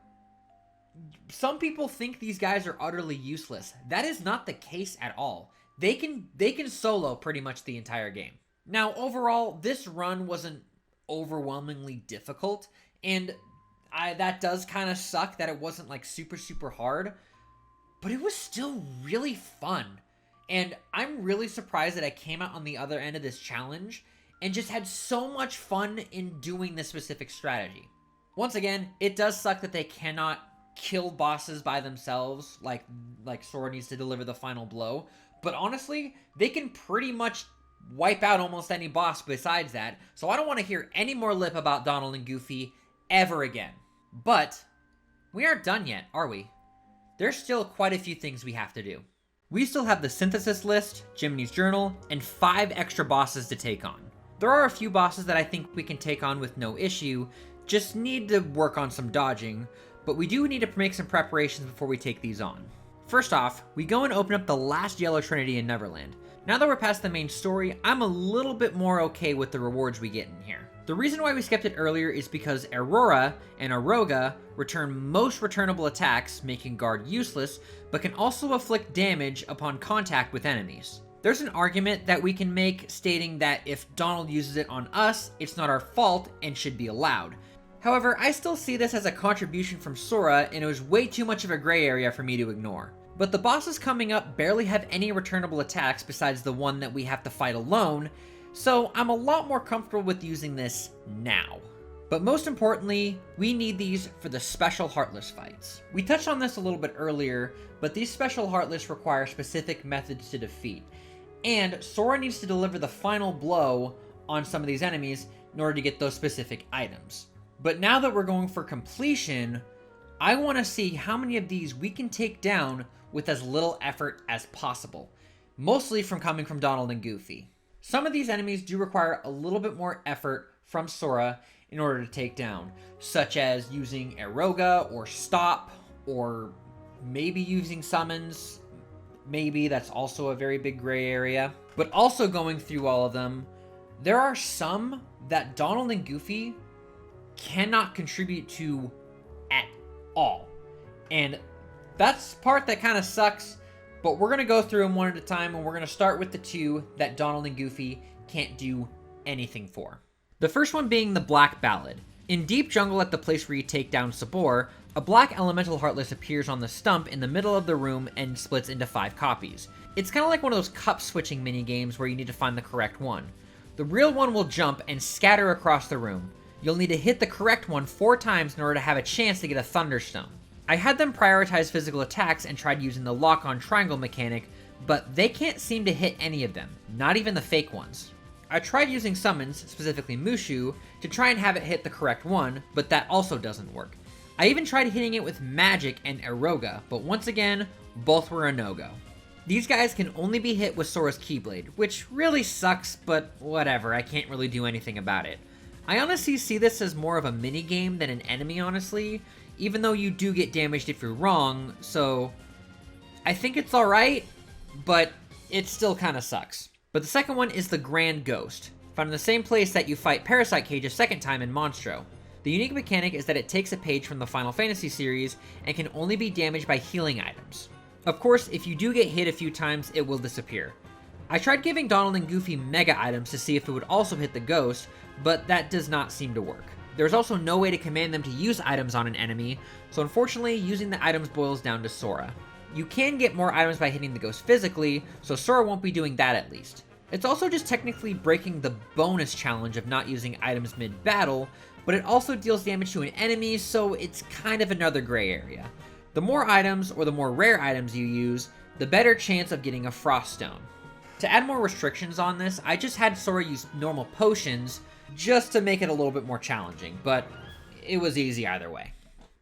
some people think these guys are utterly useless. That is not the case at all. They can solo pretty much the entire game. Now, overall, this run wasn't overwhelmingly difficult, and that does kind of suck that it wasn't like super hard, but it was still really fun. And I'm really surprised that I came out on the other end of this challenge and just had so much fun in doing this specific strategy. Once again, it does suck that they cannot kill bosses by themselves, like Sora needs to deliver the final blow. But honestly, they can pretty much wipe out almost any boss besides that, so I don't want to hear any more lip about Donald and Goofy ever again. But we aren't done yet, are we? There's still quite a few things we have to do. We still have the synthesis list, Jiminy's journal, and 5 extra bosses to take on. There are a few bosses that I think we can take on with no issue, just need to work on some dodging, but we do need to make some preparations before we take these on. First off, we go and open up the last Yellow Trinity in Neverland. Now that we're past the main story, I'm a little bit more okay with the rewards we get in here. The reason why we skipped it earlier is because Aurora and Aroga return most returnable attacks, making Guard useless, but can also afflict damage upon contact with enemies. There's an argument that we can make stating that if Donald uses it on us, it's not our fault and should be allowed. However, I still see this as a contribution from Sora, and it was way too much of a gray area for me to ignore. But the bosses coming up barely have any returnable attacks besides the one that we have to fight alone, so I'm a lot more comfortable with using this now. But most importantly, we need these for the special Heartless fights. We touched on this a little bit earlier, but these special Heartless require specific methods to defeat. And Sora needs to deliver the final blow on some of these enemies in order to get those specific items. But now that we're going for completion, I want to see how many of these we can take down with as little effort as possible, mostly from coming from Donald and Goofy. Some of these enemies do require a little bit more effort from Sora in order to take down, such as using Aroga or Stop, or maybe using summons. Maybe that's also a very big gray area. But also going through all of them, there are some that Donald and Goofy cannot contribute to at all. And that's part that kind of sucks, but we're going to go through them one at a time, and we're going to start with the 2 that Donald and Goofy can't do anything for. The first one being the Black Ballad. In Deep Jungle, at the place where you take down Sabor, a black elemental Heartless appears on the stump in the middle of the room and splits into 5 copies. It's kind of like one of those cup switching mini games where you need to find the correct one. The real one will jump and scatter across the room. You'll need to hit the correct one 4 times in order to have a chance to get a Thunderstone. I had them prioritize physical attacks and tried using the lock-on triangle mechanic, but they can't seem to hit any of them, not even the fake ones. I tried using summons, specifically Mushu, to try and have it hit the correct one, but that also doesn't work. I even tried hitting it with Magic and Eroga, but once again, both were a no-go. These guys can only be hit with Sora's Keyblade, which really sucks, but whatever, I can't really do anything about it. I honestly see this as more of a mini-game than an enemy, honestly, even though you do get damaged if you're wrong, so I think it's alright, but it still kinda sucks. But the second one is the Grand Ghost, found in the same place that you fight Parasite Cage a second time in Monstro. The unique mechanic is that it takes a page from the Final Fantasy series and can only be damaged by healing items. Of course, if you do get hit a few times, it will disappear. I tried giving Donald and Goofy Mega items to see if it would also hit the Ghost, but that does not seem to work. There's also no way to command them to use items on an enemy, so unfortunately using the items boils down to Sora. You can get more items by hitting the Ghost physically, so Sora won't be doing that at least. It's also just technically breaking the bonus challenge of not using items mid-battle, but it also deals damage to an enemy, so it's kind of another gray area. The more items, or the more rare items you use, the better chance of getting a Frost Stone. To add more restrictions on this, I just had Sora use normal potions, just to make it a little bit more challenging, but it was easy either way.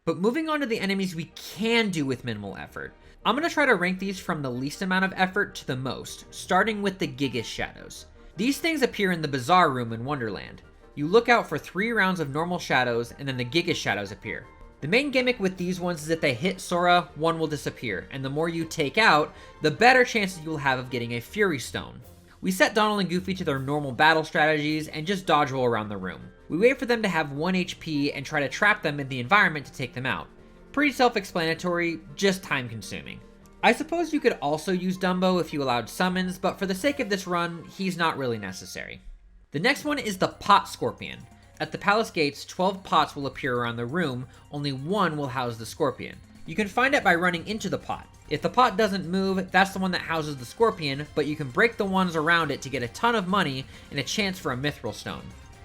But moving on to the enemies we can do with minimal effort. I'm going to try to rank these from the least amount of effort to the most, starting with the Gigas Shadows. These things appear in the Bazaar Room in Wonderland. You look out for 3 rounds of normal shadows, and then the Gigas Shadows appear. The main gimmick with these ones is if they hit Sora, one will disappear, and the more you take out, the better chances you'll have of getting a Fury Stone. We set Donald and Goofy to their normal battle strategies and just dodge roll around the room. We wait for them to have 1 HP and try to trap them in the environment to take them out. Pretty self-explanatory, just time-consuming. I suppose you could also use Dumbo if you allowed summons, but for the sake of this run, he's not really necessary. The next one is the Pot Scorpion. At the palace gates, 12 pots will appear around the room, only 1 will house the scorpion. You can find it by running into the pot. If the pot doesn't move, that's the one that houses the scorpion, but you can break the ones around it to get a ton of money and a chance for a Mithril Stone.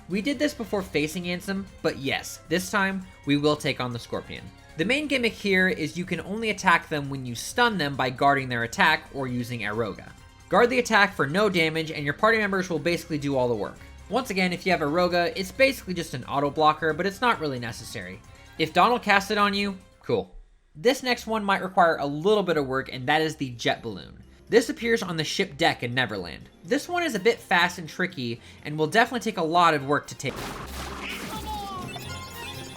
We did this before facing Ansem, but yes, this time, we will take on the scorpion. The main gimmick here is you can only attack them when you stun them by guarding their attack or using Eroga. Guard the attack for no damage and your party members will basically do all the work. Once again, if you have Eroga, it's basically just an auto blocker, but it's not really necessary. If Donald casts it on you, cool. This next one might require a little bit of work, and that is the Jet Balloon. This appears on the ship deck in Neverland. This one is a bit fast and tricky, and will definitely take a lot of work to take.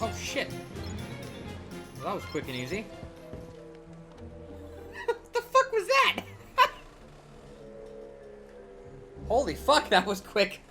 Oh shit. Well, that was quick and easy. What the fuck was that? Holy fuck, that was quick.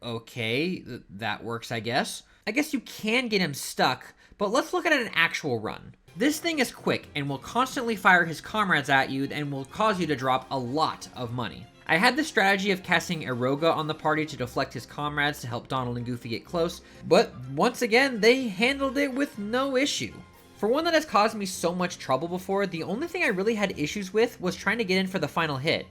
Okay, that works, I guess. I guess you can get him stuck, but let's look at an actual run. This thing is quick and will constantly fire his comrades at you and will cause you to drop a lot of money. I had the strategy of casting Eroga on the party to deflect his comrades to help Donald and Goofy get close, but once again, they handled it with no issue. For one that has caused me so much trouble before, the only thing I really had issues with was trying to get in for the final hit.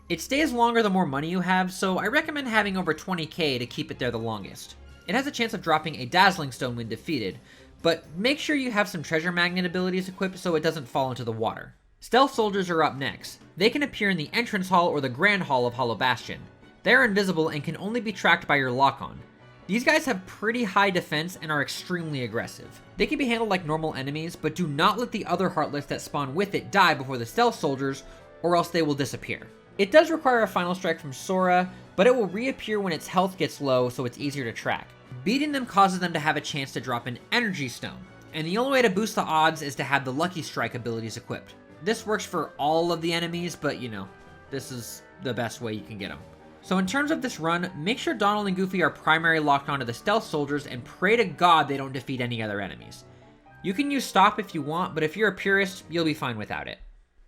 It stays longer the more money you have, so I recommend having over 20k to keep it there the longest. It has a chance of dropping a Dazzling Stone when defeated, but make sure you have some treasure magnet abilities equipped so it doesn't fall into the water. Stealth Soldiers are up next. They can appear in the entrance hall or the grand hall of Hollow Bastion. They are invisible and can only be tracked by your lock-on. These guys have pretty high defense and are extremely aggressive. They can be handled like normal enemies, but do not let the other Heartless that spawn with it die before the Stealth Soldiers, or else they will disappear. It does require a final strike from Sora, but it will reappear when its health gets low, so it's easier to track. Beating them causes them to have a chance to drop an Energy Stone, and the only way to boost the odds is to have the Lucky Strike abilities equipped. This works for all of the enemies, but you know, this is the best way you can get them. So in terms of this run, make sure Donald and Goofy are primary locked onto the Stealth Soldiers and pray to God they don't defeat any other enemies. You can use Stop if you want, but if you're a purist, you'll be fine without it.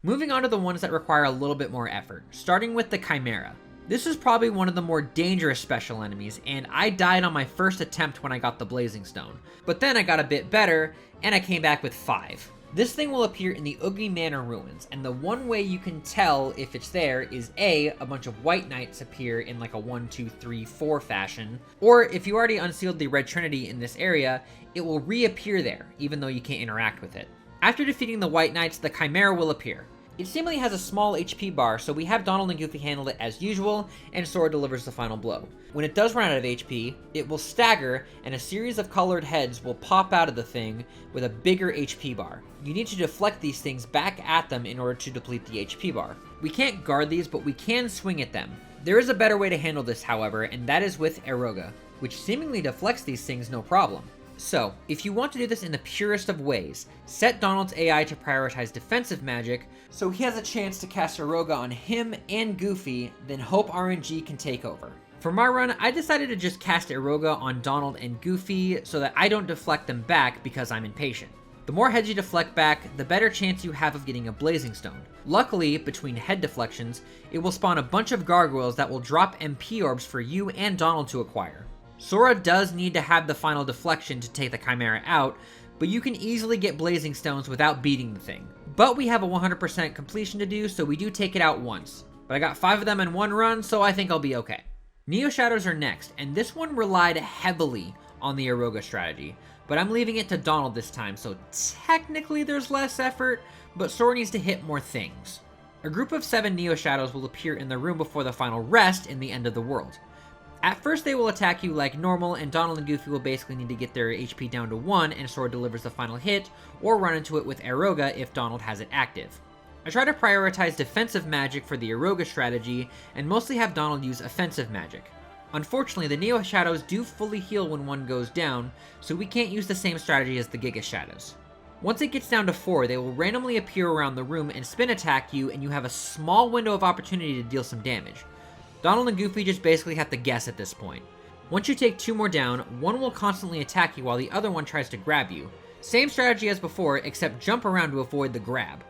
Moving on to the ones that require a little bit more effort, starting with the Chimera. This is probably one of the more dangerous special enemies, and I died on my first attempt when I got the Blazing Stone. But then I got a bit better, and I came back with 5. This thing will appear in the Oogie Manor ruins, and the one way you can tell if it's there is a bunch of white knights appear in like a 1, 2, 3, 4 fashion, or if you already unsealed the Red Trinity in this area, it will reappear there, even though you can't interact with it. After defeating the white knights, the Chimera will appear. It seemingly has a small HP bar, so we have Donald and Goofy handle it as usual, and Sora delivers the final blow. When it does run out of HP, it will stagger, and a series of colored heads will pop out of the thing with a bigger HP bar. You need to deflect these things back at them in order to deplete the HP bar. We can't guard these, but we can swing at them. There is a better way to handle this, however, and that is with Eroga, which seemingly deflects these things no problem. So, if you want to do this in the purest of ways, set Donald's AI to prioritize defensive magic, so he has a chance to cast Eroga on him and Goofy, then hope RNG can take over. For my run, I decided to just cast Eroga on Donald and Goofy so that I don't deflect them back because I'm impatient. The more heads you deflect back, the better chance you have of getting a Blazing Stone. Luckily, between head deflections, it will spawn a bunch of gargoyles that will drop MP orbs for you and Donald to acquire. Sora does need to have the final deflection to take the Chimera out, but you can easily get Blazing Stones without beating the thing. But we have a 100% completion to do, so we do take it out once. But I got 5 of them in one run, so I think I'll be okay. Neo Shadows are next, and this one relied heavily on the Eroga strategy, but I'm leaving it to Donald this time, so technically there's less effort, but Sora needs to hit more things. A group of 7 Neo Shadows will appear in the room before the final rest in the end of the world. At first they will attack you like normal, and Donald and Goofy will basically need to get their HP down to 1 and Sora delivers the final hit, or run into it with Eroga if Donald has it active. I try to prioritize defensive magic for the Eroga strategy, and mostly have Donald use offensive magic. Unfortunately, the Neo Shadows do fully heal when one goes down, so we can't use the same strategy as the Giga Shadows. Once it gets down to 4, they will randomly appear around the room and spin attack you, and you have a small window of opportunity to deal some damage. Donald and Goofy just basically have to guess at this point. Once you take 2 more down, one will constantly attack you while the other one tries to grab you. Same strategy as before, except jump around to avoid the grab.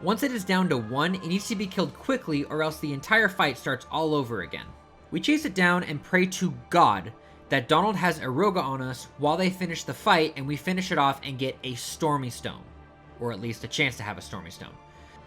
Once it is down to 1, it needs to be killed quickly or else the entire fight starts all over again. We chase it down and pray to God that Donald has Eroga on us while they finish the fight, and we finish it off and get a Stormy Stone. Or at least a chance to have a Stormy Stone.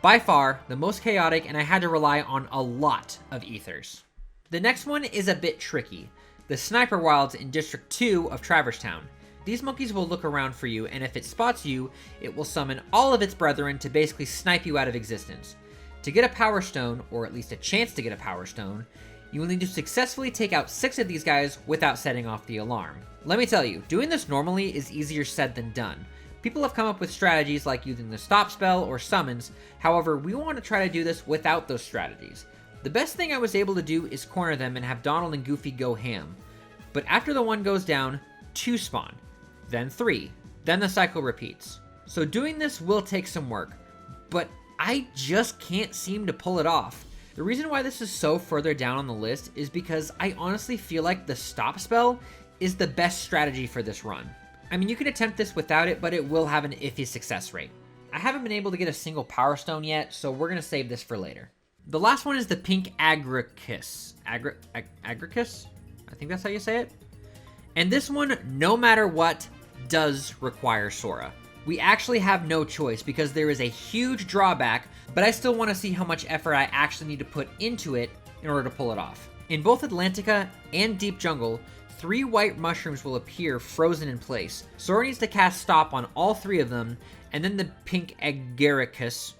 By far, the most chaotic, and I had to rely on a lot of ethers. The next one is a bit tricky. The Sniper Wilds in District 2 of Traverse Town. These monkeys will look around for you, and if it spots you, it will summon all of its brethren to basically snipe you out of existence. To get a Power Stone, or at least a chance to get a Power Stone, you will need to successfully take out 6 of these guys without setting off the alarm. Let me tell you, doing this normally is easier said than done. People have come up with strategies like using the stop spell or summons, however, we want to try to do this without those strategies. The best thing I was able to do is corner them and have Donald and Goofy go ham. But after the 1 goes down, 2 spawn, then 3, then the cycle repeats. So doing this will take some work, but I just can't seem to pull it off. The reason why this is so further down on the list is because I honestly feel like the stop spell is the best strategy for this run. I mean, you can attempt this without it, but it will have an iffy success rate. I haven't been able to get a single Power Stone yet, so we're going to save this for later. The last one is the pink Agricus. Agricus? I think that's how you say it. And this one, no matter what, does require Sora. We actually have no choice because there is a huge drawback, but I still want to see how much effort I actually need to put into it in order to pull it off. In both Atlantica and Deep Jungle, 3 white mushrooms will appear frozen in place. Sora needs to cast Stop on all 3 of them, and then the pink Agaricus,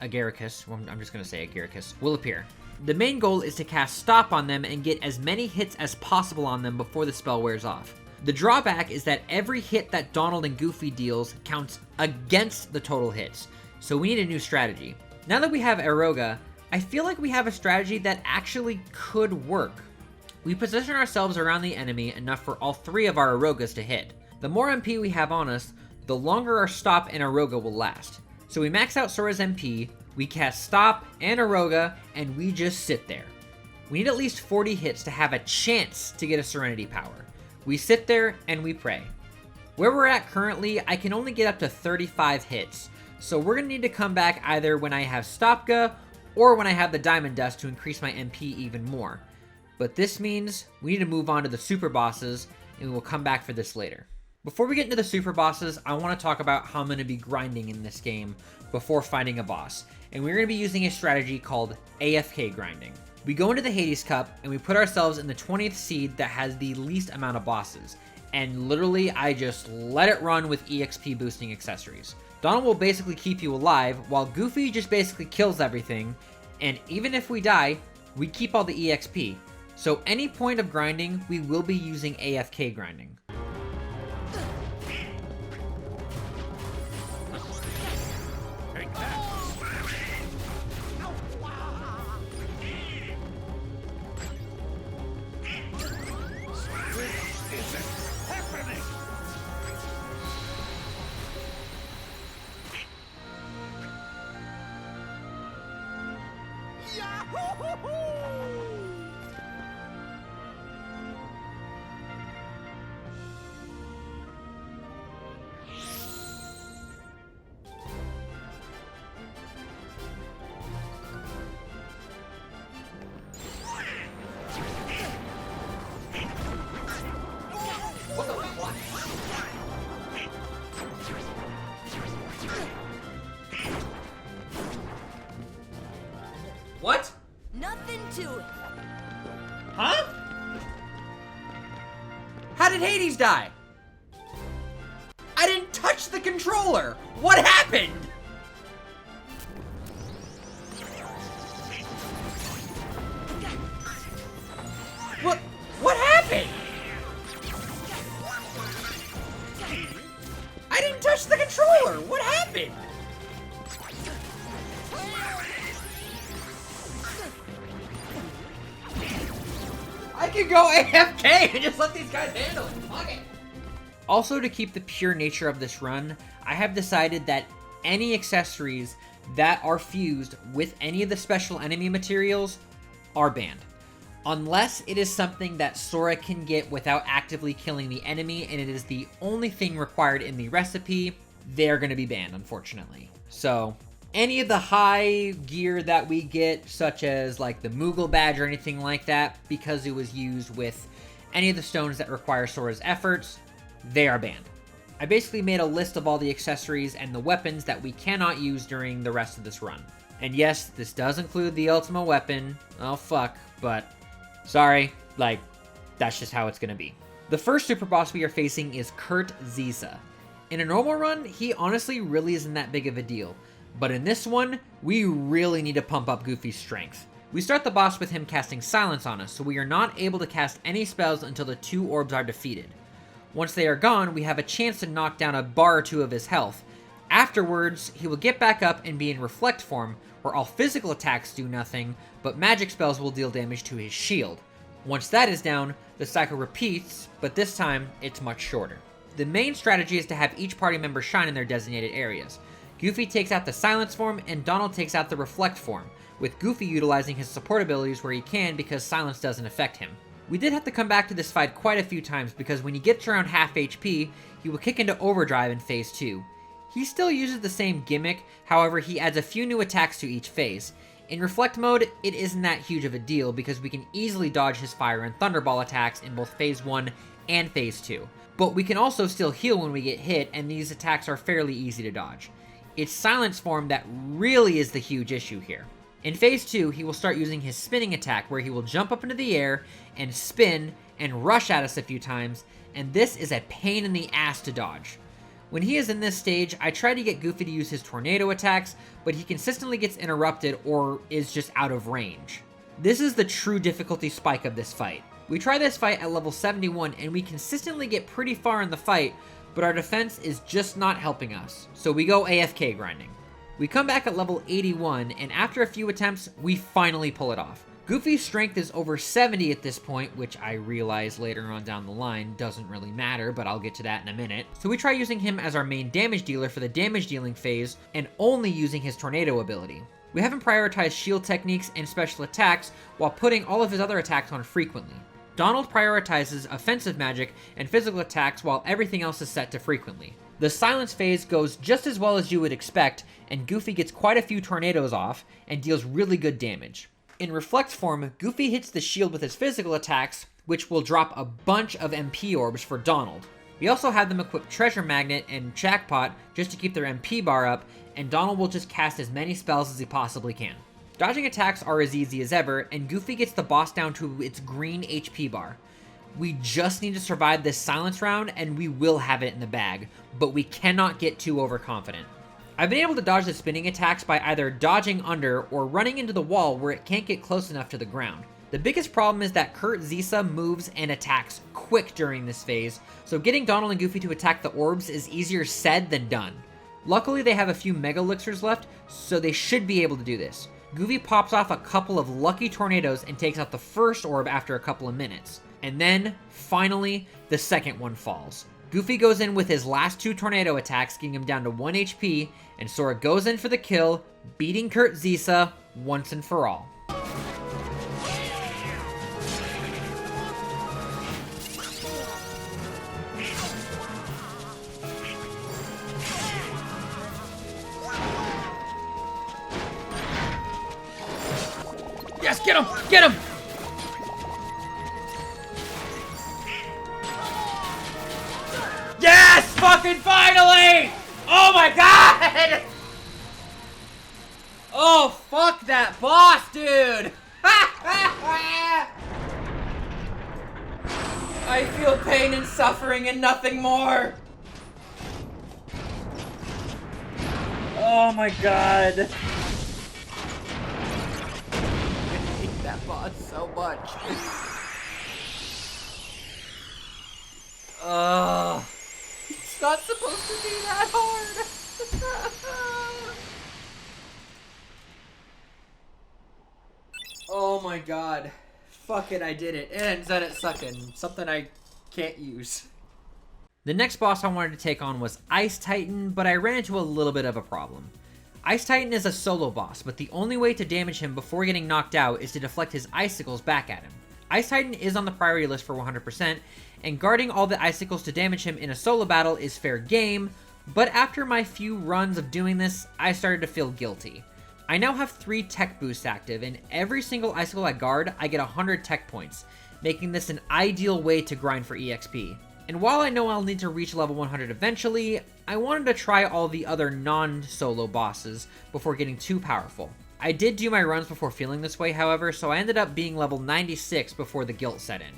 well, I'm just going to say Agaricus, will appear. The main goal is to cast Stop on them and get as many hits as possible on them before the spell wears off. The drawback is that every hit that Donald and Goofy deals counts against the total hits, so we need a new strategy. Now that we have Eroga, I feel like we have a strategy that actually could work. We position ourselves around the enemy enough for all 3 of our Erogas to hit. The more MP we have on us, the longer our Stop and Eroga will last. So we max out Sora's MP, we cast Stop and Eroga, and we just sit there. We need at least 40 hits to have a chance to get a Serenity Power. We sit there and we pray. Where we're at currently, I can only get up to 35 hits, so we're going to need to come back either when I have Stopga or when I have the Diamond Dust to increase my MP even more. But this means we need to move on to the super bosses, and we will come back for this later. Before we get into the super bosses, I want to talk about how I'm going to be grinding in this game before finding a boss. And we're going to be using a strategy called AFK grinding. We go into the Hades Cup and we put ourselves in the 20th seed that has the least amount of bosses. And literally, I just let it run with EXP boosting accessories. Donald will basically keep you alive, while Goofy just basically kills everything. And even if we die, we keep all the EXP. So any point of grinding, we will be using AFK grinding. What? Nothing to it. Huh? How did Hades die? I didn't touch the controller! What happened? What happened? I didn't touch the controller! What happened? I could go AFK and just let these guys handle it. Fuck it. Also, to keep the pure nature of this run, I have decided that any accessories that are fused with any of the special enemy materials are banned. Unless it is something that Sora can get without actively killing the enemy and it is the only thing required in the recipe, they're going to be banned, unfortunately. So any of the high gear that we get, such as like the Moogle badge or anything like that, because it was used with any of the stones that require Sora's efforts, they are banned. I basically made a list of all the accessories and the weapons that we cannot use during the rest of this run. And yes, this does include the ultimate weapon. Oh fuck, but sorry, like, that's just how it's gonna be. The first super boss we are facing is Zisa. In a normal run, he honestly really isn't that big of a deal. But in this one, we really need to pump up Goofy's strength. We start the boss with him casting silence on us, so we are not able to cast any spells until the 2 orbs are defeated. Once they are gone, we have a chance to knock down a bar or 2 of his health. Afterwards, he will get back up and be in reflect form, where all physical attacks do nothing, but magic spells will deal damage to his shield. Once that is down, the cycle repeats, but this time, it's much shorter. The main strategy is to have each party member shine in their designated areas. Goofy takes out the silence form, and Donald takes out the reflect form, with Goofy utilizing his support abilities where he can because silence doesn't affect him. We did have to come back to this fight quite a few times because when he gets around half HP, he will kick into overdrive in phase 2. He still uses the same gimmick, however he adds a few new attacks to each phase. In reflect mode, it isn't that huge of a deal because we can easily dodge his fire and thunderball attacks in both phase 1 and phase 2. But we can also still heal when we get hit, and these attacks are fairly easy to dodge. It's silence form that really is the huge issue here. In phase 2, he will start using his spinning attack where he will jump up into the air and spin and rush at us a few times, and this is a pain in the ass to dodge. When he is in this stage, I try to get Goofy to use his tornado attacks, but he consistently gets interrupted or is just out of range. This is the true difficulty spike of this fight. We try this fight at level 71 and we consistently get pretty far in the fight, but our defense is just not helping us, so we go AFK grinding. We come back at level 81, and after a few attempts, we finally pull it off. Goofy's strength is over 70 at this point, which I realize later on down the line doesn't really matter, but I'll get to that in a minute. So we try using him as our main damage dealer for the damage dealing phase, and only using his tornado ability. We have him prioritize shield techniques and special attacks, while putting all of his other attacks on frequently. Donald prioritizes offensive magic and physical attacks while everything else is set to frequently. The silence phase goes just as well as you would expect, and Goofy gets quite a few tornadoes off and deals really good damage. In reflect form, Goofy hits the shield with his physical attacks, which will drop a bunch of MP orbs for Donald. We also have them equip Treasure Magnet and Jackpot just to keep their MP bar up, and Donald will just cast as many spells as he possibly can. Dodging attacks are as easy as ever, and Goofy gets the boss down to its green HP bar. We just need to survive this silence round, and we will have it in the bag, but we cannot get too overconfident. I've been able to dodge the spinning attacks by either dodging under or running into the wall where it can't get close enough to the ground. The biggest problem is that Kurt Zisa moves and attacks quick during this phase, so getting Donald and Goofy to attack the orbs is easier said than done. Luckily, they have a few Mega Elixirs left, so they should be able to do this. Goofy pops off a couple of lucky tornadoes and takes out the first orb after a couple of minutes. And then, finally, the second one falls. Goofy goes in with his last 2 tornado attacks, getting him down to 1 HP, and Sora goes in for the kill, beating Kurt Zisa once and for all. Yes, get him! Get him! Yes! Fucking finally! Oh my god! Oh, fuck that boss, dude! I feel pain and suffering and nothing more! Oh my god. I hate that boss so much. Ugh. It's not supposed to be that hard. Oh my god. Fuck it, I did it. And Zenit sucking. Something I can't use. The next boss I wanted to take on was Ice Titan, but I ran into a little bit of a problem. Ice Titan is a solo boss, but the only way to damage him before getting knocked out is to deflect his icicles back at him. Ice Titan is on the priority list for 100%, and guarding all the icicles to damage him in a solo battle is fair game, but after my few runs of doing this, I started to feel guilty. I now have 3 tech boosts active, and every single icicle I guard, I get 100 tech points, making this an ideal way to grind for EXP. And while I know I'll need to reach level 100 eventually, I wanted to try all the other non-solo bosses before getting too powerful. I did do my runs before feeling this way, however, so I ended up being level 96 before the guilt set in.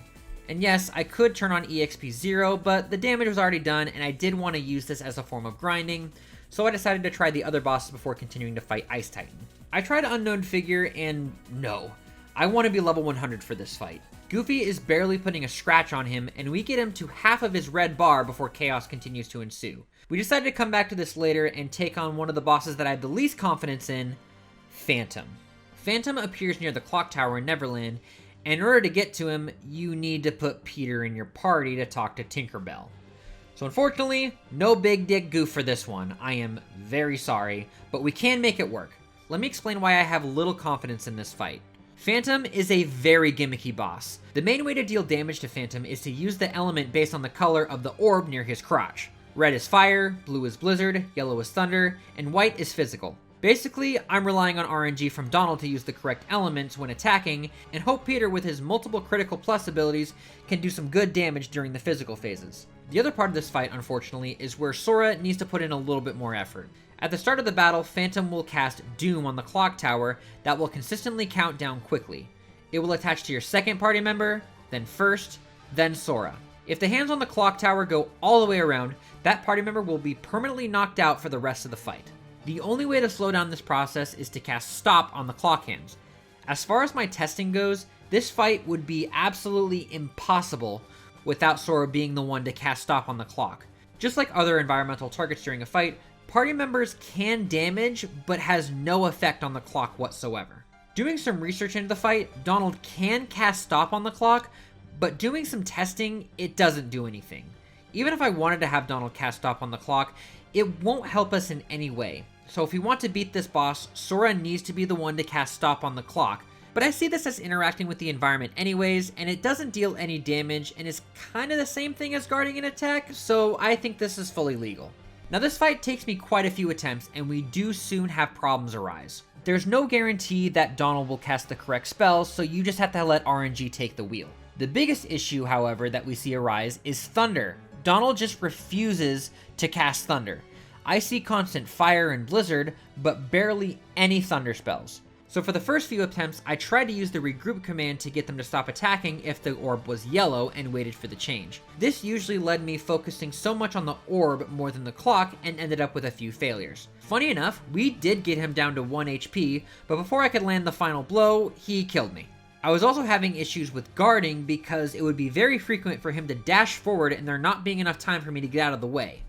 And yes, I could turn on EXP 0, but the damage was already done, and I did want to use this as a form of grinding, so I decided to try the other bosses before continuing to fight Ice Titan. I tried Unknown Figure, and no. I want to be level 100 for this fight. Goofy is barely putting a scratch on him, and we get him to half of his red bar before chaos continues to ensue. We decided to come back to this later and take on one of the bosses that I had the least confidence in, Phantom. Phantom appears near the clock tower in Neverland, and in order to get to him, you need to put Peter in your party to talk to Tinkerbell. So unfortunately, no big dick goof for this one. I am very sorry, but we can make it work. Let me explain why I have little confidence in this fight. Phantom is a very gimmicky boss. The main way to deal damage to Phantom is to use the element based on the color of the orb near his crotch. Red is fire, blue is blizzard, yellow is thunder, and white is physical. Basically, I'm relying on RNG from Donald to use the correct elements when attacking, and hope Peter with his multiple critical plus abilities can do some good damage during the physical phases. The other part of this fight, unfortunately, is where Sora needs to put in a little bit more effort. At the start of the battle, Phantom will cast Doom on the clock tower that will consistently count down quickly. It will attach to your second party member, then first, then Sora. If the hands on the clock tower go all the way around, that party member will be permanently knocked out for the rest of the fight. The only way to slow down this process is to cast Stop on the clock hands. As far as my testing goes, this fight would be absolutely impossible without Sora being the one to cast Stop on the clock. Just like other environmental targets during a fight, party members can damage, but has no effect on the clock whatsoever. Doing some research into the fight, Donald can cast Stop on the clock, but doing some testing, it doesn't do anything. Even if I wanted to have Donald cast Stop on the clock, it won't help us in any way. So if we want to beat this boss, Sora needs to be the one to cast Stop on the clock. But I see this as interacting with the environment anyways, and it doesn't deal any damage and is kind of the same thing as guarding an attack, so I think this is fully legal. Now this fight takes me quite a few attempts, and we do soon have problems arise. There's no guarantee that Donald will cast the correct spells, so you just have to let RNG take the wheel. The biggest issue, however, that we see arise is Thunder. Donald just refuses to cast Thunder. I see constant Fire and Blizzard, but barely any Thunder spells. So for the first few attempts, I tried to use the regroup command to get them to stop attacking if the orb was yellow and waited for the change. This usually led me focusing so much on the orb more than the clock and ended up with a few failures. Funny enough, we did get him down to 1 HP, but before I could land the final blow, he killed me. I was also having issues with guarding because it would be very frequent for him to dash forward and there not being enough time for me to get out of the way.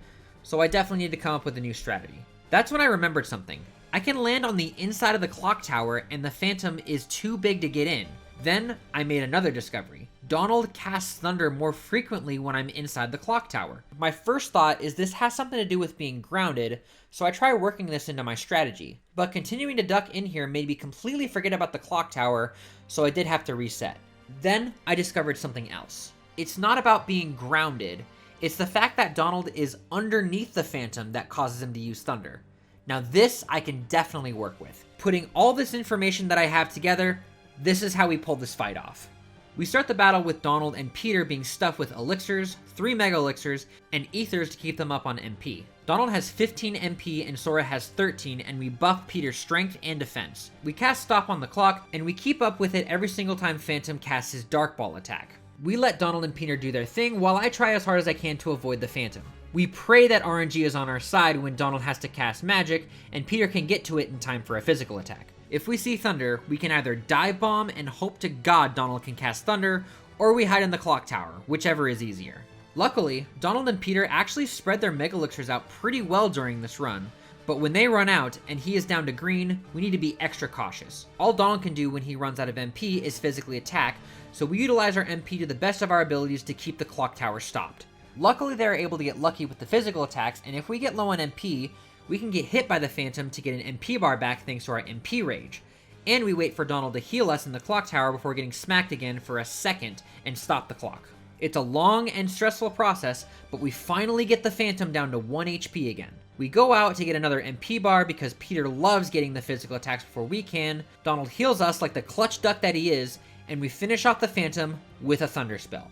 So I definitely need to come up with a new strategy. That's when I remembered something. I can land on the inside of the clock tower and the Phantom is too big to get in. Then I made another discovery. Donald casts Thunder more frequently when I'm inside the clock tower. My first thought is this has something to do with being grounded, so I try working this into my strategy. But continuing to duck in here made me completely forget about the clock tower, so I did have to reset. Then I discovered something else. It's not about being grounded, it's the fact that Donald is underneath the Phantom that causes him to use Thunder. Now this I can definitely work with. Putting all this information that I have together, this is how we pull this fight off. We start the battle with Donald and Peter being stuffed with elixirs, 3 mega elixirs, and ethers to keep them up on MP. Donald has 15 MP and Sora has 13, and we buff Peter's strength and defense. We cast Stop on the clock, and we keep up with it every single time Phantom casts his Dark Ball attack. We let Donald and Peter do their thing while I try as hard as I can to avoid the Phantom. We pray that RNG is on our side when Donald has to cast magic, and Peter can get to it in time for a physical attack. If we see Thunder, we can either dive bomb and hope to God Donald can cast Thunder, or we hide in the clock tower, whichever is easier. Luckily, Donald and Peter actually spread their mega elixirs out pretty well during this run, but when they run out and he is down to green, we need to be extra cautious. All Donald can do when he runs out of MP is physically attack, so we utilize our MP to the best of our abilities to keep the clock tower stopped. Luckily, they are able to get lucky with the physical attacks, and if we get low on MP, we can get hit by the Phantom to get an MP bar back thanks to our MP rage. And we wait for Donald to heal us in the clock tower before getting smacked again for a second and stop the clock. It's a long and stressful process, but we finally get the Phantom down to 1 HP again. We go out to get another MP bar because Peter loves getting the physical attacks before we can. Donald heals us like the clutch duck that he is, and we finish off the Phantom with a Thunder spell.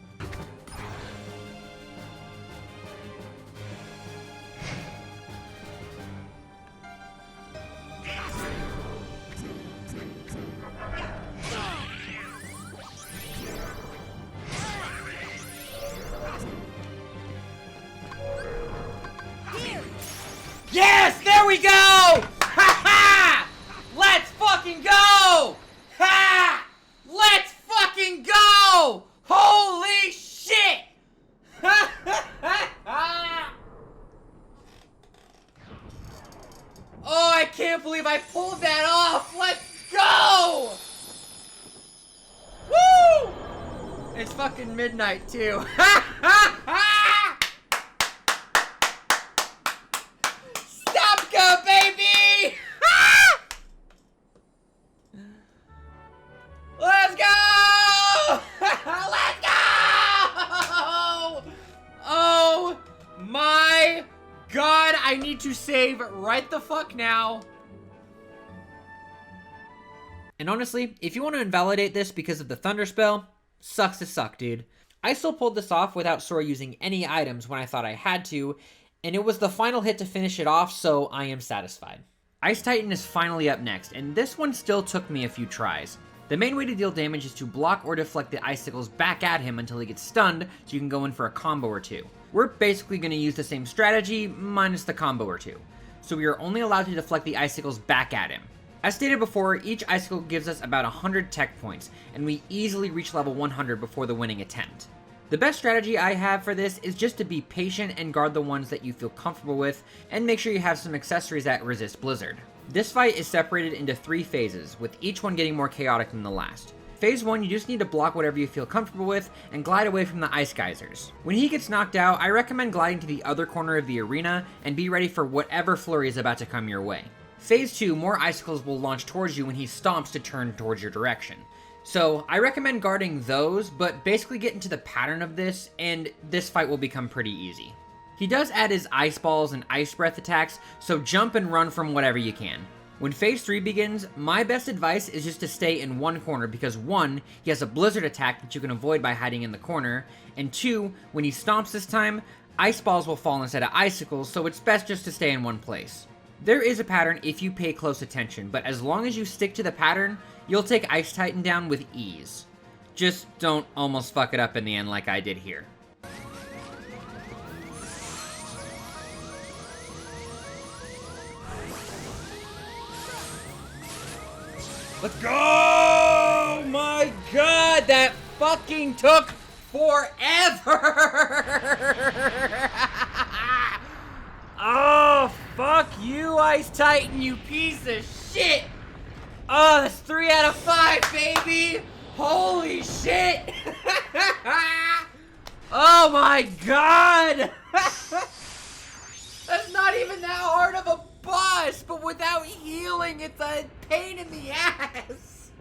Yes, there we go! Ha ha! Let's fucking go! Ha! Let's fucking go! Holy shit! Ha ha ha ha! Oh, I can't believe I pulled that off! Let's go! Woo! It's fucking midnight too. Ha ha ha! Baby! Let's go! Let's go! Oh my god, I need to save right the fuck now. And honestly, if you want to invalidate this because of the Thunder spell, sucks to suck, dude. I still pulled this off without Sora using any items when I thought I had to, and it was the final hit to finish it off, so I am satisfied. Ice Titan is finally up next, and this one still took me a few tries. The main way to deal damage is to block or deflect the icicles back at him until he gets stunned, so you can go in for a combo or two. We're basically going to use the same strategy, minus the combo or two. So we are only allowed to deflect the icicles back at him. As stated before, each icicle gives us about 100 tech points, and we easily reach level 100 before the winning attempt. The best strategy I have for this is just to be patient and guard the ones that you feel comfortable with, and make sure you have some accessories that resist Blizzard. This fight is separated into 3 phases, with each one getting more chaotic than the last. Phase 1, you just need to block whatever you feel comfortable with, and glide away from the ice geysers. When he gets knocked out, I recommend gliding to the other corner of the arena, and be ready for whatever flurry is about to come your way. Phase 2, more icicles will launch towards you when he stomps to turn towards your direction. So, I recommend guarding those, but basically get into the pattern of this, and this fight will become pretty easy. He does add his ice balls and ice breath attacks, so jump and run from whatever you can. When phase 3 begins, my best advice is just to stay in one corner because 1, he has a blizzard attack that you can avoid by hiding in the corner, and 2, when he stomps this time, ice balls will fall instead of icicles, so it's best just to stay in one place. There is a pattern if you pay close attention, but as long as you stick to the pattern, you'll take Ice Titan down with ease. Just don't almost fuck it up in the end like I did here. Let's go! Oh my god, that fucking took forever! Oh, fuck you, Ice Titan, you piece of shit! Oh, that's 3 out of 5, baby! Holy shit! Oh my god! That's not even that hard of a boss, but without healing, it's a pain in the ass!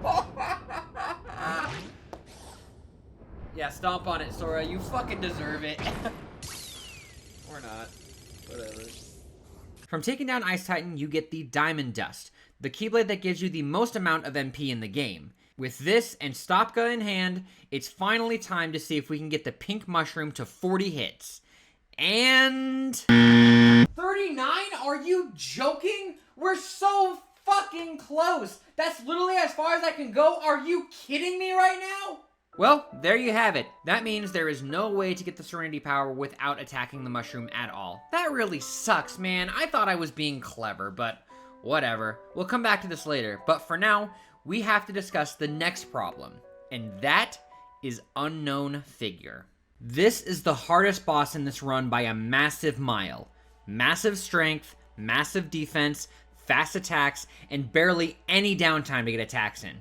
Yeah, stomp on it, Sora. You fucking deserve it. Or not. Whatever. From taking down Ice Titan, you get the Diamond Dust, the Keyblade that gives you the most amount of MP in the game. With this and Stopka in hand, it's finally time to see if we can get the Pink Mushroom to 40 hits. And... 39? Are you joking? We're so fucking close. That's literally as far as I can go. Are you kidding me right now? Well, there you have it. That means there is no way to get the Serenity Power without attacking the mushroom at all. That really sucks, man. I thought I was being clever, but whatever. We'll come back to this later. But for now, we have to discuss the next problem, and that is Unknown Figure. This is the hardest boss in this run by a massive mile. Massive strength, massive defense, fast attacks, and barely any downtime to get attacks in.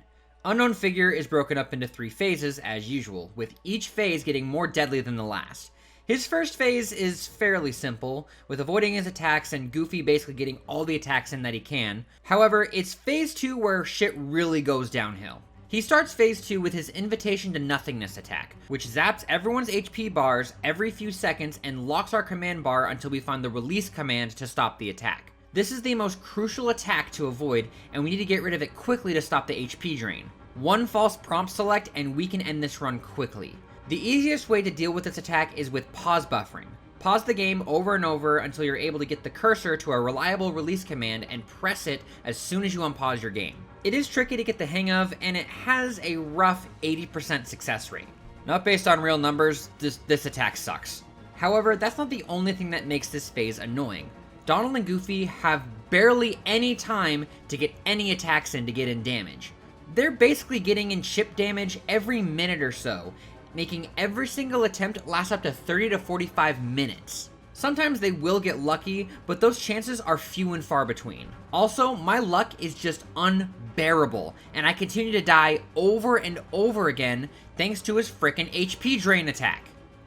Unknown Figure is broken up into 3 phases as usual, with each phase getting more deadly than the last. His first phase is fairly simple, with avoiding his attacks and Goofy basically getting all the attacks in that he can. However, it's phase 2 where shit really goes downhill. He starts phase 2 with his Invitation to Nothingness attack, which zaps everyone's HP bars every few seconds and locks our command bar until we find the release command to stop the attack. This is the most crucial attack to avoid, and we need to get rid of it quickly to stop the HP drain. One false prompt select and we can end this run quickly. The easiest way to deal with this attack is with pause buffering. Pause the game over and over until you're able to get the cursor to a reliable release command and press it as soon as you unpause your game. It is tricky to get the hang of, and it has a rough 80% success rate. Not based on real numbers, this attack sucks. However, that's not the only thing that makes this phase annoying. Donald and Goofy have barely any time to get any attacks in to get in damage. They're basically getting in chip damage every minute or so, making every single attempt last up to 30 to 45 minutes. Sometimes they will get lucky, but those chances are few and far between. Also, my luck is just unbearable, and I continue to die over and over again thanks to his frickin' HP drain attack.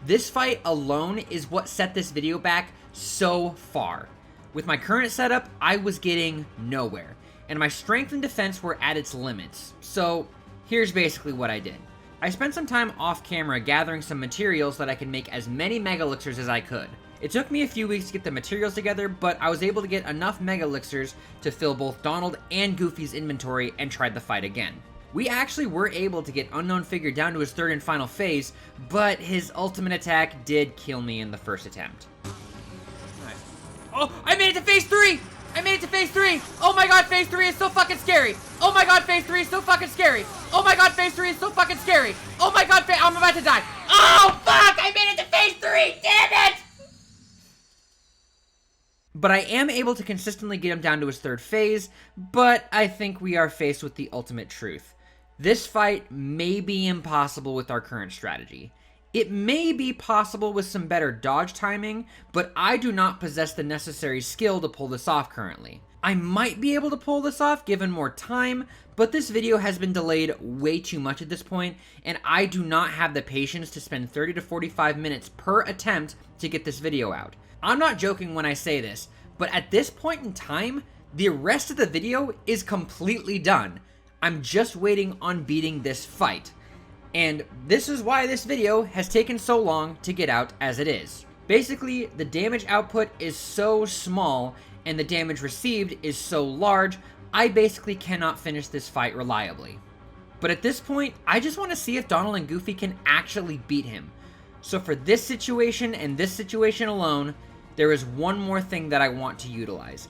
This fight alone is what set this video back so far. With my current setup, I was getting nowhere, and my strength and defense were at its limits. So, here's basically what I did. I spent some time off camera gathering some materials so that I could make as many Mega Elixirs as I could. It took me a few weeks to get the materials together, but I was able to get enough Mega Elixirs to fill both Donald and Goofy's inventory and tried the fight again. We actually were able to get Unknown Figure down to his third and final phase, but his ultimate attack did kill me in the first attempt. Nice. Oh, I made it to phase 3! I made it to phase 3! Oh my god, phase 3 is so fucking scary! Oh my god, phase 3 is so fucking scary! Oh my god, phase 3 is so fucking scary! Oh my god, I'm about to die! Oh fuck! I made it to phase 3! Damn it! But I am able to consistently get him down to his third phase, but I think we are faced with the ultimate truth. This fight may be impossible with our current strategy. It may be possible with some better dodge timing, but I do not possess the necessary skill to pull this off currently. I might be able to pull this off given more time, but this video has been delayed way too much at this point, and I do not have the patience to spend 30 to 45 minutes per attempt to get this video out. I'm not joking when I say this, but at this point in time, the rest of the video is completely done. I'm just waiting on beating this fight. And this is why this video has taken so long to get out as it is. Basically, the damage output is so small and the damage received is so large, I basically cannot finish this fight reliably. But at this point, I just want to see if Donald and Goofy can actually beat him. So for this situation and this situation alone, there is one more thing that I want to utilize.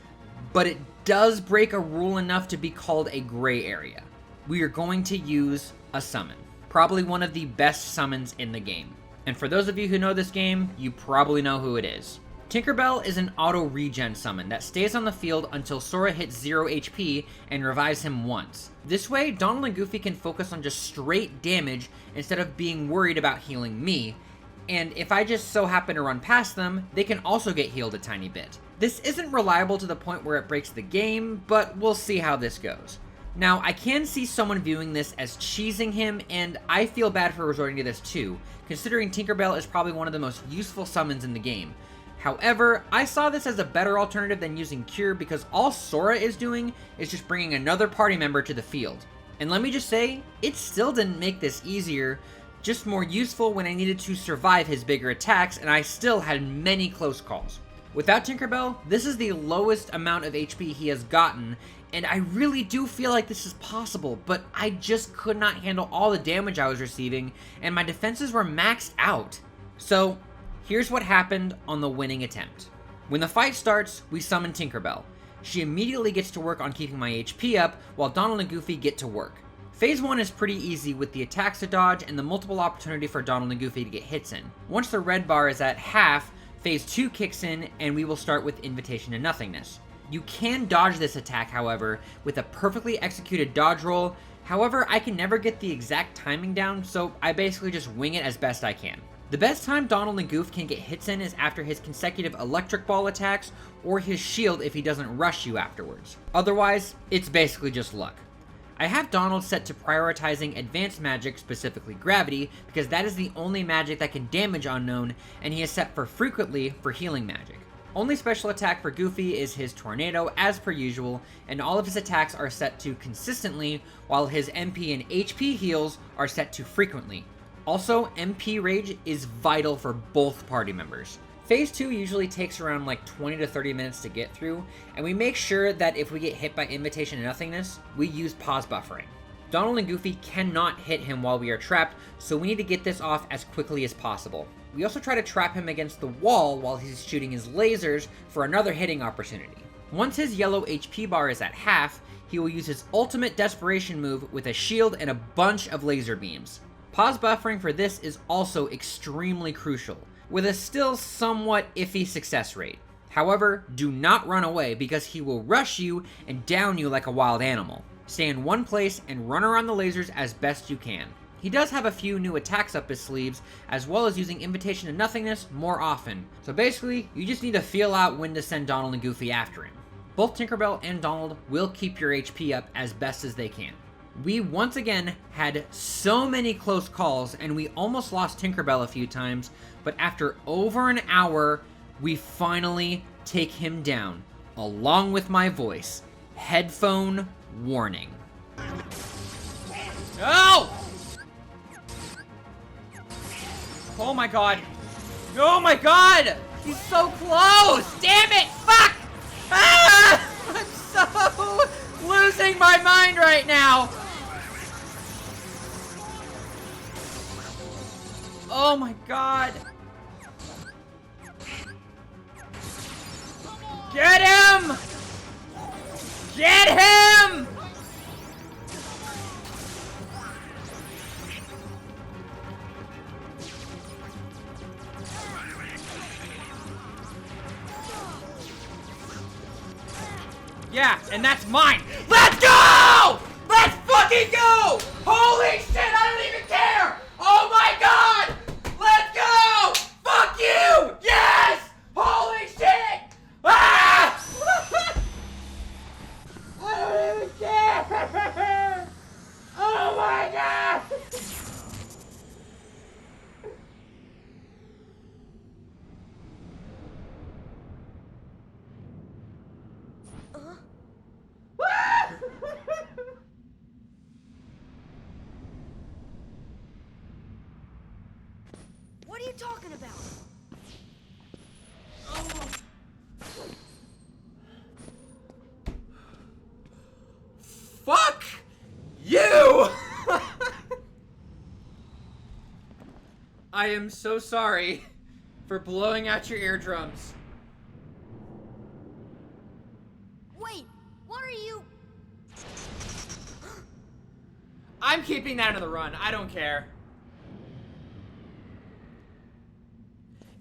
But it does break a rule enough to be called a gray area. We are going to use a summon. Probably one of the best summons in the game. And for those of you who know this game, you probably know who it is. Tinkerbell is an auto regen summon that stays on the field until Sora hits 0 HP and revives him once. This way, Donald and Goofy can focus on just straight damage instead of being worried about healing me. And if I just so happen to run past them, they can also get healed a tiny bit. This isn't reliable to the point where it breaks the game, but we'll see how this goes. Now, I can see someone viewing this as cheesing him, and I feel bad for resorting to this too, considering Tinkerbell is probably one of the most useful summons in the game. However, I saw this as a better alternative than using Cure because all Sora is doing is just bringing another party member to the field. And let me just say, it still didn't make this easier, just more useful when I needed to survive his bigger attacks, and I still had many close calls. Without Tinkerbell, this is the lowest amount of HP he has gotten, and I really do feel like this is possible, but I just could not handle all the damage I was receiving, and my defenses were maxed out. So, here's what happened on the winning attempt. When the fight starts, we summon Tinkerbell. She immediately gets to work on keeping my HP up, while Donald and Goofy get to work. Phase 1 is pretty easy with the attacks to dodge and the multiple opportunity for Donald and Goofy to get hits in. Once the red bar is at half, Phase 2 kicks in and we will start with Invitation to Nothingness. You can dodge this attack, however, with a perfectly executed dodge roll. However, I can never get the exact timing down, so I basically just wing it as best I can. The best time Donald and Goof can get hits in is after his consecutive electric ball attacks or his shield if he doesn't rush you afterwards. Otherwise, it's basically just luck. I have Donald set to prioritizing advanced magic, specifically gravity, because that is the only magic that can damage unknown, and he is set for frequently for healing magic. Only special attack for Goofy is his tornado as per usual, and all of his attacks are set to consistently, while his MP and HP heals are set to frequently. Also, MP rage is vital for both party members. Phase 2 usually takes around like 20 to 30 minutes to get through, and we make sure that if we get hit by Invitation to Nothingness, we use pause buffering. Donald and Goofy cannot hit him while we are trapped, so we need to get this off as quickly as possible. We also try to trap him against the wall while he's shooting his lasers for another hitting opportunity. Once his yellow HP bar is at half, he will use his ultimate desperation move with a shield and a bunch of laser beams. Pause buffering for this is also extremely crucial, with a still somewhat iffy success rate. However, do not run away because he will rush you and down you like a wild animal. Stay in one place and run around the lasers as best you can. He does have a few new attacks up his sleeves, as well as using Invitation to Nothingness more often. So basically, you just need to feel out when to send Donald and Goofy after him. Both Tinkerbell and Donald will keep your HP up as best as they can. We once again had so many close calls, and we almost lost Tinkerbell a few times, but after over an hour, we finally take him down, along with my voice. Headphone warning. Oh! Oh my god. Oh my god! He's so close! Damn it! Fuck! Ah! I'm so losing my mind right now! Oh my god! Get him! Get him! Yeah, and that's mine. Let's go! Let's fucking go! Holy shit, I don't even care! Oh my god! Let's go! Fuck you! Yes! Holy shit! Ah! I don't even care! Oh my god! What are you talking about? Fuck you! I am so sorry for blowing out your eardrums. Wait, what are you? I'm keeping that in the run. I don't care.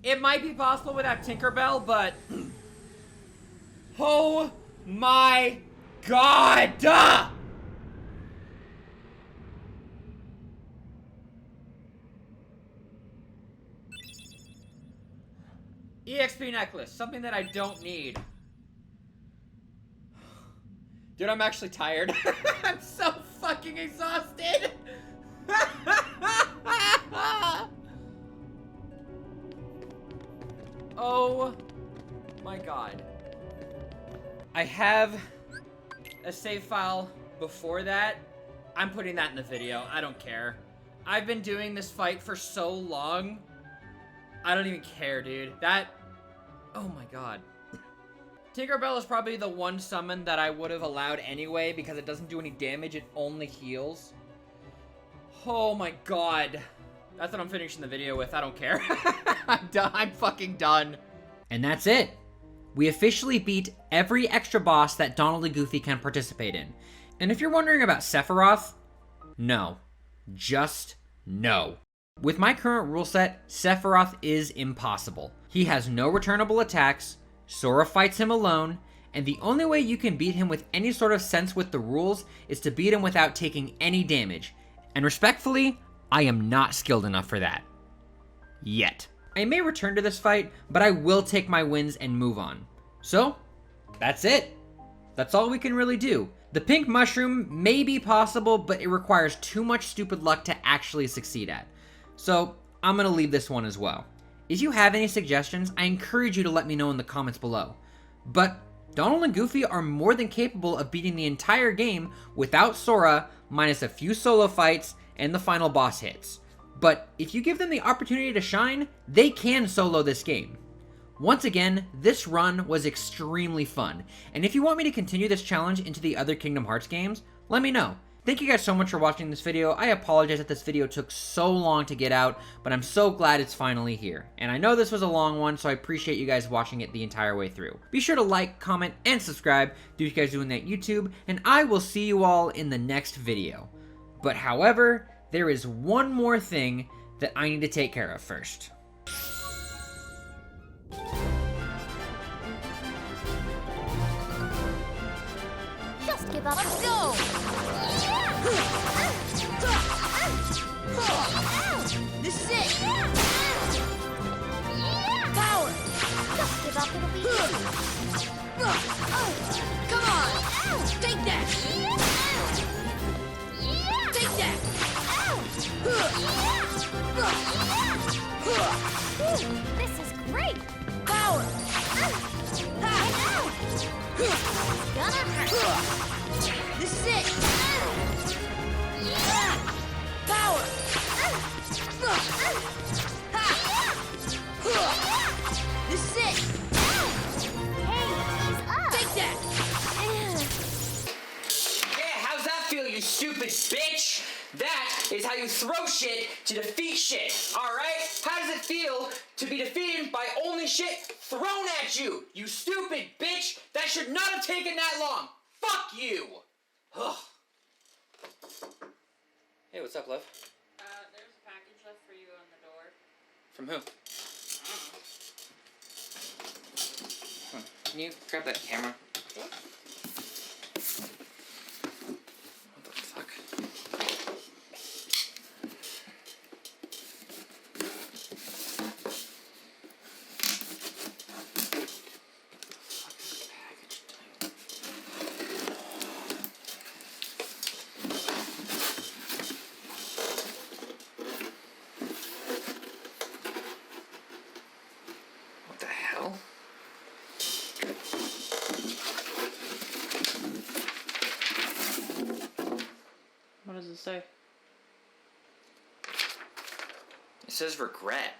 It might be possible without Tinkerbell, but... oh my god! Duh! EXP necklace, something that I don't need. Dude, I'm actually tired. I'm so fucking exhausted. Oh my god. I have a save file before that. I'm putting that in the video. I don't care. I've been doing this fight for so long. I don't even care, dude. Oh my god. Tinkerbell is probably the one summon that I would have allowed anyway because it doesn't do any damage, it only heals. Oh my god. That's what I'm finishing the video with, I don't care. I'm done, I'm fucking done. And that's it. We officially beat every extra boss that Donald and Goofy can participate in. And if you're wondering about Sephiroth, no. Just no. With my current rule set, Sephiroth is impossible. He has no returnable attacks, Sora fights him alone, and the only way you can beat him with any sort of sense with the rules is to beat him without taking any damage. And respectfully, I am not skilled enough for that. Yet. I may return to this fight, but I will take my wins and move on. So, that's it. That's all we can really do. The pink mushroom may be possible, but it requires too much stupid luck to actually succeed at. So, I'm gonna leave this one as well. If you have any suggestions, I encourage you to let me know in the comments below. But Donald and Goofy are more than capable of beating the entire game without Sora, minus a few solo fights and the final boss hits. But if you give them the opportunity to shine, they can solo this game. Once again, this run was extremely fun, and if you want me to continue this challenge into the other Kingdom Hearts games, let me know. Thank you guys so much for watching this video. I apologize that this video took so long to get out, but I'm so glad it's finally here. And I know this was a long one, so I appreciate you guys watching it the entire way through. Be sure to like, comment, and subscribe if you guys doing that YouTube, and I will see you all in the next video. But however, there is one more thing that I need to take care of first. Just give up. Let's go! This is it! Power! Just give up, it'll be easy. Come on! Take that! Take that! This is great! Power! Gonna hurt! This is it! Power! This is it! Hey, he's up! Take that! Yeah, how's that feel, you stupid bitch? That is how you throw shit to defeat shit, alright? How does it feel to be defeated by only shit thrown at you? You stupid bitch! That should not have taken that long! Fuck you! Ugh. Hey, what's up, love? There's a package left for you on the door. From who? Can you grab that camera? What the fuck? What the hell? What does it say? It says regret.